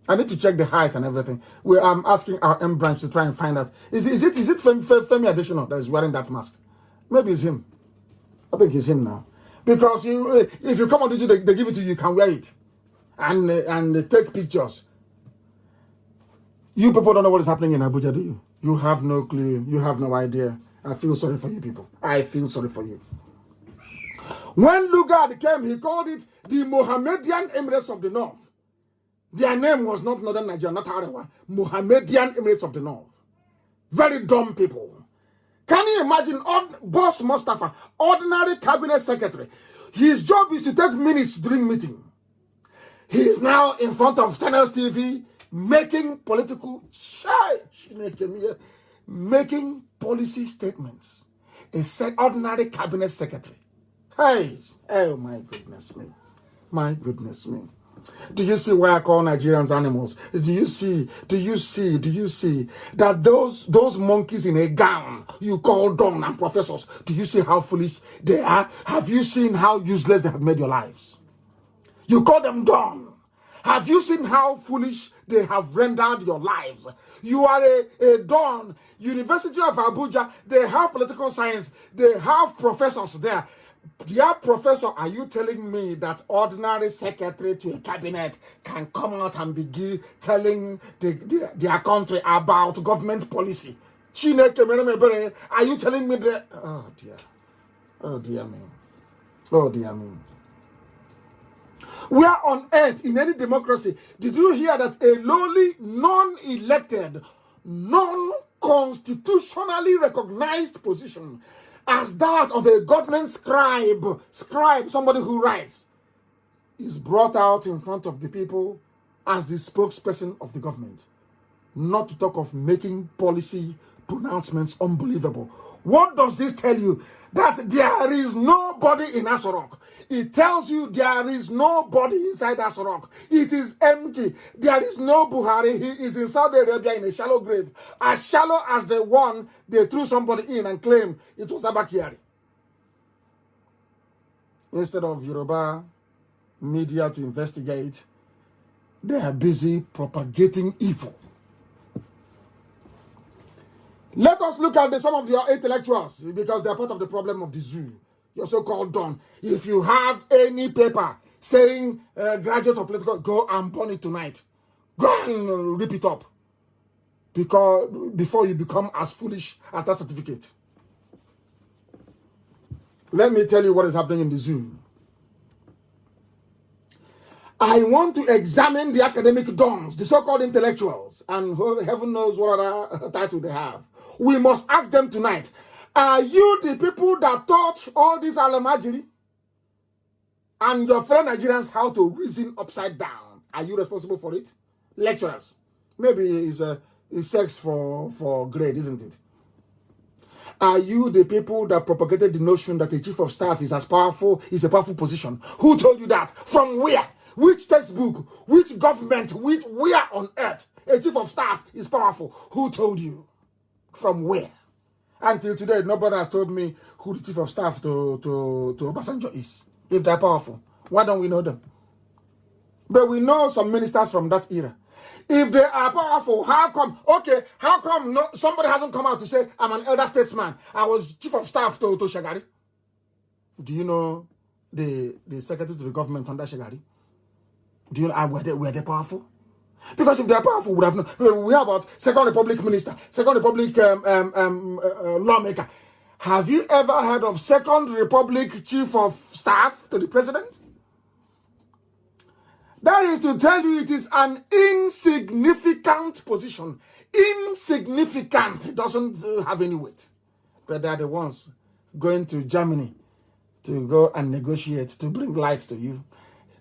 I need to check the height and everything. I'm asking our M branch to try and find out. Is it Femi Adesina that is wearing that mask? Maybe it's him. I think it's him now. Because if you come on YouTube, they give it to you, you can wear it. And take pictures. You people don't know what is happening in Abuja, do you? You have no clue. You have no idea. I feel sorry for you people. I feel sorry for you. When Lugard came, he called it the Mohammedan Emirates of the North. Their name was not Northern Nigeria, not Arewa. Mohammedan Emirates of the North. Very dumb people. Can you imagine Boss Mustafa, ordinary cabinet secretary? His job is to take minutes during meeting. He is now in front of Channels TV making political making policy statements. A ordinary cabinet secretary. Hey, oh my goodness me. My goodness me. Do you see why I call Nigerians animals? Do you see that those monkeys in a gown you call Don and professors, do you see how foolish they are? Have you seen how useless they have made your lives? You call them Don. Have you seen how foolish they have rendered your lives? You are a Don. University of Abuja, they have political science. They have professors there. Dear professor, are you telling me that ordinary secretary to a cabinet can come out and begin telling their country about government policy? Are you telling me that? Oh dear. Oh dear me. Oh dear me. Where on earth in any democracy did you hear that a lowly, non-elected, non-constitutionally recognized position as that of a government scribe, somebody who writes, is brought out in front of the people as the spokesperson of the government? Not to talk of making policy pronouncements unbelievable. What does this tell you? That there is nobody in Asorok. It tells you there is nobody inside Asorok. It is empty. There is no Buhari. He is in Saudi Arabia in a shallow grave. As shallow as the one they threw somebody in and claimed it was Abakari. Instead of Yoruba media to investigate, they are busy propagating evil. Let us look at some of your intellectuals, because they are part of the problem of the zoo. Your so-called Don. If you have any paper saying graduate of political, go and burn it tonight. Go and rip it up. Because before you become as foolish as that certificate. Let me tell you what is happening in the zoo. I want to examine the academic dons, the so-called intellectuals, and heaven knows what other title they have. We must ask them tonight, are you the people that taught all this alamajiri and your fellow Nigerians how to reason upside down? Are you responsible for it? Lecturers. Maybe it's sex for grade, isn't it? Are you the people that propagated the notion that a chief of staff is a powerful position? Who told you that? From where? Which textbook? Which government? Where on earth a chief of staff is powerful? Who told you? From where? Until today, nobody has told me who the chief of staff to Obasanjo is. If they're powerful, why don't we know them? But we know some ministers from that era. If they are powerful, how come somebody hasn't come out to say, I'm an elder statesman, I was chief of staff to Shagari? Do you know the secretary to the government under Shagari? Do you know were they powerful? Because if they are powerful, we would have known. We hear about Second Republic minister, Second Republic lawmaker. Have you ever heard of Second Republic chief of staff to the president? That is to tell you it is an insignificant position. Insignificant. It doesn't have any weight. But they are the ones going to Germany to go and negotiate, to bring lights to you.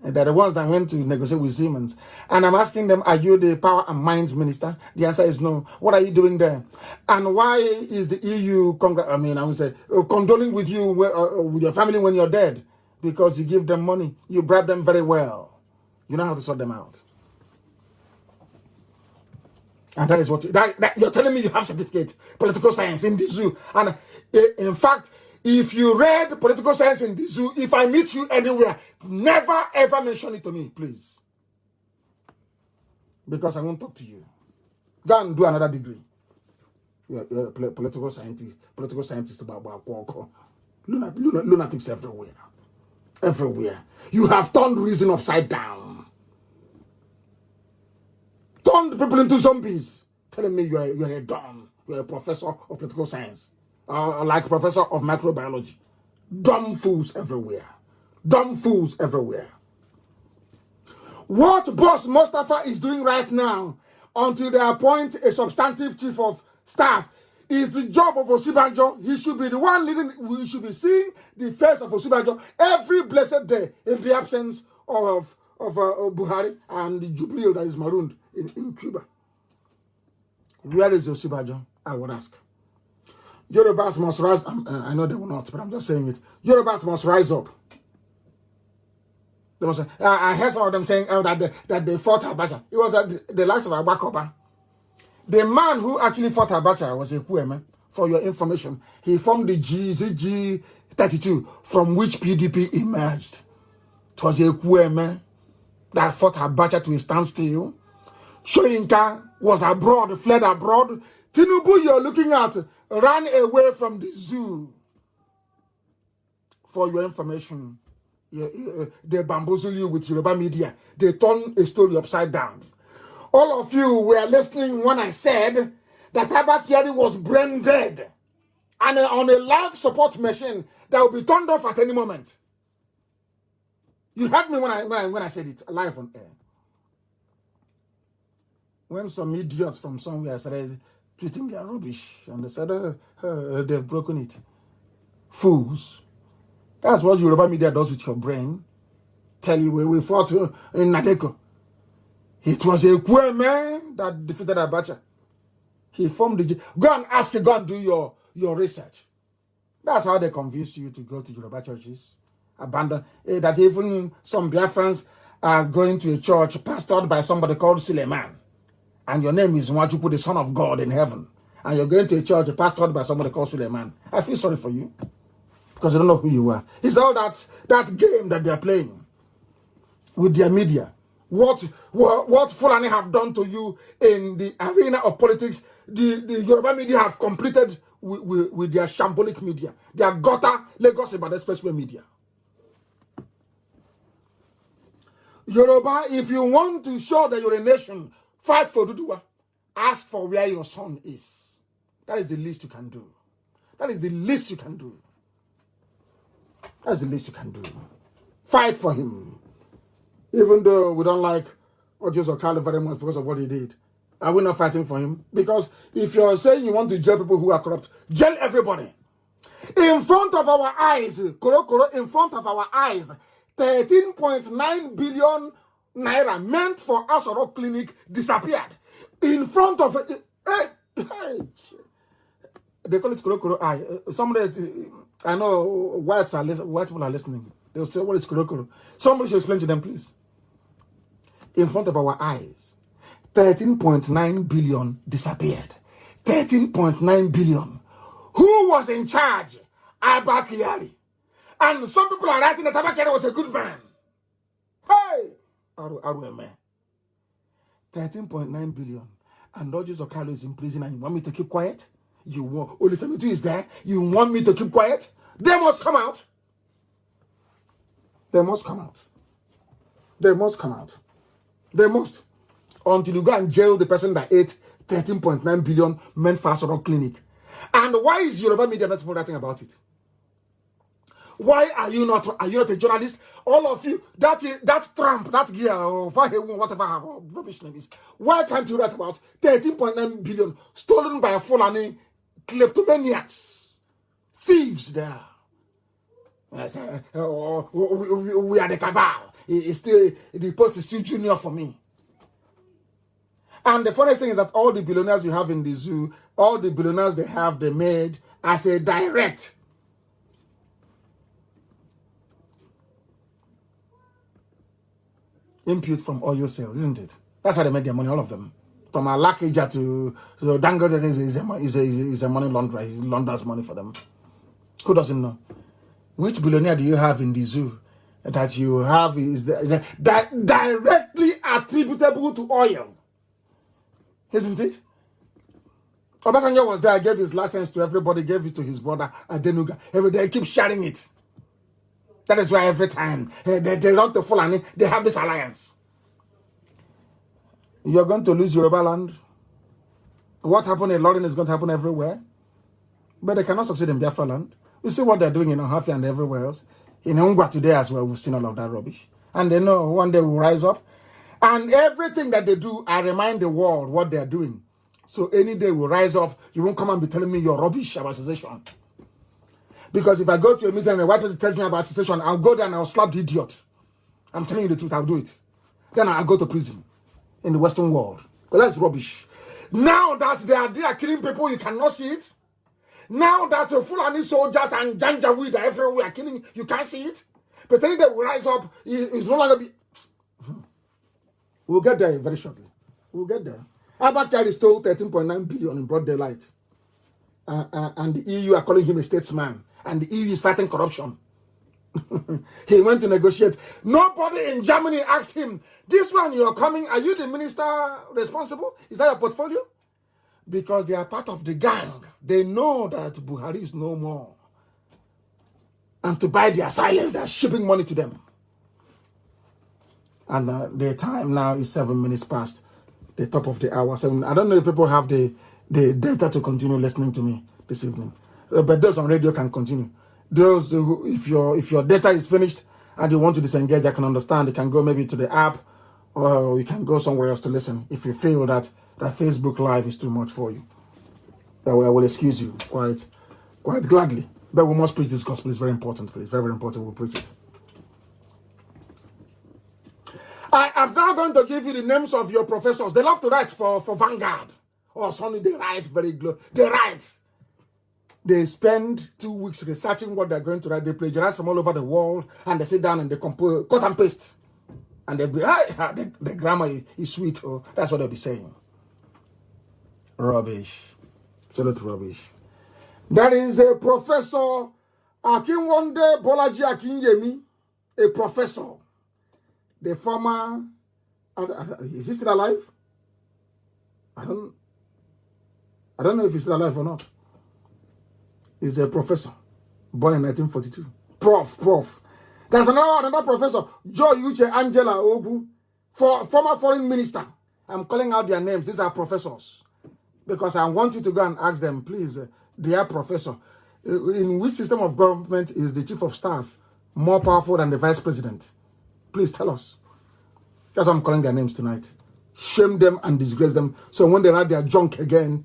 And they're the ones that went to negotiate with Siemens. And I'm asking them, are you the Power and Mines Minister? The answer is no. What are you doing there? And why is the EU, condoling with you, with your family when you're dead? Because you give them money. You bribe them very well. You know how to sort them out. And that is what you're telling me you have certificate, political science in the zoo. And in fact, if you read political science in the zoo, if I meet you anywhere, never ever mention it to me, please. Because I won't talk to you. Go and do another degree. You're a political scientist about lunatics everywhere. Everywhere. You have turned reason upside down. Turned people into zombies. Telling me you're a Don. You're a professor of political science. Like professor of microbiology. Dumb fools everywhere. Dumb fools everywhere. What Boss Mustafa is doing right now, until they appoint a substantive chief of staff, is the job of Osibanjo. He should be the one leading. We should be seeing the face of Osibanjo every blessed day in the absence of Buhari and the Jubilee that is marooned in Cuba. Where is Osibanjo? I would ask. Yorubas must rise. I know they will not, but I'm just saying it. Yorubas must rise up. There was I heard some of them saying that they fought Abacha. It was the last of Abakoba. The man who actually fought Abacha was a Kweme, for your information. He formed the GZG32, from which PDP emerged. It was a Kweme that fought Abacha to a standstill. Soyinka was abroad, fled abroad. Tinubu, you're looking at, ran away from the zoo. For your information, they bamboozle you with Yoruba media. They turn a story upside down. All of you were listening when I said that Abba Kyari was brain dead and on a life support machine that will be turned off at any moment. You heard me when I said it live on air. When some idiots from somewhere started tweeting their rubbish and they said, they've broken it. Fools. That's what Yoruba media does with your brain. Tell you we fought in Nadeko. It was a Kweme that defeated Abacha. He formed the... Go and ask, go and do your research. That's how they convince you to go to Yoruba churches. Abandon. That even some Biafrans are going to a church pastored by somebody called Suleiman. And your name is Nwachuku, the Son of God in heaven. And you're going to a church pastored by somebody called Suleiman. I feel sorry for you. Because you don't know who you are. It's all that game that they're playing with their media. What Fulani have done to you in the arena of politics, the Yoruba media have completed with their shambolic media. Their gutter, Lagos Ibadan Expressway media. Yoruba, if you want to show that you're a nation, fight for Duduwa. Ask for where your son is. That is the least you can do. That is the least you can do. That's the least you can do. Fight for him. Even though we don't like Ojo Okalo very much because of what he did. Are we not fighting for him? Because if you're saying you want to jail people who are corrupt, jail everybody. In front of our eyes, in front of our eyes, 13.9 billion naira meant for Asoro Clinic disappeared. In front of it. They call it Koro Eye. Somebody, I know white people are listening. They'll say, what is Koro? Somebody should explain to them, please. In front of our eyes, 13.9 billion disappeared. 13.9 billion. Who was in charge? Abba Kyari. And some people are writing that Abba Kyari was a good man. Hey! RMA. 13.9 billion. And Dodges Okalo is in prison and you want me to keep quiet? You want Olufemitu is there? You want me to keep quiet? They must come out. They must come out. They must come out. They must. Until you go and jail the person that ate 13.9 billion meant for Asoro Clinic. And why is Yoruba media not writing about it? Why are you not a journalist? All of you, that Trump, that girl, whatever her rubbish name is, why can't you write about 13.9 billion stolen by a Fulani kleptomaniacs, thieves there? We are the cabal. The post is still junior for me. And the funniest thing is that all the billionaires you have in the zoo, all the billionaires they made as a direct input from oil sales, isn't it? That's how they made their money, all of them. From Alakija to Dangote is a money launderer. He launders money for them. Who doesn't know? Which billionaire do you have in the zoo that you have is that directly attributable to oil? Isn't it? Obasanjo was there, gave his license to everybody, gave it to his brother Adenuga. Every day, keep sharing it. That is why every time they run to Fulani, they have this alliance. You're going to lose Yoruba land. What happened in London is going to happen everywhere. But they cannot succeed in Biafra land. You see what they're doing in Ohafia and everywhere else. In Ungwa today as well, we've seen all of that rubbish. And they know one day we'll rise up. And everything that they do, I remind the world what they're doing. So any day we'll rise up, you won't come and be telling me your rubbish about secession. Because if I go to a meeting and a white person tells me about secession, I'll go there and I'll slap the idiot. I'm telling you the truth, I'll do it. Then I'll go to prison in the Western world. Because that's rubbish. Now that they are killing people, you cannot see it. Now that Fulani soldiers and Janjaweed are everywhere killing, you can't see it. Pretending they will rise up. It's no longer be. We'll get there very shortly. We'll get there. Abakari stole 13.9 billion in broad daylight. And the EU are calling him a statesman. And the EU is fighting corruption. He went to negotiate. Nobody in Germany asked him, this one you're coming, are you the minister responsible? Is that your portfolio? Because they are part of the gang. They know that Buhari is no more. And to buy their silence, they're shipping money to them. And the time now is 7 minutes past the top of the hour. I don't know if people have the data to continue listening to me this evening. But those on radio can continue. Those who, if your data is finished and you want to disengage, I can understand. You can go maybe to the app, or you can go somewhere else to listen if you feel that Facebook Live is too much for you. I will excuse you quite gladly. But we must preach this gospel. It's very important, please. Very, very important. We'll preach it. I am now going to give you the names of your professors. They love to write for Vanguard. Or Sunday, they write They write. They spend 2 weeks researching what they're going to write. They plagiarize from all over the world, and they sit down and they compose, cut and paste. And they'll be, the grammar is sweet. Oh, that's what they'll be saying. Rubbish. Absolute rubbish. That is the Professor Akinwande Bolaji Akinyemi, a professor. The former, is he still alive? I don't know if he's still alive or not. He's a professor, born in 1942. Prof. There's another professor, Joe Uche Angela Ogu, former foreign minister. I'm calling out their names. These are professors. Because I want you to go and ask them, please, dear professor, in which system of government is the chief of staff more powerful than the vice president? Please tell us. That's why I'm calling their names tonight. Shame them and disgrace them. So when they write their junk again,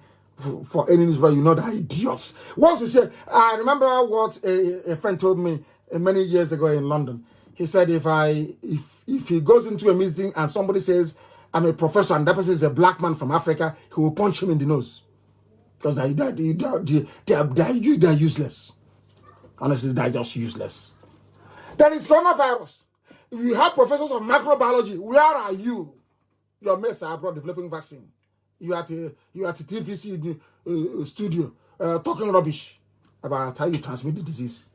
for any newspaper, you know they're idiots. Once you say, I remember what a friend told me many years ago in London. He said, if he goes into a meeting and somebody says, I'm a professor and that person is a black man from Africa, he will punch him in the nose. Because they're useless. Honestly, they're just useless. There is coronavirus. You have professors of microbiology. Where are you? Your mates are abroad developing vaccine. You at the TVC studio talking rubbish about how you transmit the disease.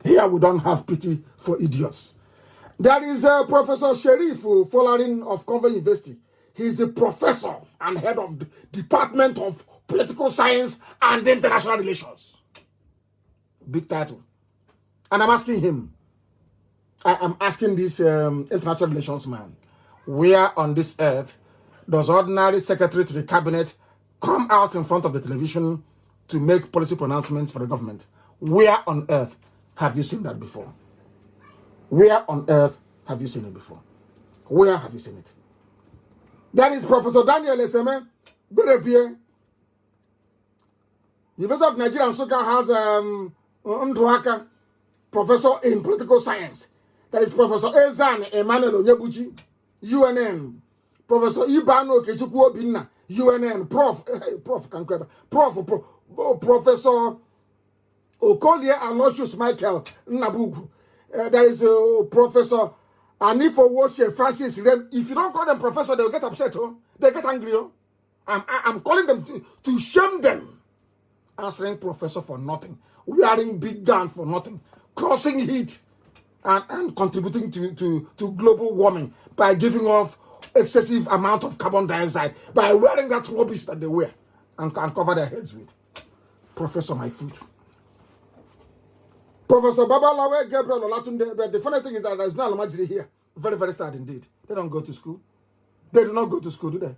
Here we don't have pity for idiots. There is Professor Sherif Folarin of Convent University. He's the professor and head of the Department of Political Science and International Relations. Big title. And I'm asking him, I'm asking this international relations man, where on this earth does ordinary secretary to the cabinet come out in front of the television to make policy pronouncements for the government? Where on earth have you seen that before? Where on earth have you seen it before? Where have you seen it? That is Professor Daniel Eseme Berevie. University of Nigeria and Nsukka has Ndwaka, professor in political science. That is Professor Ezan Emmanuel Onyebuchi, UNN. Professor Ibano Kechukwu Obinna, UNN. Professor Okolie Aloysius Michael Nnabugu. There is Professor Anifo Woshe Francis Rem. If you don't call them professor, they'll get upset. Oh? They get angry. Oh? I'm calling them to shame them. Answering professor for nothing. Wearing big gun for nothing. Causing heat. And contributing to global warming by giving off excessive amount of carbon dioxide by wearing that rubbish that they wear and cover their heads with. Professor my food. Professor Babalawe Gabriel Olatunde, but the funny thing is that there's no Almajiri here. Very, very sad indeed. They don't go to school. They do not go to school, do they?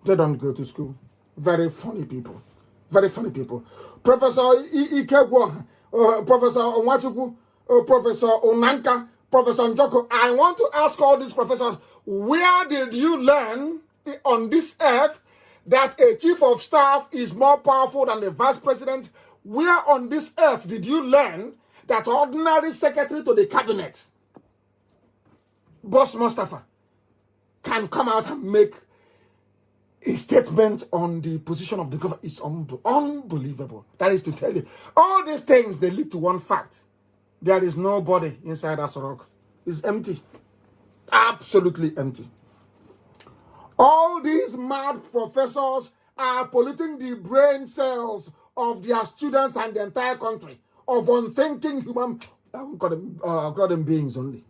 They don't go to school. Very funny people. Very funny people. Professor Ikegwo, Professor Onwachukwu, Professor Onanka, Professor Njoko. I want to ask all these professors, where did you learn on this earth that a chief of staff is more powerful than the vice president? Where on this earth did you learn that ordinary secretary to the cabinet, Boss Mustafa, can come out and make a statement on the position of the government is unbelievable. That is to tell you, all these things, they lead to one fact. There is nobody inside Asorok. It's empty. Absolutely empty. All these mad professors are polluting the brain cells of their students and the entire country, of unthinking human, I won't call them beings only.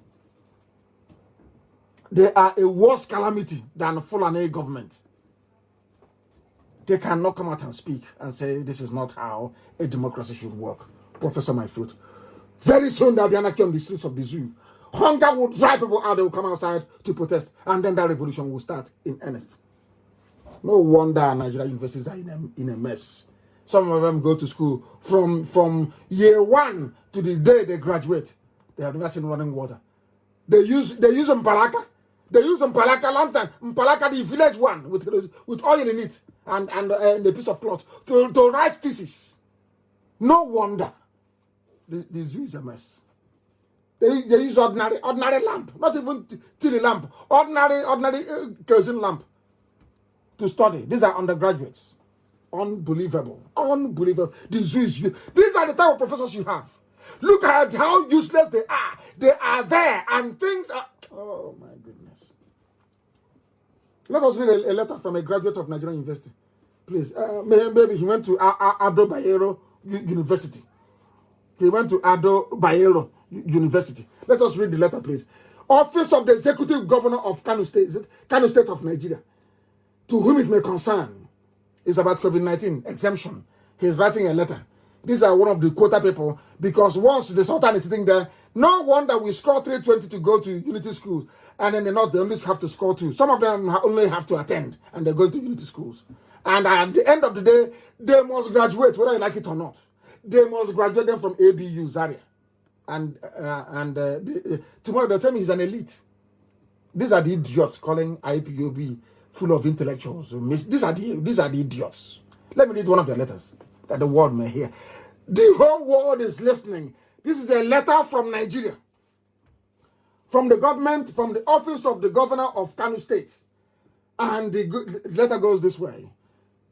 They are a worse calamity than Fulani government. They cannot come out and speak and say this is not how a democracy should work. Professor Myfoot. Very soon there'll be anarchy on the streets of the zoo. Hunger will drive people out, they will come outside to protest, and then that revolution will start in earnest. No wonder Nigerian universities are in a mess. Some of them go to school from year 1 to the day they graduate. They have never seen running water. They use Mpalaka. They use Mpalaka lantern, Mpalaka the village one with oil in it and a piece of cloth to write thesis. No wonder the zoo is a mess. They use ordinary lamp, not even tiny lamp, ordinary kerosene lamp to study. These are undergraduates. Unbelievable. Unbelievable. The zoo is you. These are the type of professors you have. Look at how useless they are. They are there and things are... Oh my goodness. Let us read a letter from a graduate of Nigerian University. Please. Maybe he went to Ado Bayero University. He went to Ado Bayero University. Let us read the letter, please. Office of the Executive Governor of Kanu State. Is it Kanu State of Nigeria? To whom it may concern. It's about COVID-19 exemption. He's writing a letter. These are one of the quota people, because once the Sultan is sitting there, no wonder we score 320 to go to Unity schools, and then they only have to score 2. Some of them only have to attend, and they're going to Unity schools. And at the end of the day, they must graduate, whether you like it or not. They must graduate them from ABU, Zaria. And tomorrow they'll tell me he's an elite. These are the idiots calling IPOB full of intellectuals. These are the idiots. Let me read one of their letters that the world may hear. The whole world is listening. This is a letter from Nigeria, from the government, from the office of the governor of Kanu State. And the letter goes this way.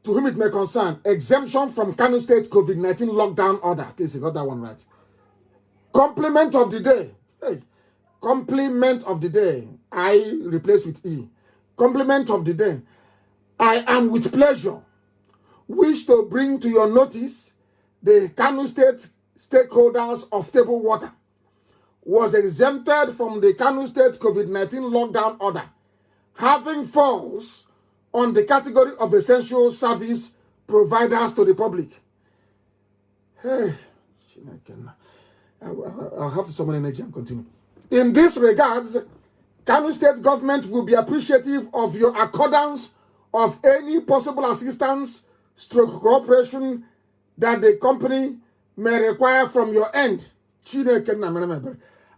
To whom it may concern, exemption from Kanu State COVID-19 lockdown order. In case you got that one right. Compliment of the day. Hey, compliment of the day. I replace with E. Compliment of the day. I am with pleasure wish to bring to your notice the Kanu State stakeholders of table water was exempted from the Kanu State COVID-19 lockdown order, having falls on the category of essential service providers to the public. Hey, I'll have to summon energy and continue. In this regards, Kanu State government will be appreciative of your accordance of any possible assistance stroke cooperation that the company may require from your end.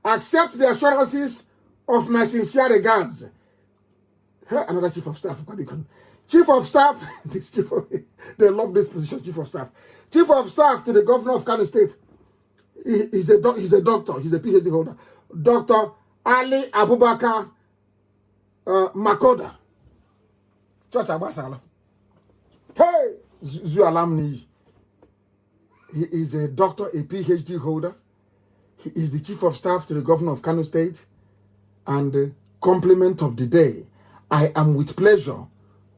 Accept the assurances of my sincere regards. Another chief of staff. Chief of staff, they love this position, chief of staff. Chief of staff to the governor of Kanu State. He's a doctor, he's a PhD holder. Dr. Ali Abubakar Makoda. Church Abasala. Hey! Zu alumni. He is a doctor, a PhD holder. He is the chief of staff to the governor of Kanu State. And the compliment of the day. I am with pleasure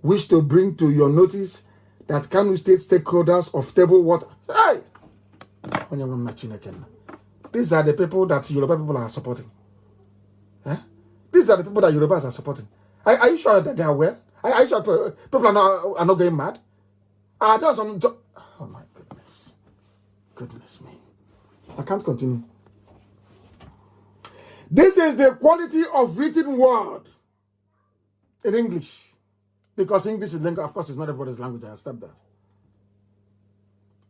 wish to bring to your notice that Kanu State stakeholders of table water. Hey! These are the people that Yoruba people are supporting. Eh? These are the people that Yorubas are supporting. Are you sure that they are well? Are you sure people are not going mad? Oh my goodness. Goodness me. I can't continue. This is the quality of written word in English. Because English is language, of course, it's not everybody's language. I accept that.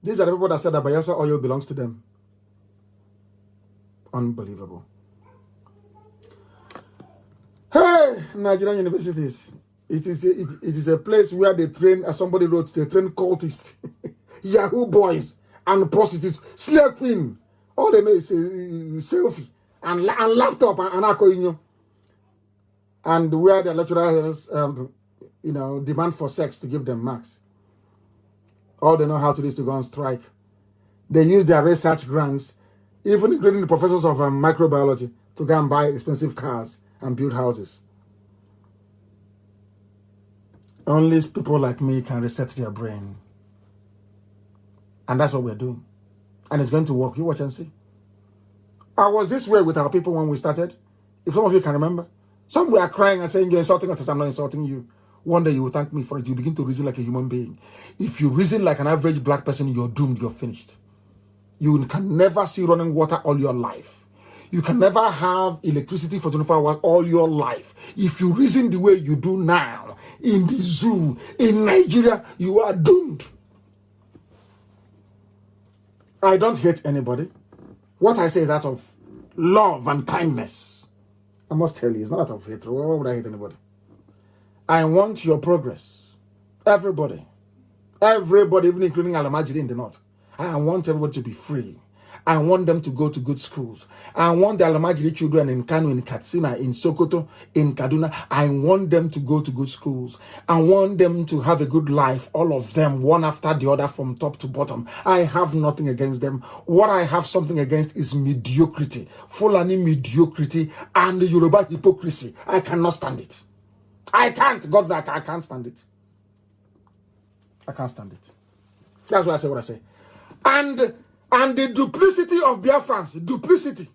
These are the people that said that Bayelsa oil belongs to them. Unbelievable. Hey, Nigerian universities. It is a place where they train, as somebody wrote, they train cultists, Yahoo boys, and prostitutes, slave queen. All they know is selfie and laptop and alcohol. And where the lecturers demand for sex to give them marks. All they know how to do is to go on strike. They use their research grants, even including the professors of microbiology, to go and buy expensive cars and build houses. Only people like me can reset their brain. And that's what we're doing. And it's going to work. You watch and see. I was this way with our people when we started. If some of you can remember. Some were crying and saying, you're insulting us. I'm not insulting you. One day you will thank me for it. You begin to reason like a human being. If you reason like an average black person, you're doomed. You're finished. You can never see running water all your life. You can never have electricity for 24 hours all your life. If you reason the way you do now, in the zoo, in Nigeria, you are doomed. I don't hate anybody. What I say is that of love and kindness. I must tell you, it's not out of hatred. Why would I hate anybody? I want your progress. Everybody. Everybody, even including Alamajiri in the north. I want everybody to be free. I want them to go to good schools. I want the Alamajiri children in Kanu, in Katsina, in Sokoto, in Kaduna. I want them to go to good schools. I want them to have a good life, all of them, one after the other from top to bottom. I have nothing against them. What I have something against is mediocrity. Fulani mediocrity and the Yoruba hypocrisy. I cannot stand it. I can't. God, I can't stand it. I can't stand it. That's why I say what I say. And the duplicity of Biafrans, duplicity.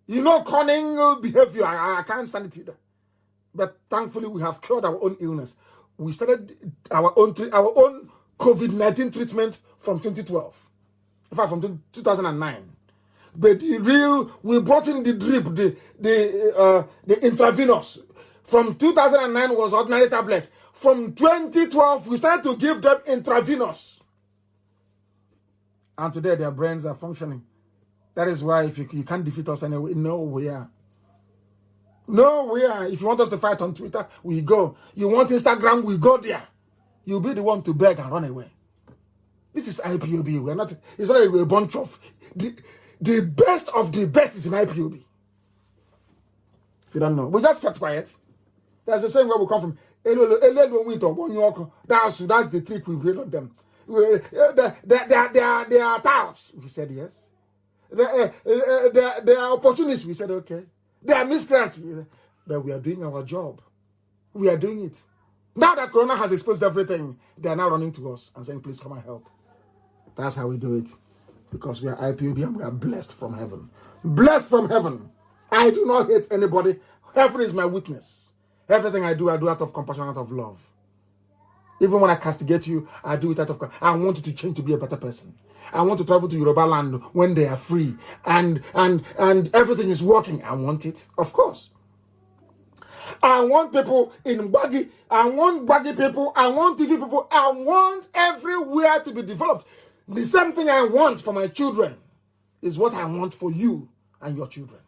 Cunning behavior, I can't stand it either. But thankfully, we have cured our own illness. We started our own COVID-19 treatment from 2012. In fact, from 2009. But we brought in the drip, the intravenous. From 2009 was ordinary tablet. From 2012, we started to give them intravenous. And today, their brains are functioning. That is why if you can't defeat us anyway, nowhere. Nowhere. If you want us to fight on Twitter, we go. You want Instagram, we go there. You'll be the one to beg and run away. This is IPOB. It's not a bunch of... The best of the best is in IPOB. If you don't know. We just kept quiet. There's the same where we come from. That's the trick we bring on them. They are touts. We said yes. They are opportunists. We said okay. They are miscreants. But we are doing our job. We are doing it. Now that Corona has exposed everything, they are now running to us and saying, please come and help. That's how we do it. Because we are IPOB and we are blessed from heaven. Blessed from heaven. I do not hate anybody. Heaven is my witness. Everything I do out of compassion, out of love. Even when I castigate you, I do it out of... I want you to change to be a better person. I want to travel to Yoruba land when they are free. And everything is working. I want it. Of course. I want people in Baggy. I want Baggy people. I want TV people. I want everywhere to be developed. The same thing I want for my children is what I want for you and your children.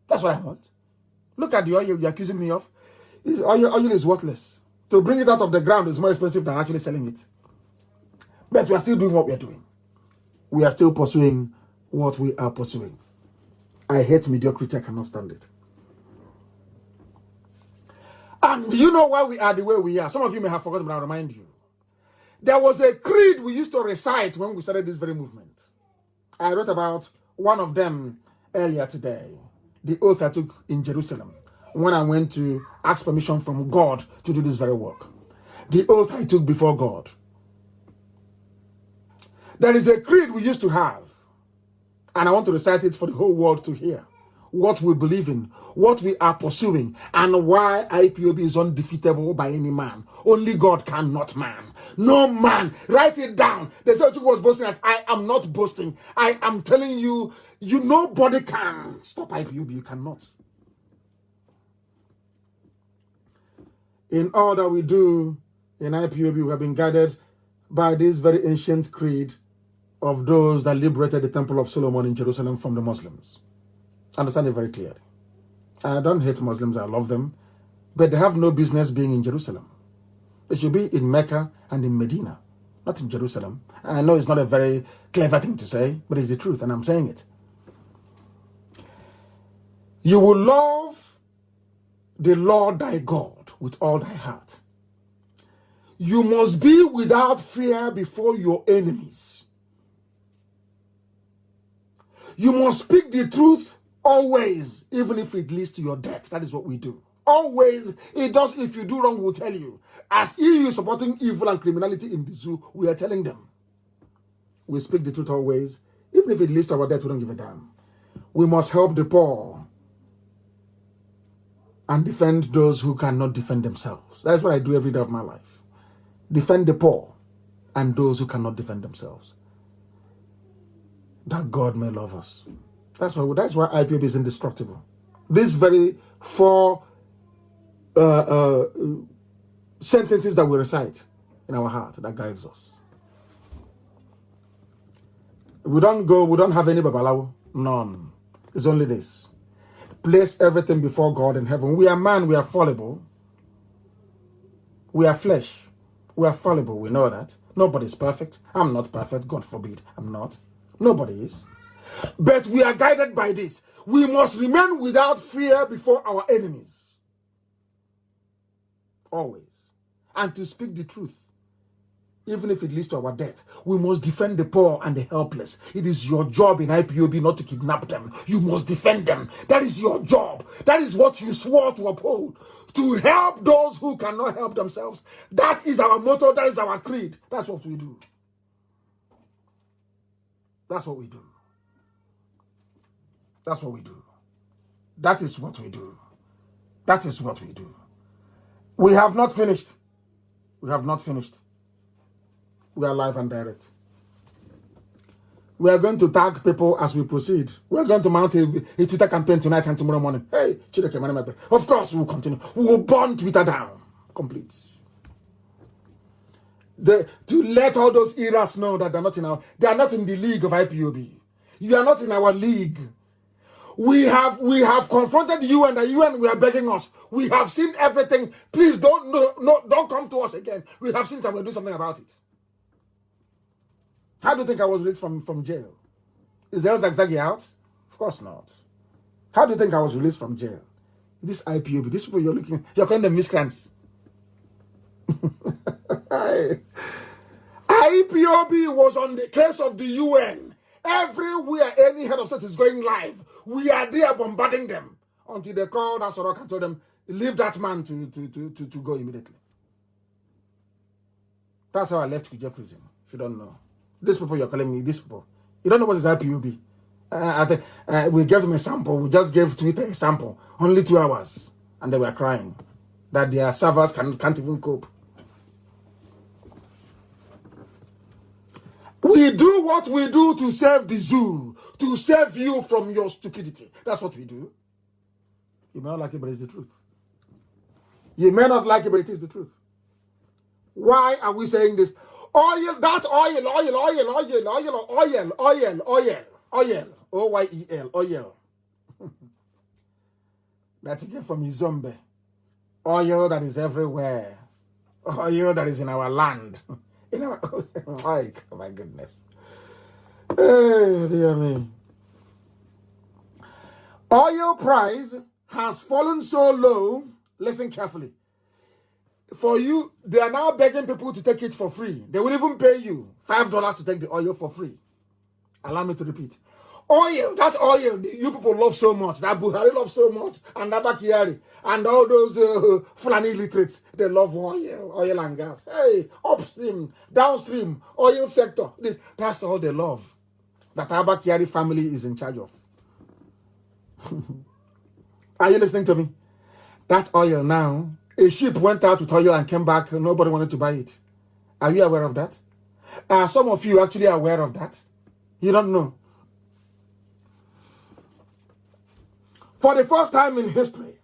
That's what I want. Look at the oil you're accusing me of. Oil is worthless. To bring it out of the ground is more expensive than actually selling it. But we are still doing what we are doing. We are still pursuing what we are pursuing. I hate mediocrity. I cannot stand it. And do you know why we are the way we are? Some of you may have forgotten, but I'll remind you. There was a creed we used to recite when we started this very movement. I wrote about one of them earlier today. The oath I took in Jerusalem when I went to ask permission from God to do this very work. The oath I took before God. There is a creed we used to have, and I want to recite it for the whole world to hear. What we believe in, what we are pursuing, and why IPOB is undefeatable by any man. Only God cannot man. No man. Write it down. They said you was boasting as I am not boasting. I am telling you, nobody can stop IPOB. You cannot. In all that we do in IPOB, we have been guided by this very ancient creed of those that liberated the Temple of Solomon in Jerusalem from the Muslims. Understand it very clearly. I don't hate Muslims, I love them, but they have no business being in Jerusalem. They should be in Mecca and in Medina, not in Jerusalem. I know it's not a very clever thing to say, but it's the truth, and I'm saying it. You will love the Lord thy God with all thy heart. You must be without fear before your enemies. You must speak the truth always, even if it leads to your death. That is what we do. Always, it does. If you do wrong, we'll tell you. As EU supporting evil and criminality in the zoo, we are telling them. We speak the truth always. Even if it leads to our death, we don't give a damn. We must help the poor and defend those who cannot defend themselves. That's what I do every day of my life. Defend the poor and those who cannot defend themselves. That God may love us. That's why IPOB is indestructible. These very 4 sentences that we recite in our heart, that guides us. We don't have any babalawo. None. It's only this. Place everything before God in heaven. We are man, we are fallible. We are flesh. We are fallible, we know that. Nobody's perfect. I'm not perfect, God forbid. I'm not. Nobody is. But we are guided by this. We must remain without fear before our enemies. Always. And to speak the truth, even if it leads to our death. We must defend the poor and the helpless. It is your job in IPOB not to kidnap them. You must defend them. That is your job. That is what you swore to uphold. To help those who cannot help themselves. That is our motto. That is our creed. That's what we do. That's what we do. That's what we do. That is what we do. That is what we do. We have not finished. We have not finished. We are live and direct. We are going to tag people as we proceed. We are going to mount a Twitter campaign tonight and tomorrow morning. Hey, Chideke, my name. Of course, we will continue. We will burn Twitter down. Complete. To let all those eras know that they are not in the league of IPOB. You are not in our league. We have confronted the UN. The UN, we are begging us. We have seen everything. Please don't come to us again. We have seen it and we'll do something about it. How do you think I was released from jail? Is El Zagzagi out? Of course not. How do you think I was released from jail? This IPOB, these people you're calling them miscreants. IPOB was on the case of the UN. Everywhere any head of state is going live, we are there bombarding them until they called Asorok and told them, leave that man to go immediately. That's how I left Kuje prison, if you don't know. These people you're calling me, these people. You don't know what is IPOB. We gave them a sample. We just gave Twitter a sample. Only 2 hours. And they were crying that their servers can't even cope. We do what we do to save the zoo, to save you from your stupidity. That's what we do. You may not like it, but it's the truth. You may not like it, but it is the truth. Why are we saying this? Oil, that oil. O-Y-E-L, oil. That you get from Izombe. Oil that is everywhere. Oil that is in our land. In our, oh my goodness. Hey, dear me. Oil price has fallen so low. Listen carefully. For you, they are now begging people to take it for free. They will even pay you $5 to take the oil for free. Allow me to repeat. Oil, that oil you people love so much, that Buhari loves so much, and that Kiari, and all those Fulani illiterates, they love oil and gas. Hey, upstream, downstream, oil sector, that's all they love. That Abba Kiari family is in charge of. Are you listening to me? That oil now, a ship went out with oil and came back, nobody wanted to buy it. Are you aware of that? Are some of you actually aware of that? You don't know. For the first time in history,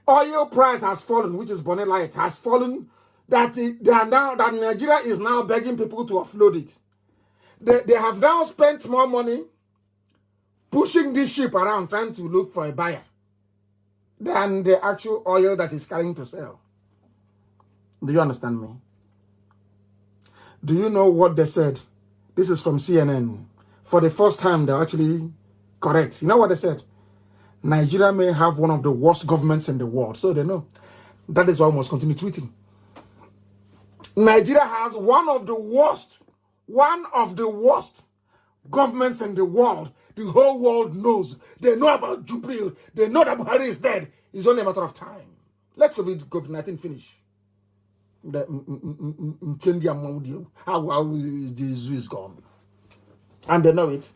oil price has fallen, which is Bonnet Light, has fallen, that Nigeria is now begging people to offload it. They have now spent more money pushing this ship around, trying to look for a buyer, than the actual oil that is carrying to sell. Do you understand me? Do you know what they said? This is from CNN. For the first time, they're actually correct. You know what they said? Nigeria may have one of the worst governments in the world. So they know. That is why we must continue tweeting. Nigeria has one of the worst governments in the world. The whole world knows. They know about Jubril. They know that Buhari is dead. It's only a matter of time. Let COVID-19 finish. How the zoo is gone. And they know it.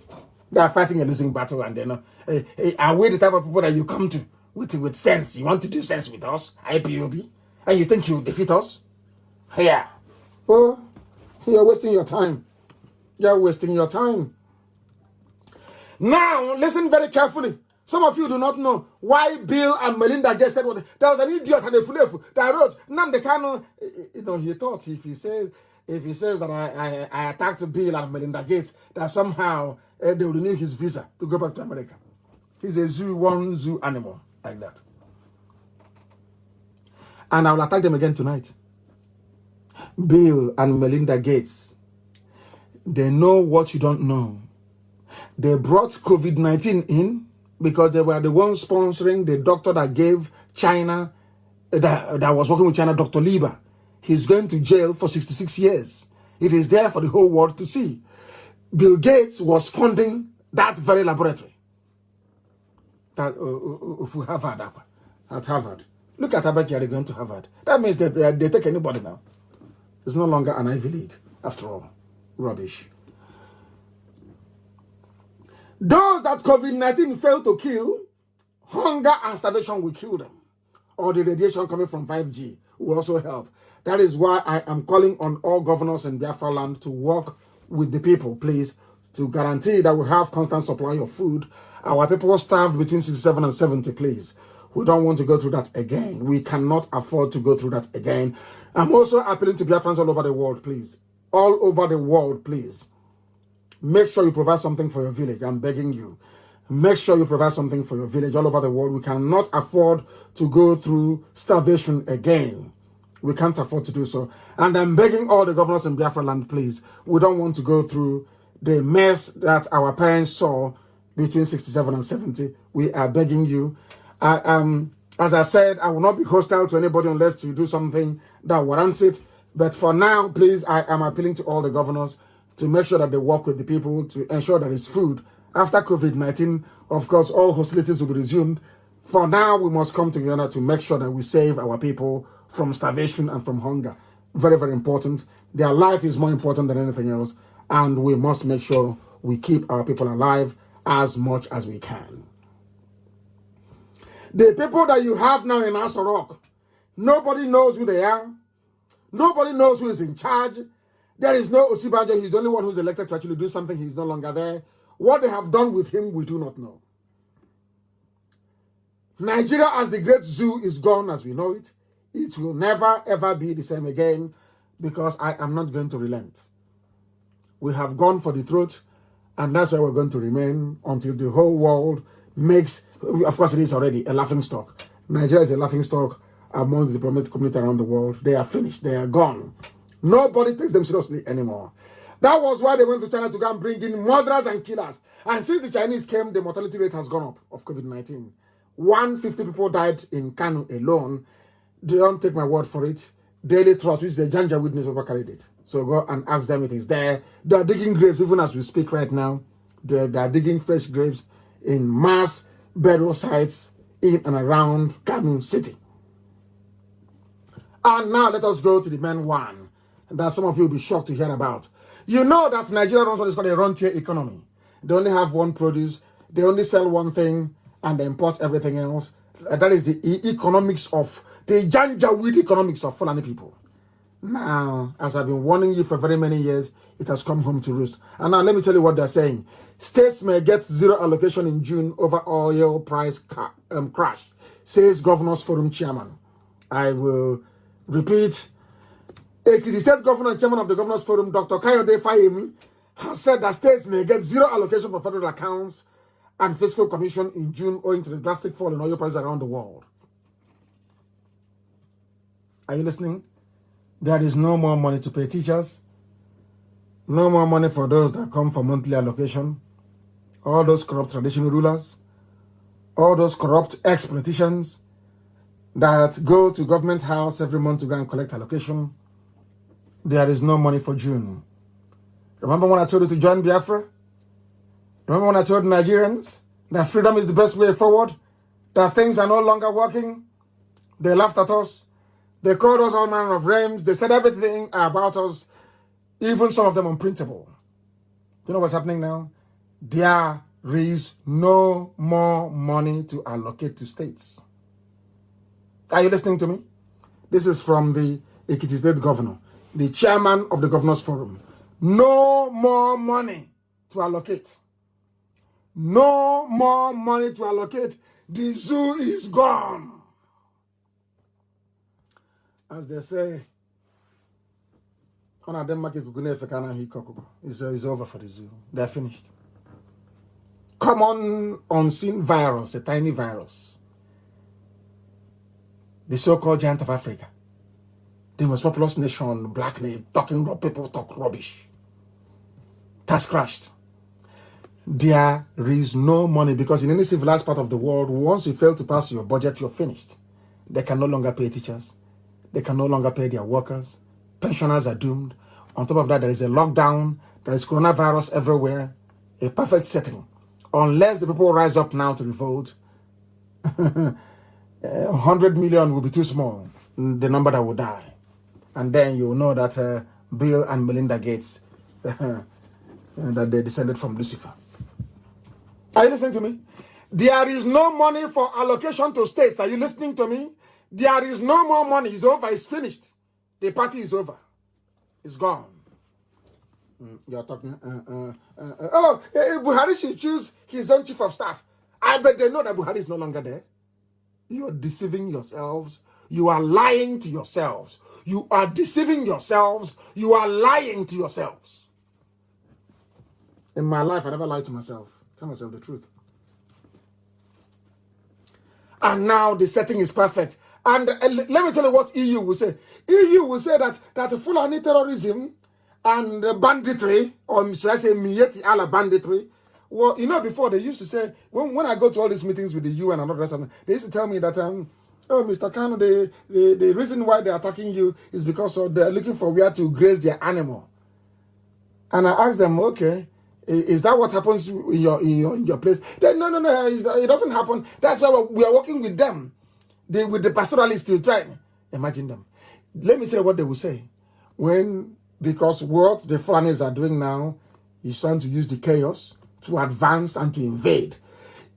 They are fighting a losing battle, and they know. Are we the type of people that you come to with sense? You want to do sense with us, IPOB? And you think you defeat us? Yeah. Well, you're wasting your time. You're wasting your time. Now, listen very carefully. Some of you do not know why Bill and Melinda Gates said what. There was an idiot and a fulefu that wrote, Nnamdi Kanu, he thought if he says that I attacked Bill and Melinda Gates, that somehow they will renew his visa to go back to America. He's a one zoo animal like that. And I will attack them again tonight. Bill and Melinda Gates, they know what you don't know. They brought COVID-19 in because they were the ones sponsoring the doctor that gave China, that was working with China, Dr. Lieber. He's going to jail for 66 years. It is there for the whole world to see. Bill Gates was funding that very laboratory. That at Harvard. Look at Abaki, they're going to Harvard. That means that they take anybody now. It's no longer an Ivy League, after all. Rubbish. Those that COVID-19 failed to kill, hunger and starvation will kill them. Or the radiation coming from 5G will also help. That is why I am calling on all governors in Biafra land to work with the people, please, to guarantee that we have constant supply of food. Our people are starved between 67 and 70, please. We don't want to go through that again. We cannot afford to go through that again. I'm also appealing to Biafrans all over the world, please. All over the world, please. Make sure you provide something for your village. I'm begging you. Make sure you provide something for your village all over the world. We cannot afford to go through starvation again. We can't afford to do so. And I'm begging all the governors in Biafra land, please. We don't want to go through the mess that our parents saw between 67 and 70. We are begging you. As I said, I will not be hostile to anybody unless you do something that warrants it. But for now, please, I am appealing to all the governors to make sure that they work with the people to ensure that it's food. After COVID-19, of course, all hostilities will be resumed. For now, we must come together to make sure that we save our people from starvation and from hunger. Very, very important. Their life is more important than anything else. And we must make sure we keep our people alive as much as we can. The people that you have now in Asa Rock, nobody knows who they are. Nobody knows who is in charge. There is no Osibanjo. He's the only one who's elected to actually do something. He's no longer there. What they have done with him, we do not know. Nigeria as the great zoo is gone as we know it. It will never, ever be the same again because I am not going to relent. We have gone for the truth, and that's where we're going to remain until the whole world makes, of course it is already, a laughingstock. Nigeria is a laughingstock among the diplomatic community around the world. They are finished. They are gone. Nobody takes them seriously anymore. That was why they went to China to go and bring in murderers and killers. And since the Chinese came, the mortality rate has gone up of COVID-19. 150 people died in Kanu alone. They don't take my word for it. Daily Trust, which is a Janja witness, over carried it. So go and ask them, it is there. They are digging graves even as we speak right now. They are digging fresh graves in mass burial sites in and around Kanu City. And now let us go to the main one that some of you will be shocked to hear about. You know that Nigeria runs what is called a rentier economy. They only have one produce, they only sell one thing, and they import everything else. That is the economics of, the Janjaweed economics of Fulani people. Now, as I've been warning you for very many years, it has come home to roost. And now let me tell you what they're saying. States may get zero allocation in June over oil price crash, says Governors Forum Chairman. I will repeat. Ekiti State Governor and Chairman of the Governors Forum, Dr. Kayode Fayemi, has said that states may get zero allocation for federal accounts and fiscal commission in June owing to the drastic fall in oil prices around the world. Are you listening? There is no more money to pay teachers. No more money for those that come for monthly allocation. All those corrupt traditional rulers. All those corrupt ex-politicians. that go to government house every month to go and collect allocation, there is no money for June. Remember when I told you to join Biafra? Remember when I told Nigerians that freedom is the best way forward? That things are no longer working? They laughed at us. They called us all manner of names. They said everything about us, even some of them unprintable. Do you know what's happening now? There is no more money to allocate to states. Are you listening to me? This is from the Ekiti State Governor, the chairman of the Governors Forum. No more money to allocate. No more money to allocate. The zoo is gone. As they say, it's over for the zoo. They're finished. Common unseen virus, a tiny virus. The so-called giant of Africa. The most populous nation, black nation, people talk rubbish. That's crashed. There is no money because in any civilized part of the world, once you fail to pass your budget, you're finished. They can no longer pay teachers. They can no longer pay their workers. Pensioners are doomed. On top of that, there is a lockdown. There is coronavirus everywhere. A perfect setting. Unless the people rise up now to revolt, 100 million will be too small, the number that will die. And then you'll know that Bill and Melinda Gates, that they descended from Lucifer. Are you listening to me? There is no money for allocation to states. Are you listening to me? There is no more money. It's over. It's finished. The party is over. It's gone. You're talking. Buhari should choose his own chief of staff. I bet they know that Buhari is no longer there. You are deceiving yourselves. You are lying to yourselves. You are deceiving yourselves. You are lying to yourselves. In my life, I never lied to myself. Tell myself the truth. And now the setting is perfect. And let me tell you what EU will say. EU will say that Fulani terrorism and banditry, or should I say Mieti ala banditry, well, you know, before they used to say, when I go to all these meetings with the UN and all the rest of them, they used to tell me that, oh, Mr. Kanu, the reason why they're attacking you is because they're looking for where to graze their animal. And I asked them, okay, is that what happens in your place? They, no, it doesn't happen. That's why we are working with them. With the pastoralists to try. Imagine them. Let me tell you what they will say. Because what the Fulanis are doing now is trying to use the chaos to advance and to invade.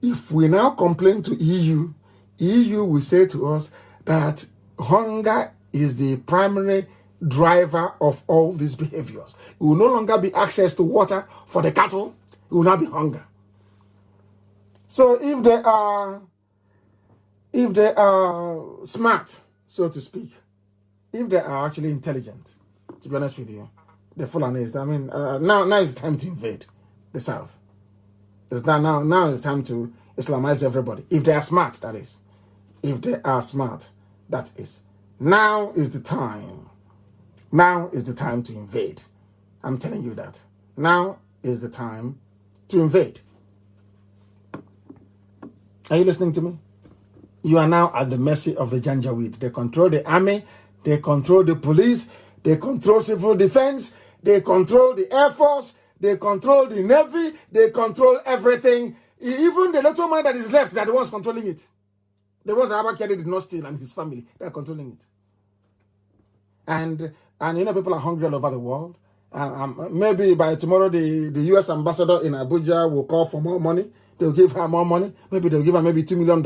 If we now complain to EU will say to us that hunger is the primary driver of all these behaviors. It will no longer be access to water for the cattle. It will now be hunger. So if they are smart, so to speak, if they are actually intelligent, to be honest with you, the Fulanis, I mean, now is the time to invade the South. It's now it's time to Islamize everybody. If they are smart, that is. If they are smart, that is. Now is the time. Now is the time to invade. I'm telling you that. Now is the time to invade. Are you listening to me? You are now at the mercy of the Janjaweed. They control the army. They control the police. They control civil defense. They control the Air Force. They control the Navy. They control everything. Even the little man that is left, they're the ones controlling it. The ones that Abakari did not steal and his family, they're controlling it. And you know, people are hungry all over the world. Maybe by tomorrow, the U.S. ambassador in Abuja will call for more money. They'll give her more money. Maybe they'll give her maybe $2 million.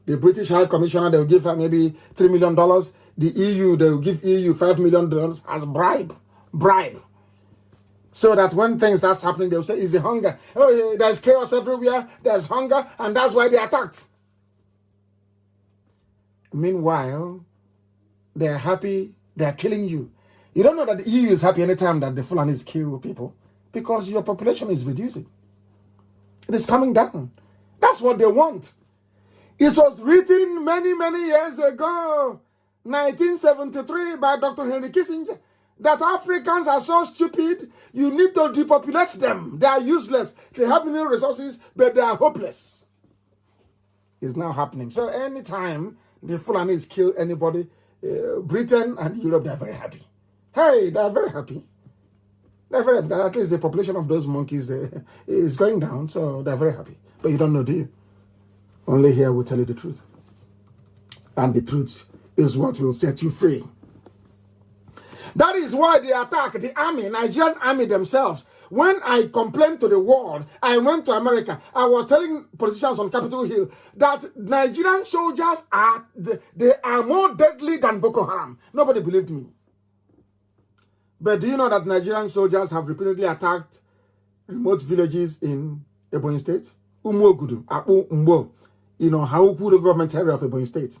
The British High Commissioner, they'll give her maybe $3 million. The EU, they'll give EU $5 million as bribe. So that when things start happening, they'll say, is it hunger? Oh, there's chaos everywhere. There's hunger. And that's why they attacked. Meanwhile, they're happy. They're killing you. You don't know that the EU is happy anytime that the Fulanis kill people because your population is reducing. It is coming down. That's what they want. It was written many, many years ago, 1973, by Dr. Henry Kissinger, that Africans are so stupid, you need to depopulate them. They are useless. They have mineral resources, but they are hopeless. It's now happening. So anytime the Fulanis kill anybody, Britain and Europe, they're very happy. Hey, they're very happy. They're very happy. At least the population of those monkeys is going down, so they're very happy. But you don't know, do you? Only here will tell you the truth. And the truth is what will set you free. That is why they attack the army, Nigerian army themselves. When I complained to the world, I went to America. I was telling politicians on Capitol Hill that Nigerian soldiers they are more deadly than Boko Haram. Nobody believed me. But do you know that Nigerian soldiers have repeatedly attacked remote villages in Ebonyi State? Umuogudu, Apu Mbo, Hauku, the government area of Ebonyi State.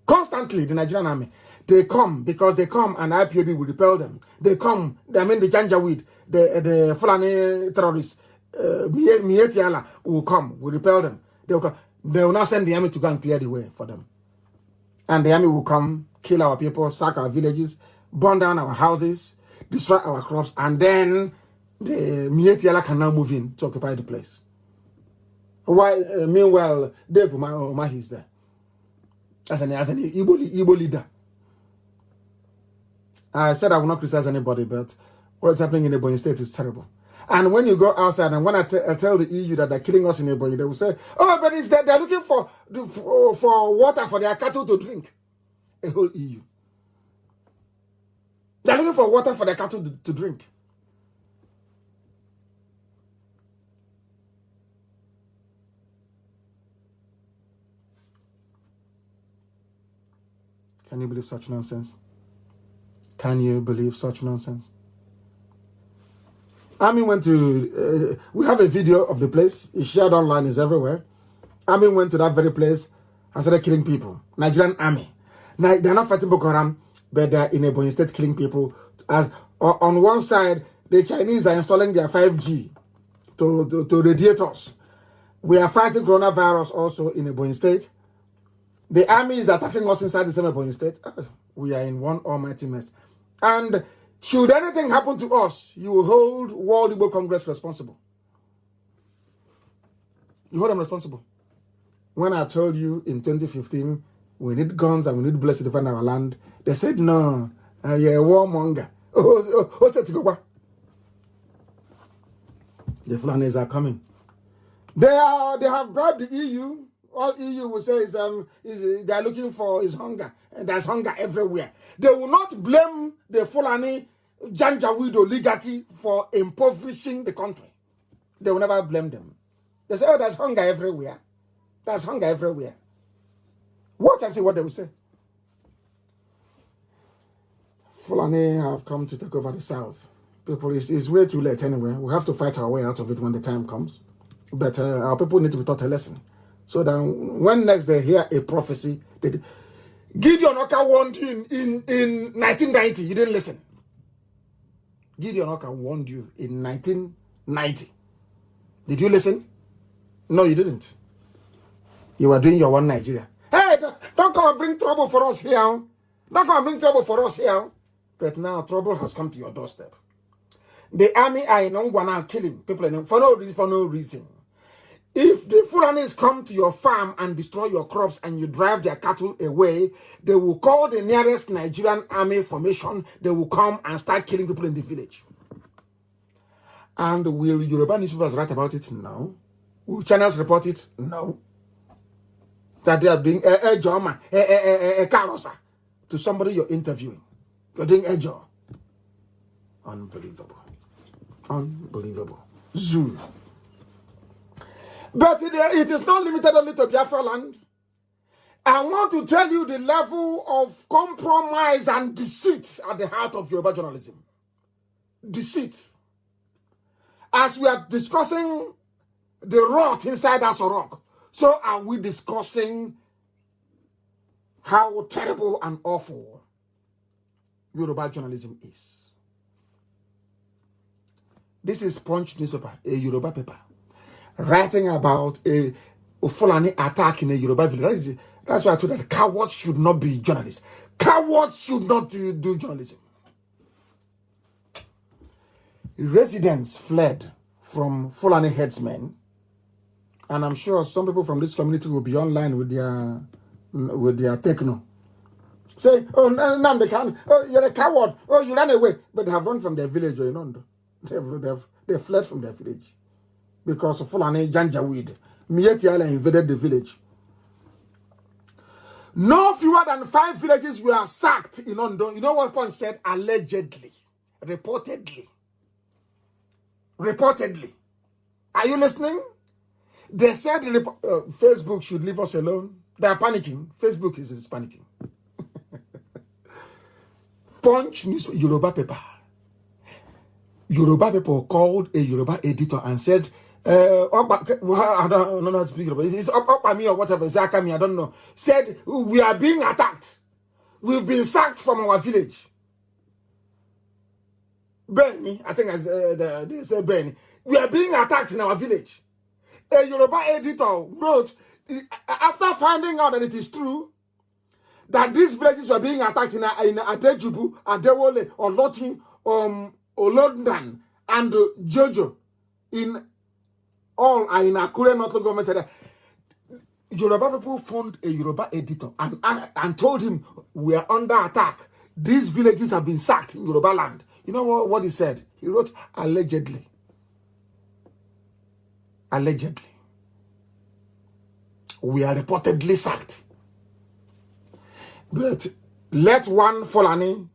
Constantly, the Nigerian army. They come because they come and IPOB will repel them. They come, the Janjaweed, the Fulani terrorists, Mietiala will come, will repel them. They will not send the army to go and clear the way for them. And the army will come, kill our people, sack our villages, burn down our houses, destroy our crops, and then the Mietiala can now move in to occupy the place. While, meanwhile, Dave Umahi is there as an Igbo leader. I said I will not criticize anybody, but what is happening in Ebonyi State is terrible. And when you go outside, and when I tell the EU that they're killing us in Ebonyi, they will say, oh, but it's that they're looking for water for their cattle to drink. A whole EU. They're looking for water for their cattle to drink. Can you believe such nonsense? Can you believe such nonsense? Army went to, we have a video of the place. It's shared online, it's everywhere. Army went to that very place and started killing people. Nigerian army. Now, they're not fighting Boko Haram, but they're in Ebonyi State killing people. On one side, the Chinese are installing their 5G to radiate us. We are fighting coronavirus also in Ebonyi State. The army is attacking us inside the same Ebonyi State. We are in one almighty mess. And should anything happen to us, you will hold World Igbo Congress responsible. You hold them responsible. When I told you in 2015, we need guns and we need bullets to defend our land, they said, no, you're a warmonger. The Fulanis are coming. They have bribed the EU. All EU will say is they are looking for is hunger, and there's hunger everywhere. They will not blame the Fulani Janjaweed oligarchy for impoverishing the country. They will never blame them. They say, oh, there's hunger everywhere. There's hunger everywhere. Watch and see what they will say. Fulani have come to take over the South. People, it's way too late anyway. We have to fight our way out of it when the time comes. But our people need to be taught a lesson. So that when next they hear a prophecy, Gideon Oka warned you in 1990. You didn't listen. Gideon Oka warned you in 1990. Did you listen? No, you didn't. You were doing your one Nigeria. Hey, don't come and bring trouble for us here. Don't come and bring trouble for us here. But now trouble has come to your doorstep. The army are in Ongwana killing people for no reason. If the Fulanis come to your farm and destroy your crops and you drive their cattle away, they will call the nearest Nigerian army formation. They will come and start killing people in the village. And will Yoruba newspapers write about it? No. Will channels report it? No. That they are doing a carosa to somebody you're interviewing. You're doing a job. Unbelievable. Unbelievable. Zoo. But it is not limited only to Biafra land. I want to tell you the level of compromise and deceit at the heart of Yoruba journalism. Deceit. As we are discussing the rot inside Asorok, so are we discussing how terrible and awful Yoruba journalism is. This is Punch newspaper, a Yoruba paper, writing about a Fulani attack in a Yoruba village. That's why I told that cowards should not be journalists. Cowards should not do journalism. Residents fled from Fulani headsmen, and I'm sure some people from this community will be online with their with their techno. Say, oh, Nnamdi Kanu, oh, you're a coward, oh, you ran away. But they have run from their village, you know. They fled from their village. Because of Fulani Janjaweed. Mieti Island invaded the village. No fewer than 5 villages were sacked in Ondo. You know what Punch said? Allegedly. Reportedly. Reportedly. Are you listening? They said Facebook should leave us alone. They are panicking. Facebook is panicking. Punch news Yoruba paper. Yoruba people called a Yoruba editor and said, I don't know how to speak Yoruba. It's up by me or whatever. It's Akami, I don't know. Said, we are being attacked. We've been sacked from our village. Benny, I think they said Benny. We are being attacked in our village. A Yoruba editor wrote, after finding out that it is true, that these villages were being attacked in Adejubu, Adewole, Olotin, Olondan, and Jojo, in all are in Akure local government area. Yoruba people found a Yoruba editor and told him, we are under attack. These villages have been sacked in Yoruba land. You know what he said? He wrote, allegedly. Allegedly. We are reportedly sacked. But let one Fulani,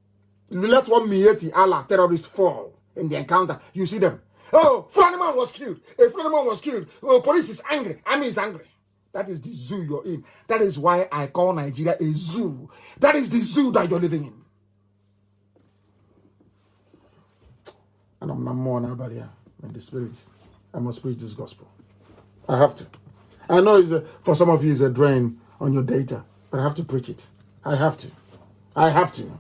let one Mieti Allah terrorist fall in the encounter. You see them. Oh, Fulani man was killed. A Fulani man was killed. Oh, police is angry. Army is angry. That is the zoo you're in. That is why I call Nigeria a zoo. That is the zoo that you're living in. And I'm not more about here in the spirit. I must preach this gospel. I have to. I know for some of you it's a drain on your data, but I have to preach it. I have to. I have to.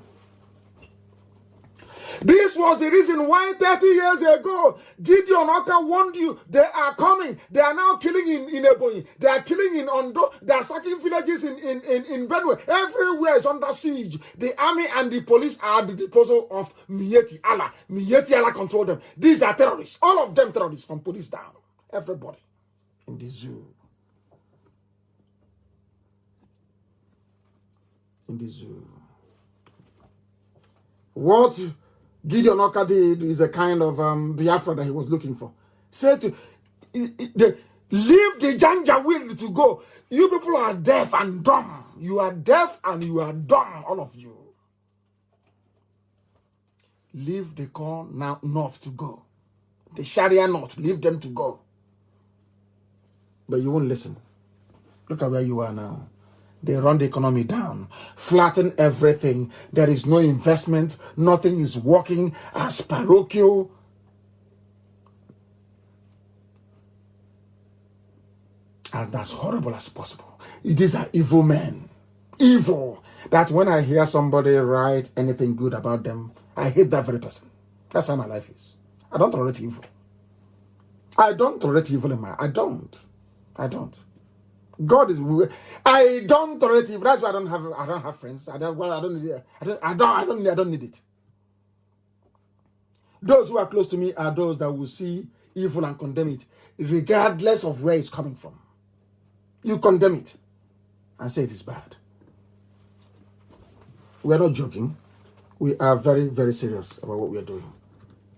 This was the reason why 30 years ago, Gideon Oka warned you, they are coming. They are now killing in Ebonyi. They are killing in Ondo. They are sacking villages in Benue. Everywhere is under siege. The army and the police are at the disposal of Mieti Allah. Mieti Allah control them. These are terrorists. All of them terrorists from police down. Everybody in the zoo. In the zoo. What Gideon Oka did is a kind of Biafra that he was looking for. Said to leave the Janjaweed to go. You people are deaf and dumb. You are deaf and you are dumb, all of you. Leave the core now north to go. The Sharia north, leave them to go. But you won't listen. Look at where you are now. They run the economy down, flatten everything. There is no investment. Nothing is working as parochial. As horrible as possible. These are evil men. Evil. That when I hear somebody write anything good about them, I hate that very person. That's how my life is. I don't tolerate evil. I don't tolerate evil in my... I don't. God is. I don't tolerate evil. That's why I don't have friends. I don't need it. Those who are close to me are those that will see evil and condemn it, regardless of where it's coming from. You condemn it and say it is bad. We are not joking. We are very, very serious about what we are doing.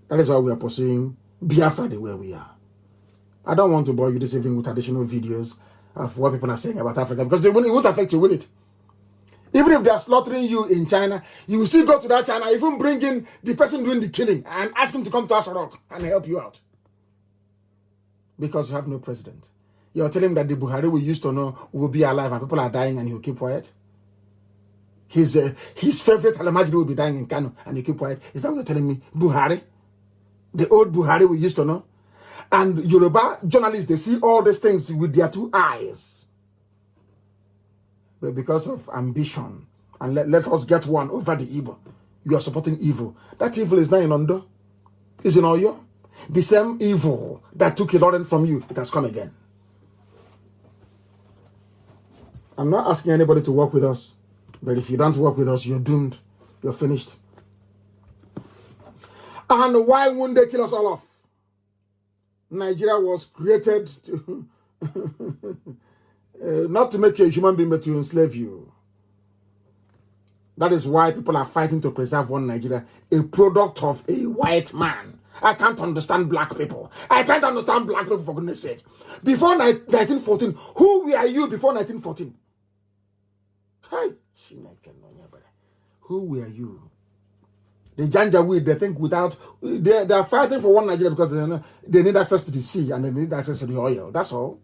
That is why we are pursuing Biafra the way we are. I don't want to bore you this evening with additional videos of what people are saying about Africa, because it won't affect you, will it? Even if they are slaughtering you in China, you will still go to that China, even bring in the person doing the killing and ask him to come to Asarok and help you out. Because you have no president. You're telling him that the Buhari we used to know will be alive and people are dying and he'll keep quiet? His favorite Alamajiri will be dying in Kanu and he'll keep quiet. Is that what you're telling me? Buhari? The old Buhari we used to know? And Yoruba journalists, they see all these things with their 2 eyes. But because of ambition, and let us get one over the evil, you are supporting evil. That evil is not in Ondo. It's in Oyo. The same evil that took Ilorin from you, it has come again. I'm not asking anybody to work with us, but if you don't work with us, you're doomed. You're finished. And why won't they kill us all off? Nigeria was created to not to make you a human being, but to enslave you. That is why people are fighting to preserve one Nigeria, a product of a white man. I can't understand black people. I can't understand black people, for goodness sake. Before 1914, who were you before 1914? Hey, who were you? The Janjaweed, they think they are fighting for one Nigeria because they need access to the sea and they need access to the oil. That's all.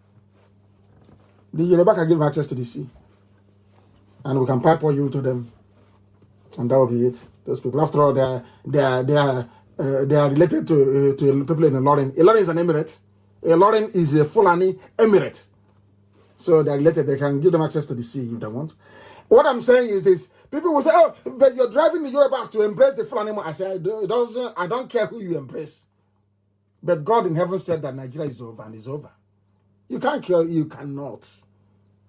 The Yoruba can give access to the sea. And we can pipe oil to them. And that will be it. Those people, after all, they are related to people in Ilorin. Ilorin is an emirate. Ilorin is a Fulani emirate. So they are related. They can give them access to the sea if they want. What I'm saying is this. People will say, oh, but you're driving the Yorubas to embrace the Fulani. I say, I don't care who you embrace. But God in heaven said that Nigeria is over and is over. You can't kill, you cannot.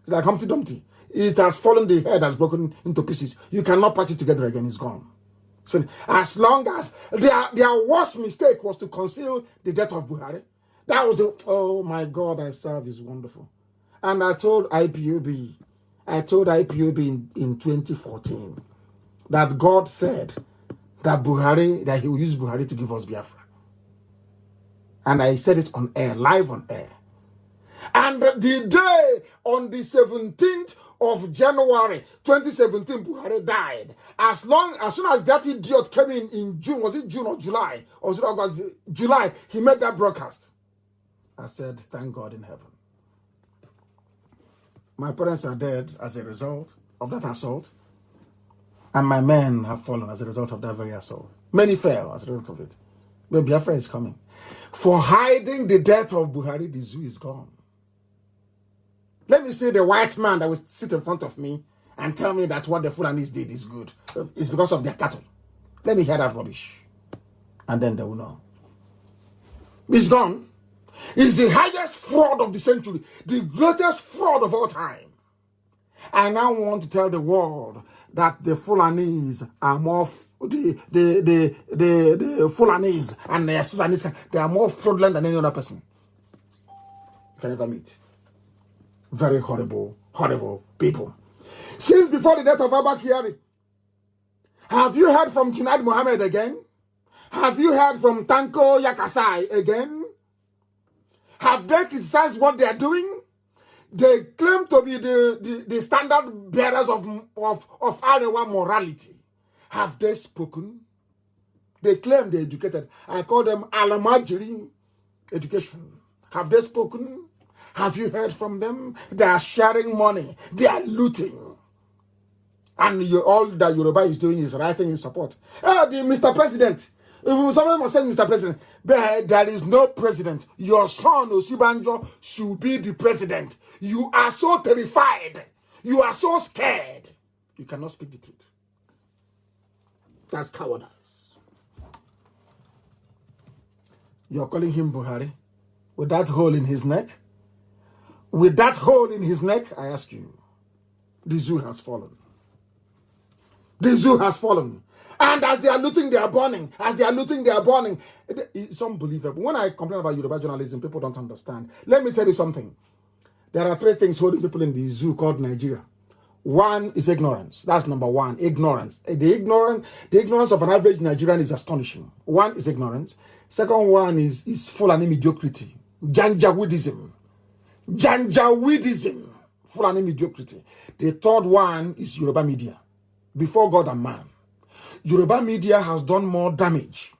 It's like Humpty Dumpty. It has fallen, the head has broken into pieces. You cannot patch it together again, it's gone. So as long as their worst mistake was to conceal the death of Buhari. That was oh my God, I serve is wonderful. And I told IPOB in 2014 that God said that he will use Buhari to give us Biafra. And I said it on air, live on air. And the day on the 17th of January 2017, Buhari died. As soon as that idiot came in June, was it June or July? Or was it August? July, he made that broadcast. I said, thank God in heaven. My parents are dead as a result of that assault. And my men have fallen as a result of that very assault. Many fell as a result of it. But Biafra is coming. For hiding the death of Buhari, the zoo is gone. Let me see the white man that will sit in front of me and tell me that what the Fulanis did is good. It's because of their cattle. Let me hear that rubbish. And then they will know. It's gone. It's the highest fraud of the century. The greatest fraud of all time. I now want to tell the world that the Fulanis are more, the Fulanis and the Sudanese, they are more fraudulent than any other person you can ever meet. Very horrible, horrible people. Since before the death of Abba Kyari, have you heard from Junaid Mohammed again? Have you heard from Tanko Yakasai again? Have they criticized what they are doing? They claim to be the standard bearers of Arewa morality. Have they spoken? They claim they're educated. I call them Alamajiri education. Have they spoken? Have you heard from them? They are sharing money. They are looting. And all that Yoruba is doing is writing in support. Mr. President. Somebody must say, Mr. President, there is no president. Your son, Osibanjo, should be the president. You are so terrified. You are so scared. You cannot speak the truth. That's cowardice. You're calling him Buhari with that hole in his neck? With that hole in his neck, I ask you, the zoo has fallen. The zoo has fallen. And as they are looting, they are burning. As they are looting, they are burning. It's unbelievable. When I complain about Yoruba journalism, people don't understand. Let me tell you something. There are three things holding people in the zoo called Nigeria. One is ignorance. That's number one, ignorance. The ignorance of an average Nigerian is astonishing. One is ignorance. Second one is Fulani mediocrity. Janjaweedism. Janjaweedism. Fulani mediocrity. The third one is Yoruba media. Before God and man, Yoruba media has done more damage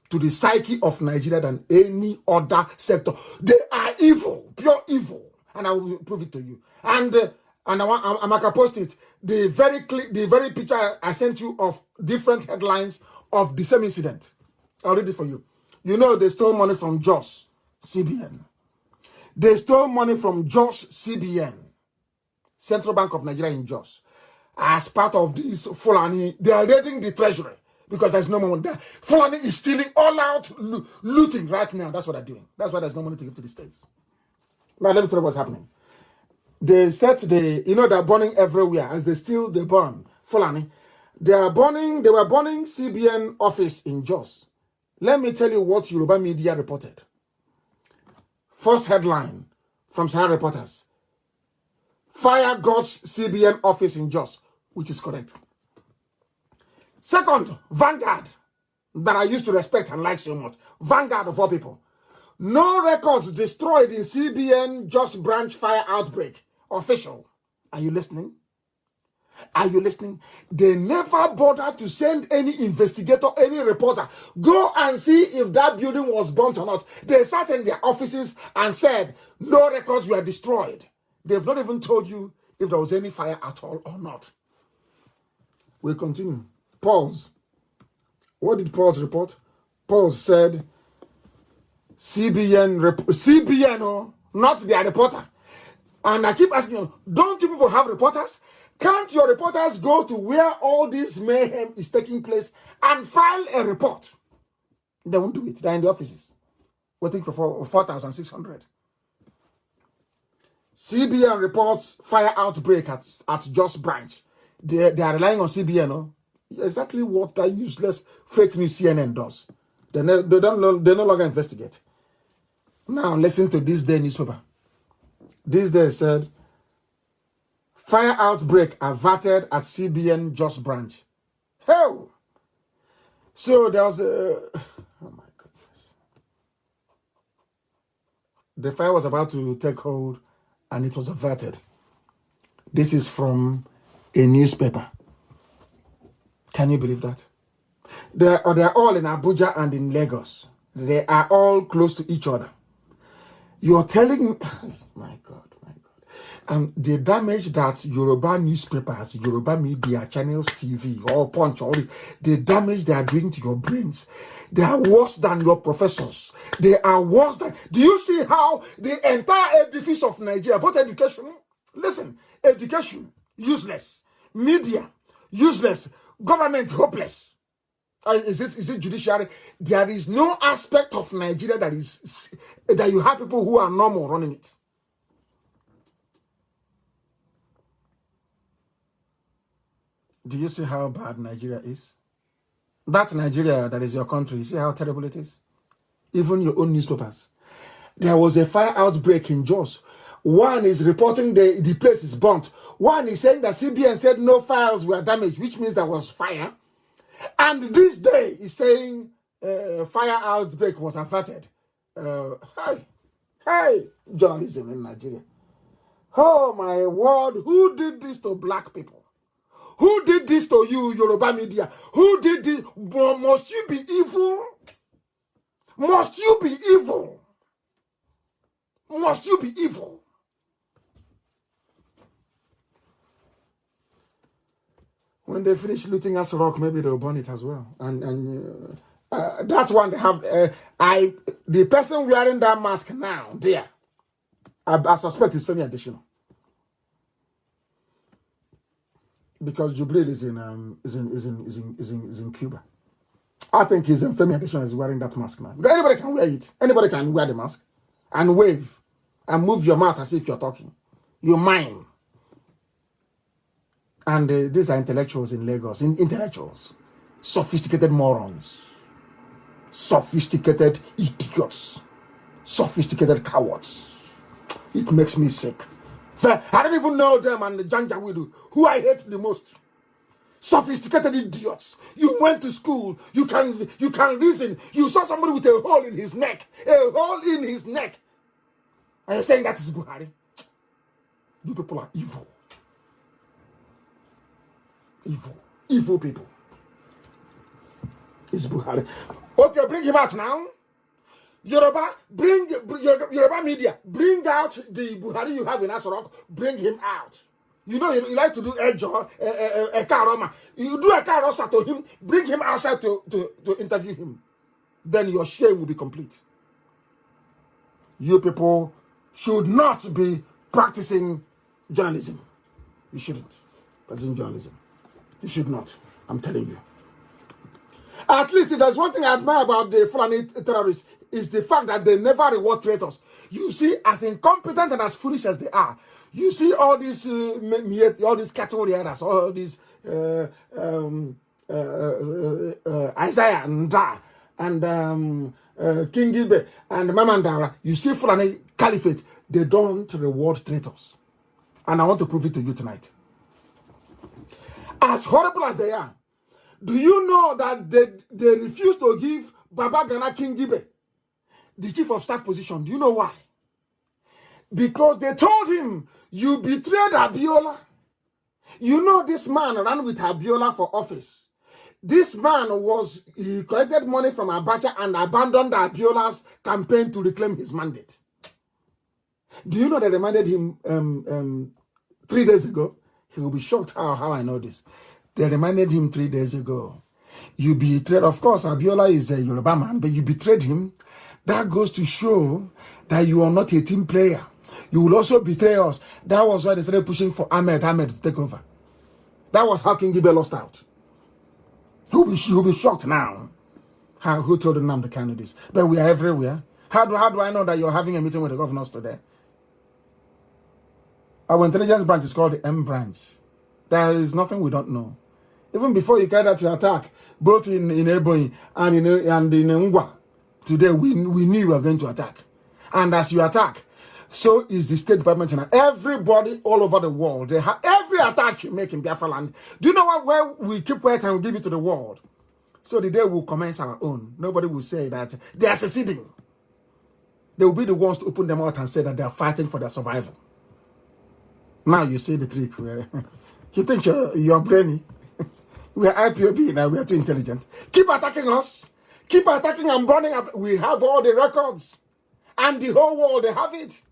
to the psyche of Nigeria than any other sector. They are evil, pure evil. And I will prove it to you. And I'm gonna post it. The very picture I sent you of different headlines of the same incident. I'll read it for you. You know they stole money from Jos CBN. They stole money from Jos CBN, Central Bank of Nigeria in Jos. As part of this Fulani, they are raiding the treasury because there's no money there. Fulani is stealing all out looting right now. That's what they're doing. That's why there's no money to give to the states. Now let me tell you what's happening. They said they're burning everywhere. As they steal, they burn. Fulani. They were burning CBN office in Jos. Let me tell you what Yoruba media reported. First headline from Sahara Reporters. fire God's CBN office in Jos, which is correct. Second, Vanguard, that I used to respect and like so much. Vanguard of all people. No records destroyed in CBN Jos branch fire outbreak. Official. Are you listening? Are you listening? They never bothered to send any investigator, any reporter. Go and see if that building was burnt or not. They sat in their offices and said, no records were destroyed. They've not even told you if there was any fire at all or not. We continue. Pause. What did Pause report? Pause said, CBN, oh, not their reporter. And I keep asking you, don't you people have reporters? Can't your reporters go to where all this mayhem is taking place and file a report? They won't do it. They're in the offices, waiting for 4,600. CBN reports fire outbreak at Jos branch. They are relying on CBN. Oh? Exactly what that useless fake news CNN does. They no longer investigate. Now listen to this day newspaper. This day said, fire outbreak averted at CBN Jos branch. Hell! So there was a... Oh my goodness. The fire was about to take hold and it was averted. This is from a newspaper. Can you believe that? They're all in Abuja and in Lagos. They are all close to each other. You're telling me... My God. The damage that Yoruba newspapers, Yoruba media, channels, TV, all Punch, all this, the damage they are doing to your brains, they are worse than your professors. They are worse than... Do you see how the entire edifice of Nigeria, both education, listen, education, useless, media, useless, government, hopeless. Is it judiciary? There is no aspect of Nigeria that you have people who are normal running it. Do you see how bad Nigeria is? That Nigeria that is your country, you see how terrible it is? Even your own newspapers. There was a fire outbreak in Jos. One is reporting the place is burnt. One is saying that CBN said no files were damaged, which means there was fire. And this day is saying fire outbreak was averted. Hey, journalism in Nigeria. Oh my word, who did this to black people? Who did this to you, Yoruba media? Who did this? Must you be evil? Must you be evil? Must you be evil? When they finish looting us rock, maybe they'll burn it as well. And that's one they have. The person wearing that mask now, there, I suspect is Femi Adesina. Because Jubril is in Cuba. I think he's in Femi Adesina is wearing that mask now. Because anybody can wear it. Anybody can wear the mask and wave and move your mouth as if you're talking. You mime. And these are intellectuals in Lagos. Intellectuals. Sophisticated morons. Sophisticated idiots. Sophisticated cowards. It makes me sick. I don't even know them and the Janjaweed, who I hate the most. Sophisticated idiots. You went to school. You can reason. You saw somebody with a hole in his neck. A hole in his neck. And you're saying that is Buhari. You people are evil. Evil. Evil people. It's Buhari. Okay, bring him out now. Yoruba, Yoruba media, bring out the Buhari you have in Asorok, bring him out. You know, you like to do a karoma. You do a karosa to him, bring him outside to interview him. Then your shame will be complete. You people should not be practicing journalism. You shouldn't. Practicing journalism. You should not. I'm telling you. At least if there's one thing I admire about the Fulani terrorists, is the fact that they never reward traitors. You see, as incompetent and as foolish as they are, you see all these cattle rearers, all these Isaiah and Da and King Gilbert and Mamandara. You see Fulani Caliphate, they don't reward traitors. And I want to prove it to you tonight. As horrible as they are, do you know that they refused to give Baba Gana Kingibe the chief of staff position? Do you know why? Because they told him, you betrayed Abiola. You know this man ran with Abiola for office. This man he collected money from Abacha and abandoned Abiola's campaign to reclaim his mandate. Do you know they reminded him 3 days ago? He will be shocked how I know this. They reminded him 3 days ago. You betrayed, of course, Abiola is a Yoruba man, but you betrayed him. That goes to show that you are not a team player. You will also betray us. That was why they started pushing for Ahmed to take over. That was how King Gibe lost out. He'll be shocked now. Who told Nnamdi Kanu this? But we are everywhere. How do I know that you're having a meeting with the governors today? Our intelligence branch is called the M branch. There is nothing we don't know. Even before you carried out your attack, both in Ebonyi and in Ngwa, today we knew you were going to attack. And as you attack, so is the State Department and everybody all over the world. They have every attack you make in Biafra land. Do you know what? Where we keep quiet and we give it to the world? So the day we'll commence our own. Nobody will say that they are seceding. They will be the ones to open them out and say that they are fighting for their survival. Now you see the trick. You think you're brainy? We are IPOB now. We are too intelligent. Keep attacking us. Keep attacking and burning up. We have all the records. And the whole world, they have it.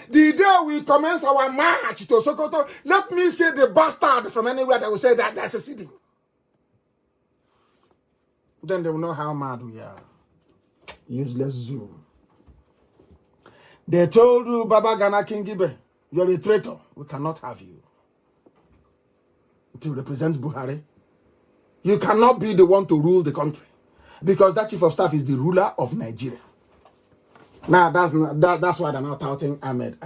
The day we commence our march to Sokoto, let me see the bastard from anywhere that will say that that's a city. Then they will know how mad we are. Useless zoo. They told you, Baba Gana Kingibe, you're a traitor. We cannot have you. To represent Buhari. You cannot be the one to rule the country. Because that chief of staff is the ruler of Nigeria. Now, that's why they're not touting Ahmed.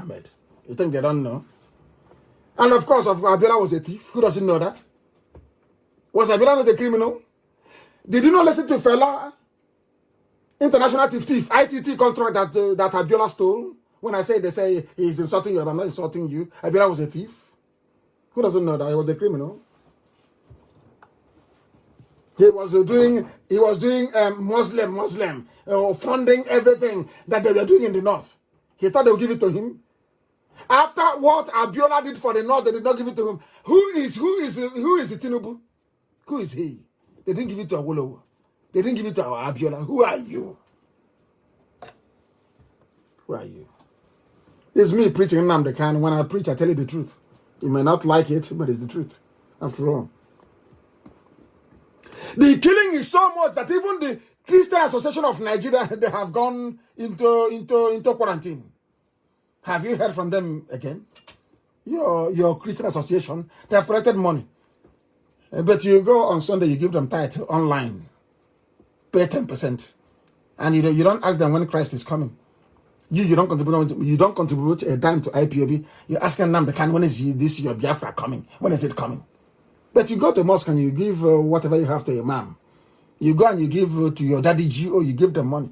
You think they don't know? And of course, Abiola was a thief. Who doesn't know that? Was Abiola not a criminal? Did you not listen to Fela? International thief, ITT contract that Abiola stole? When I say, they say he's insulting you, I'm not insulting you. Abiola was a thief. Who doesn't know that he was a criminal? He was doing Muslim, funding everything that they were doing in the north. He thought they would give it to him. After what Abiola did for the north, they did not give it to him. Who is Tinubu? Who is he? They didn't give it to Awolowo. They didn't give it to Abiola. Who are you? Who are you? It's me preaching Nnamdi Kanu. When I preach, I tell you the truth. You may not like it, but it's the truth. After all. The killing is so much that even the Christian Association of Nigeria, they have gone into quarantine. Have you heard from them again? Your Christian Association, they have collected money. But you go on Sunday, you give them tithe online. Pay 10%. And you don't ask them when Christ is coming. You don't contribute a dime to IPOB. You're asking them, when is this your Biafra coming? When is it coming? But you go to mosque and you give whatever you have to your mom. You go and you give to your daddy GO, you give them money.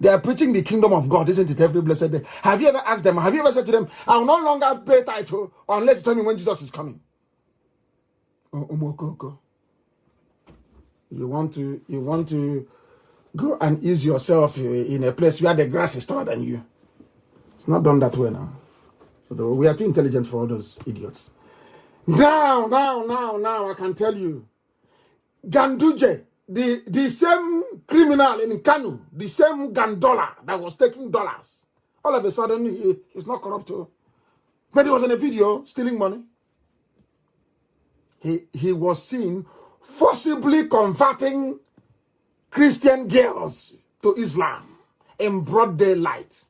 They are preaching the kingdom of God, isn't it, every blessed day? Have you ever asked them, have you ever said to them, I will no longer pay title unless you tell me when Jesus is coming? You want to go and ease yourself in a place where the grass is taller than you. It's not done that way now. So we are too intelligent for all those idiots. Now, I can tell you. Ganduje, the same criminal in Kanu, the same Gandola that was taking dollars. All of a sudden, he's not corrupt too. But he was in a video stealing money. He was seen forcibly converting Christian girls to Islam in broad daylight.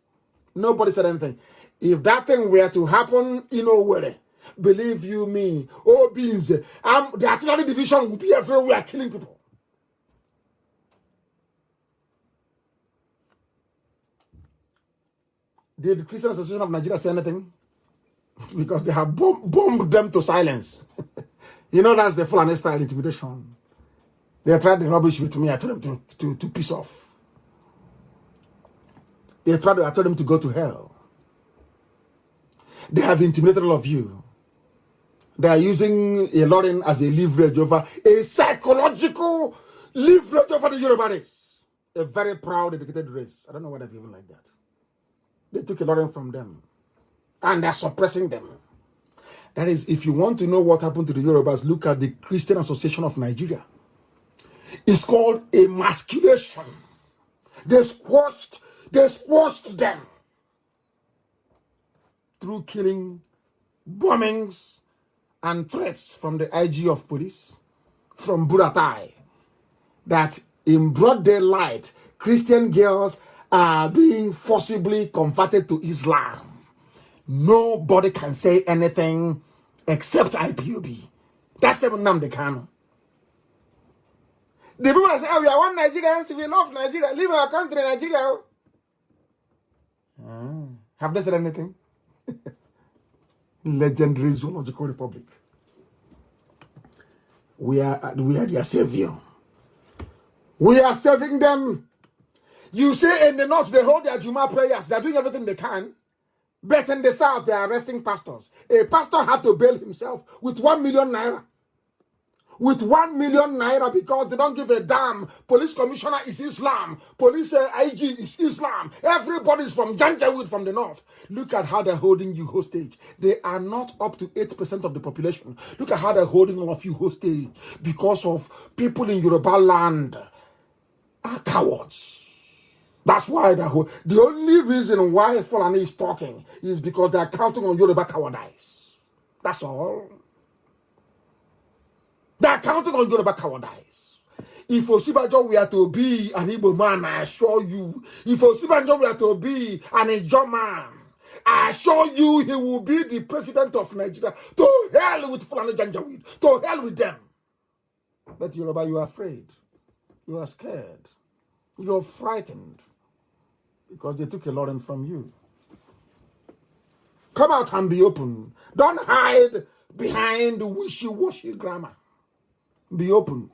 Nobody said anything. If that thing were to happen in Owerri, believe you me, beans, the artillery division will be everywhere killing people. Did the Christian Association of Nigeria say anything? Because they have bombed them to silence. You know, that's the Fulani style intimidation. They tried the rubbish with me. I told them to piss off. I told them to go to hell. They have intimidated all of you. They are using a Lauren as a leverage over a psychological leverage over the Yoruba race. A very proud, educated race. I don't know why they're even like that. They took a Lauren from them. And they're suppressing them. That is, if you want to know what happened to the Yorubas, look at the Christian Association of Nigeria. It's called emasculation. They squashed them through killing, bombings, and threats from the IG of police, from Buratai, that in broad daylight, Christian girls are being forcibly converted to Islam. Nobody can say anything except IPOB. That's Nnamdi Kanu. The people that say, oh, we are one Nigerians, we love Nigeria, leave our country, Nigeria. Have they said anything? Legendary zoological republic. We are their savior. We are saving them. You say in the north they hold their Juma prayers, they're doing everything they can. But in the south they are arresting pastors. A pastor had to bail himself with 1 million naira. With 1 million naira because they don't give a damn. Police commissioner is Islam. Police IG is Islam. Everybody is from Janjaweed from the north. Look at how they're holding you hostage. They are not up to 8% of the population. Look at how they're holding all of you hostage because of people in Yoruba land are cowards. That's why the only reason why Fulani is talking is because they're counting on Yoruba cowardice. That's all. They're counting on Yoruba cowardice. If Osibajo were to be an Igbo man, I assure you, if Osibajo were to be an Ijaw man, I assure you he will be the president of Nigeria. To hell with Fulani Janjaweed. To hell with them. But Yoruba, you are afraid. You are scared. You're frightened. Because they took a lot from you. Come out and be open. Don't hide behind wishy-washy grammar. Be open.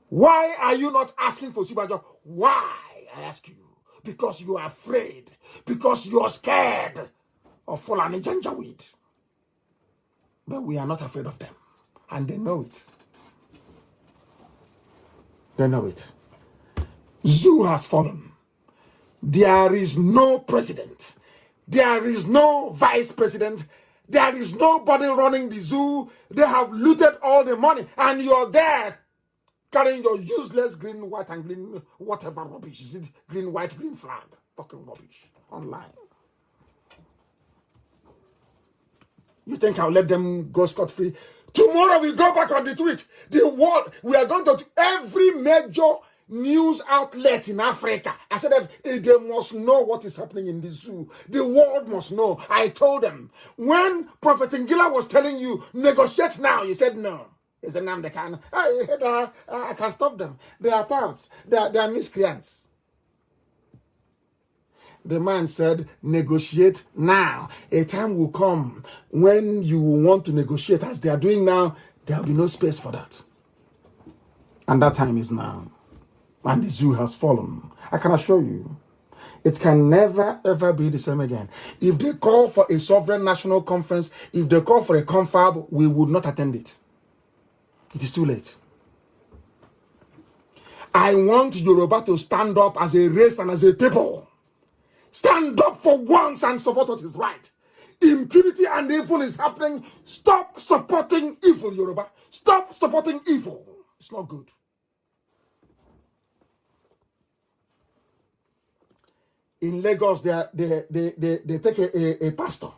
Why are you not asking for Osibajo? Why, I ask you? Because you are afraid. Because you are scared of Fulani Janjaweed. But we are not afraid of them. And they know it. They know it. Zoo has fallen. There is no president. There is no vice president. There is nobody running the zoo. They have looted all the money. And you're there carrying your useless green, white, and green, whatever rubbish. Is it green, white, green flag? Talking rubbish online. You think I'll let them go scot-free? Tomorrow we go back on the tweet. The world, we are going to every major news outlet in Africa. I said that they must know what is happening in the zoo. The world must know. I told them, when Prophet Ngila was telling you, negotiate now, you said no. He said, Nnamdi Kanu. I can stop them. They are thugs. They are miscreants. The man said, negotiate now. A time will come when you want to negotiate as they are doing now. There will be no space for that. And that time is now. And the zoo has fallen. I can assure you, it can never, ever be the same again. If they call for a sovereign national conference, if they call for a confab, we would not attend it. It is too late. I want Yoruba to stand up as a race and as a people. Stand up for once and support what is right. Impunity and evil is happening. Stop supporting evil, Yoruba. Stop supporting evil. It's not good. In Lagos, they take a pastor.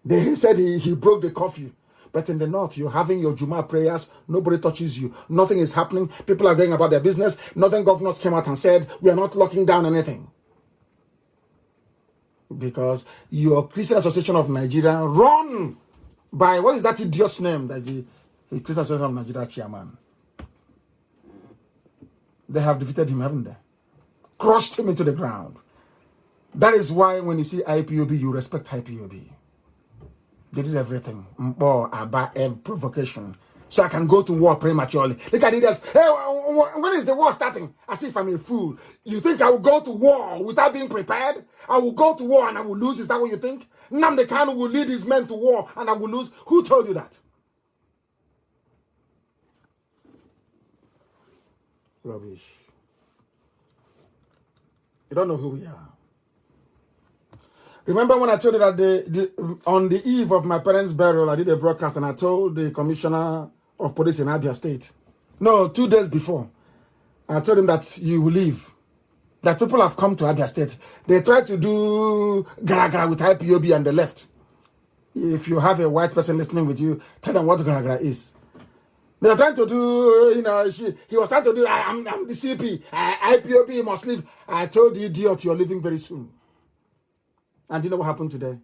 They said he broke the curfew. But in the north, you're having your Juma prayers. Nobody touches you. Nothing is happening. People are going about their business. Northern governors came out and said, we are not locking down anything. Because your Christian Association of Nigeria run by, what is that idiot's name? That's the Christian Association of Nigeria chairman. They have defeated him, haven't they? Crushed him into the ground. That is why when you see IPOB, you respect IPOB. They did everything. Provocation. so I can go to war prematurely. Look at it as, hey, when is the war starting? As if I'm a fool. You think I will go to war without being prepared? I will go to war and I will lose. Is that what you think? Nnamdi Kanu will lead his men to war and I will lose. Who told you that? Rubbish. You don't know who we are. Remember when I told you that on the eve of my parents' burial, I did a broadcast and I told the commissioner of police in Abia State, no, 2 days before, I told him that you will leave, that people have come to Abia State. They tried to do gara-gara with IPOB and they left. If you have a white person listening with you, tell them what gara-gara is. They are trying to do, he was trying to do, I'm the CP, IPOB must leave. I told the idiot you're leaving very soon. And you know what happened today?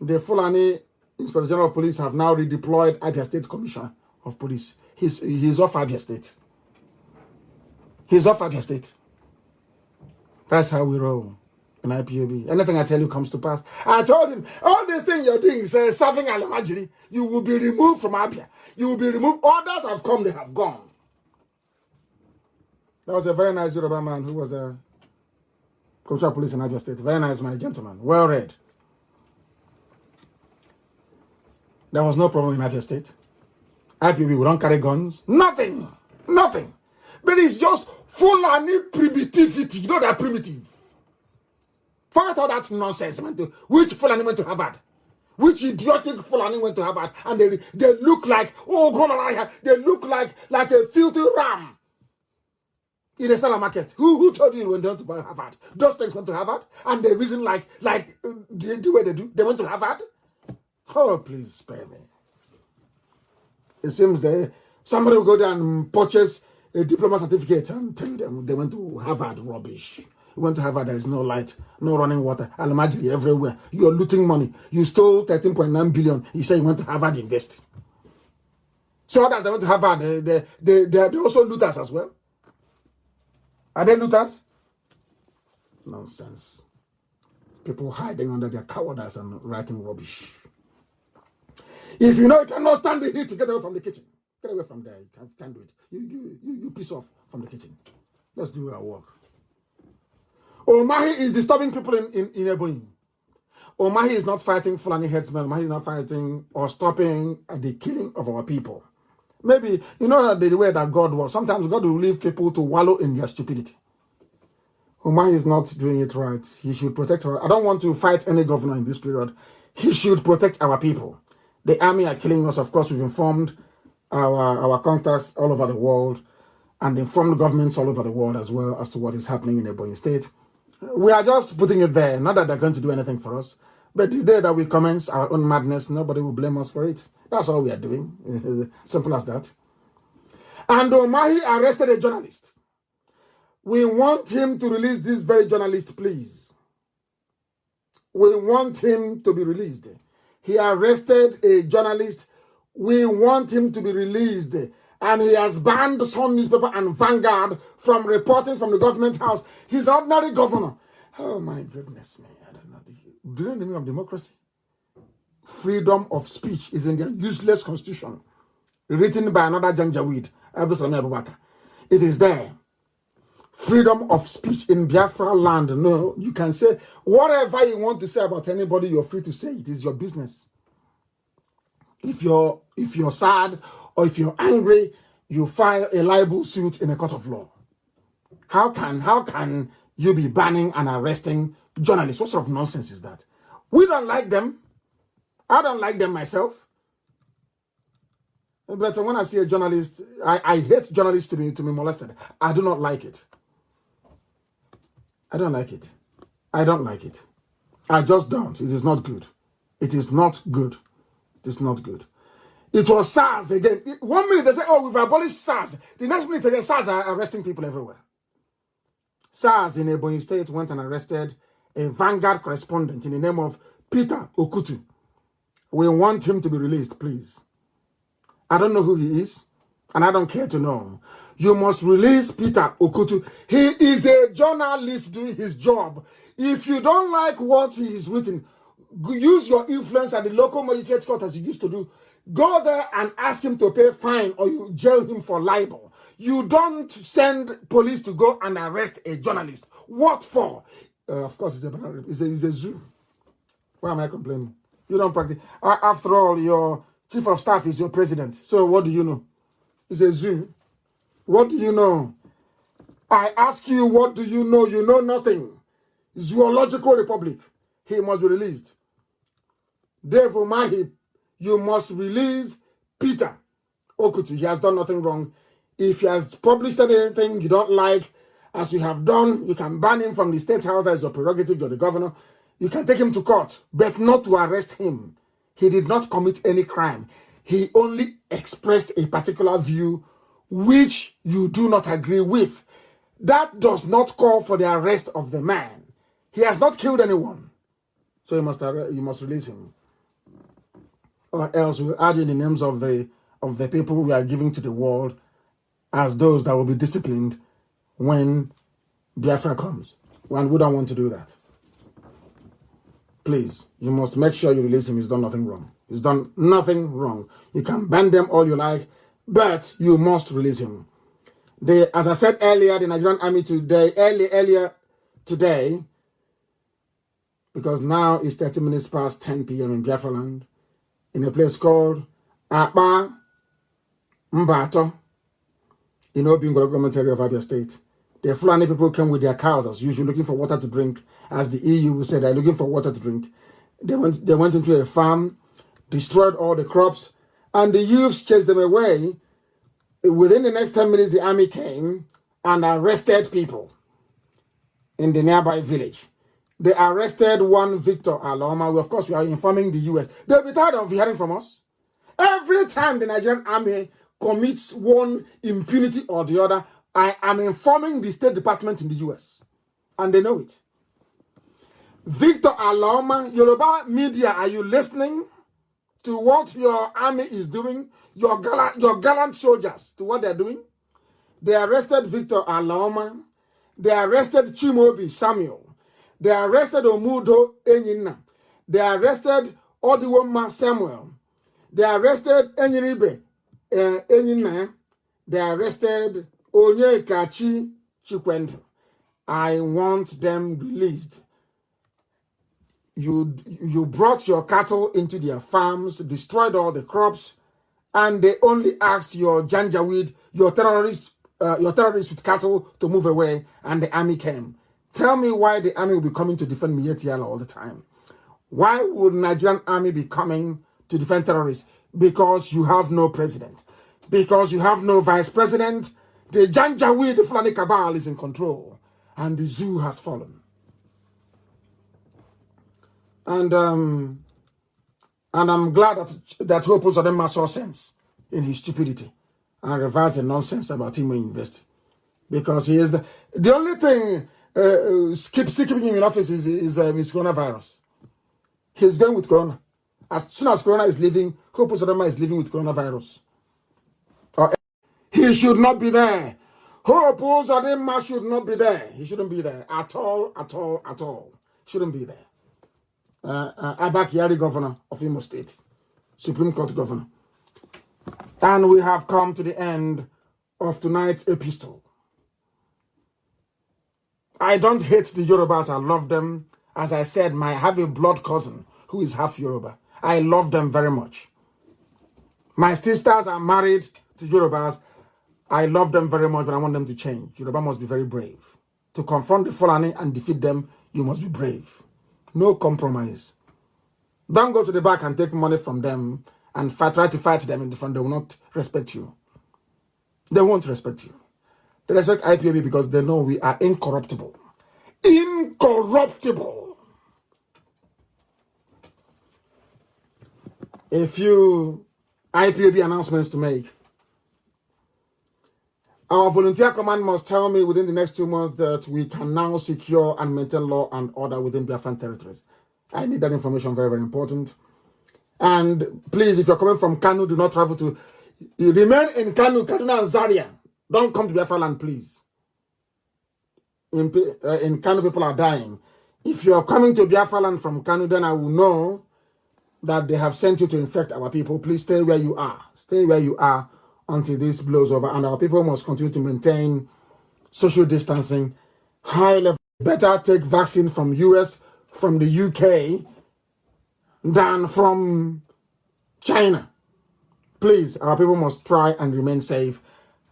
The Fulani Inspector General of Police have now redeployed Abia State Commissioner of Police. He's off Abia State. He's off Abia State. That's how we roll in IPOB. Anything I tell you comes to pass. I told him, all these things you're doing, say, serving Alamajiri, you will be removed from Abia. You will be removed. Others have come, they have gone. That was a very nice Yoruba man who was a Commissioner of Police in Abia State. Very nice man, gentleman. Well read. There was no problem in Abia State. IPOB, we don't carry guns. Nothing. Nothing. But it's just Fulani primitivity. You know they're primitive. Forget all that nonsense. Which Fulani went to Harvard? Which idiotic Fulani went to Harvard? And they look like, oh, God, they look like a filthy ram in a seller market. Who told you when they went to Harvard? Those things went to Harvard, and they reason like the way they do. They went to Harvard. Oh, please spare me. It seems somebody will go there and purchase a diploma certificate and tell them they went to Harvard. Rubbish. You went to Harvard, there is no light, no running water, Alamajiri everywhere. You're looting money. You stole 13.9 billion. You say you went to Harvard invest. So others, they went to Harvard, they also looters as well. Are they looters? Nonsense. People hiding under their cowardice and writing rubbish. If you know you cannot stand the heat, to get away from the kitchen. Get away from there. You can't do it. You piss off from the kitchen. Let's do our work. Omahi is disturbing people in Ebonyi. Omahi is not fighting Fulani headsmen. Omahi is not fighting or stopping the killing of our people. Maybe, you know the way that God was. Sometimes God will leave people to wallow in their stupidity. Omahi is not doing it right. He should protect our... I don't want to fight any governor in this period. He should protect our people. The army are killing us. Of course, we've informed our contacts all over the world and informed governments all over the world as well as to what is happening in Ebonyi State. We are just putting it there. Not that they're going to do anything for us. But the day that we commence our own madness, nobody will blame us for it. That's all we are doing. Simple as that. And Omahi arrested a journalist. We want him to release this very journalist, please. We want him to be released. He arrested a journalist. We want him to be released. And he has banned Sun newspaper and Vanguard from reporting from the government house. He's an ordinary governor. Oh my goodness me. I don't know. Do you know the meaning of democracy? Freedom of speech is in their useless constitution. Written by another Janjaweed. It is there. Freedom of speech in Biafra land. No, you can say whatever you want to say about anybody, you're free to say. It is your business. If you're sad or if you're angry, you file a libel suit in a court of law. How can you be banning and arresting journalists? What sort of nonsense is that? We don't like them. I don't like them myself. But when I see a journalist, I hate journalists to be molested. I do not like it. I don't like it. I don't like it. I just don't. It is not good. It is not good. It is not good. It was SARS again. 1 minute they say, oh, we've abolished SARS. The next minute again, SARS are arresting people everywhere. SARS in Ebonyi State went and arrested a Vanguard correspondent in the name of Peter Okutu. We want him to be released, please. I don't know who he is, and I don't care to know. You must release Peter Okutu. He is a journalist doing his job. If you don't like what he is written, use your influence at the local magistrate court as you used to do. go there and ask him to pay fine or you jail him for libel. You don't send police to go and arrest a journalist. What for? Of course, it's a zoo. Why am I complaining? You don't practice. After all, your chief of staff is your president. So what do you know? It's a zoo. What do you know? I ask you, what do you know? You know nothing. Zoological Republic. He must be released. Dave Umahi, you must release Peter Okutu. He has done nothing wrong. If he has published anything you don't like, as you have done, you can ban him from the State House. That is your prerogative. You're the governor. You can take him to court, but not to arrest him. He did not commit any crime. He only expressed a particular view which you do not agree with. That does not call for the arrest of the man. He has not killed anyone. So you must release him. Or else we'll add in the names of the people we are giving to the world as those that will be disciplined when Biafra comes. And we don't want to do that. Please, you must make sure you release him. He's done nothing wrong. He's done nothing wrong. You can ban them all you like, but you must release him. As I said earlier, the Nigerian army today, earlier today, because now it's 30 minutes past 10 p.m. in Biafra land, in a place called Akpa Mbato, in Obingoro government area of Abia State. The Fulani people came with their cows as usual, looking for water to drink. As the EU said, they're looking for water to drink. They went into a farm, destroyed all the crops, and the youths chased them away. Within the next 10 minutes, the army came and arrested people in the nearby village. They arrested one Victor Aloma. Of course, we are informing the US. They'll be tired of hearing from us. Every time the Nigerian army commits one impunity or the other, I am informing the State Department in the US. And they know it. Victor Aloma, Yoruba media, are you listening to what your army is doing? Your gallant soldiers, to what they're doing? They arrested Victor Aloma. They arrested Chimobi Samuel. They arrested Omudo Enyina. They arrested Odiwoma Samuel. They arrested Enyiribe Enyina. They arrested Onyekachi Chikwendo. I want them released. You brought your cattle into their farms, destroyed all the crops, and they only asked your Janjaweed, your terrorists with cattle to move away, and the army came. Tell me why the army will be coming to defend Mietiala all the time. Why would Nigerian army be coming to defend terrorists? Because you have no president. Because you have no vice president. The Janjaweed, the Fulani cabal is in control. And the zoo has fallen. And I'm glad that Hope Uzodinma saw sense in his stupidity and reversed the nonsense about Imo University. Because he is the only thing keeping him in office is coronavirus. He's going with corona. As soon as corona is leaving, Hope Uzodinma is living with coronavirus. He should not be there. Hope Uzodinma should not be there. He shouldn't be there at all, at all, at all. Shouldn't be there. Abba Kyari, governor of Imo State, Supreme Court governor. And we have come to the end of tonight's epistle. I don't hate the Yorubas. I love them. As I said, I have a blood cousin who is half Yoruba. I love them very much. My sisters are married to Yorubas. I love them very much, but I want them to change. Yoruba must be very brave. To confront the Fulani and defeat them, you must be brave. No compromise. Don't go to the back and take money from them and try to fight them in the front. They will not respect you. They won't respect you. They respect IPOB because they know we are incorruptible. Incorruptible. A few IPOB announcements to make. Our volunteer command must tell me within the next 2 months that we can now secure and maintain law and order within Biafran territories. I need that information, very, very important. And please, if you're coming from Kanu, do not travel to... Remain in Kanu, Kaduna and Zaria. Don't come to Biafra land, please. In Kanu, people are dying. If you're coming to Biafra land from Kanu, then I will know that they have sent you to infect our people, please stay where you are. Stay where you are until this blows over. And our people must continue to maintain social distancing, high level. Better take vaccine from US, from the UK, than from China. Please, our people must try and remain safe.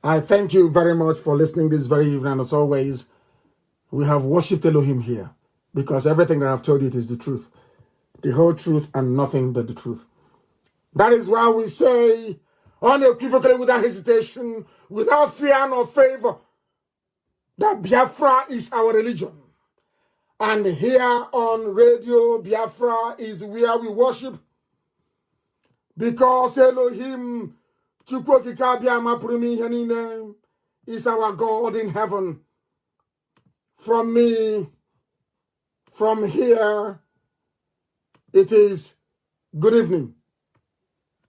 I thank you very much for listening this very evening. And as always, we have worshipped Elohim here because everything that I've told you is the truth. The whole truth and nothing but the truth. That is why we say, unequivocally, without hesitation, without fear nor favor, that Biafra is our religion. And here on Radio Biafra is where we worship. Because Elohim is our God in heaven. From me, from here, it is good evening.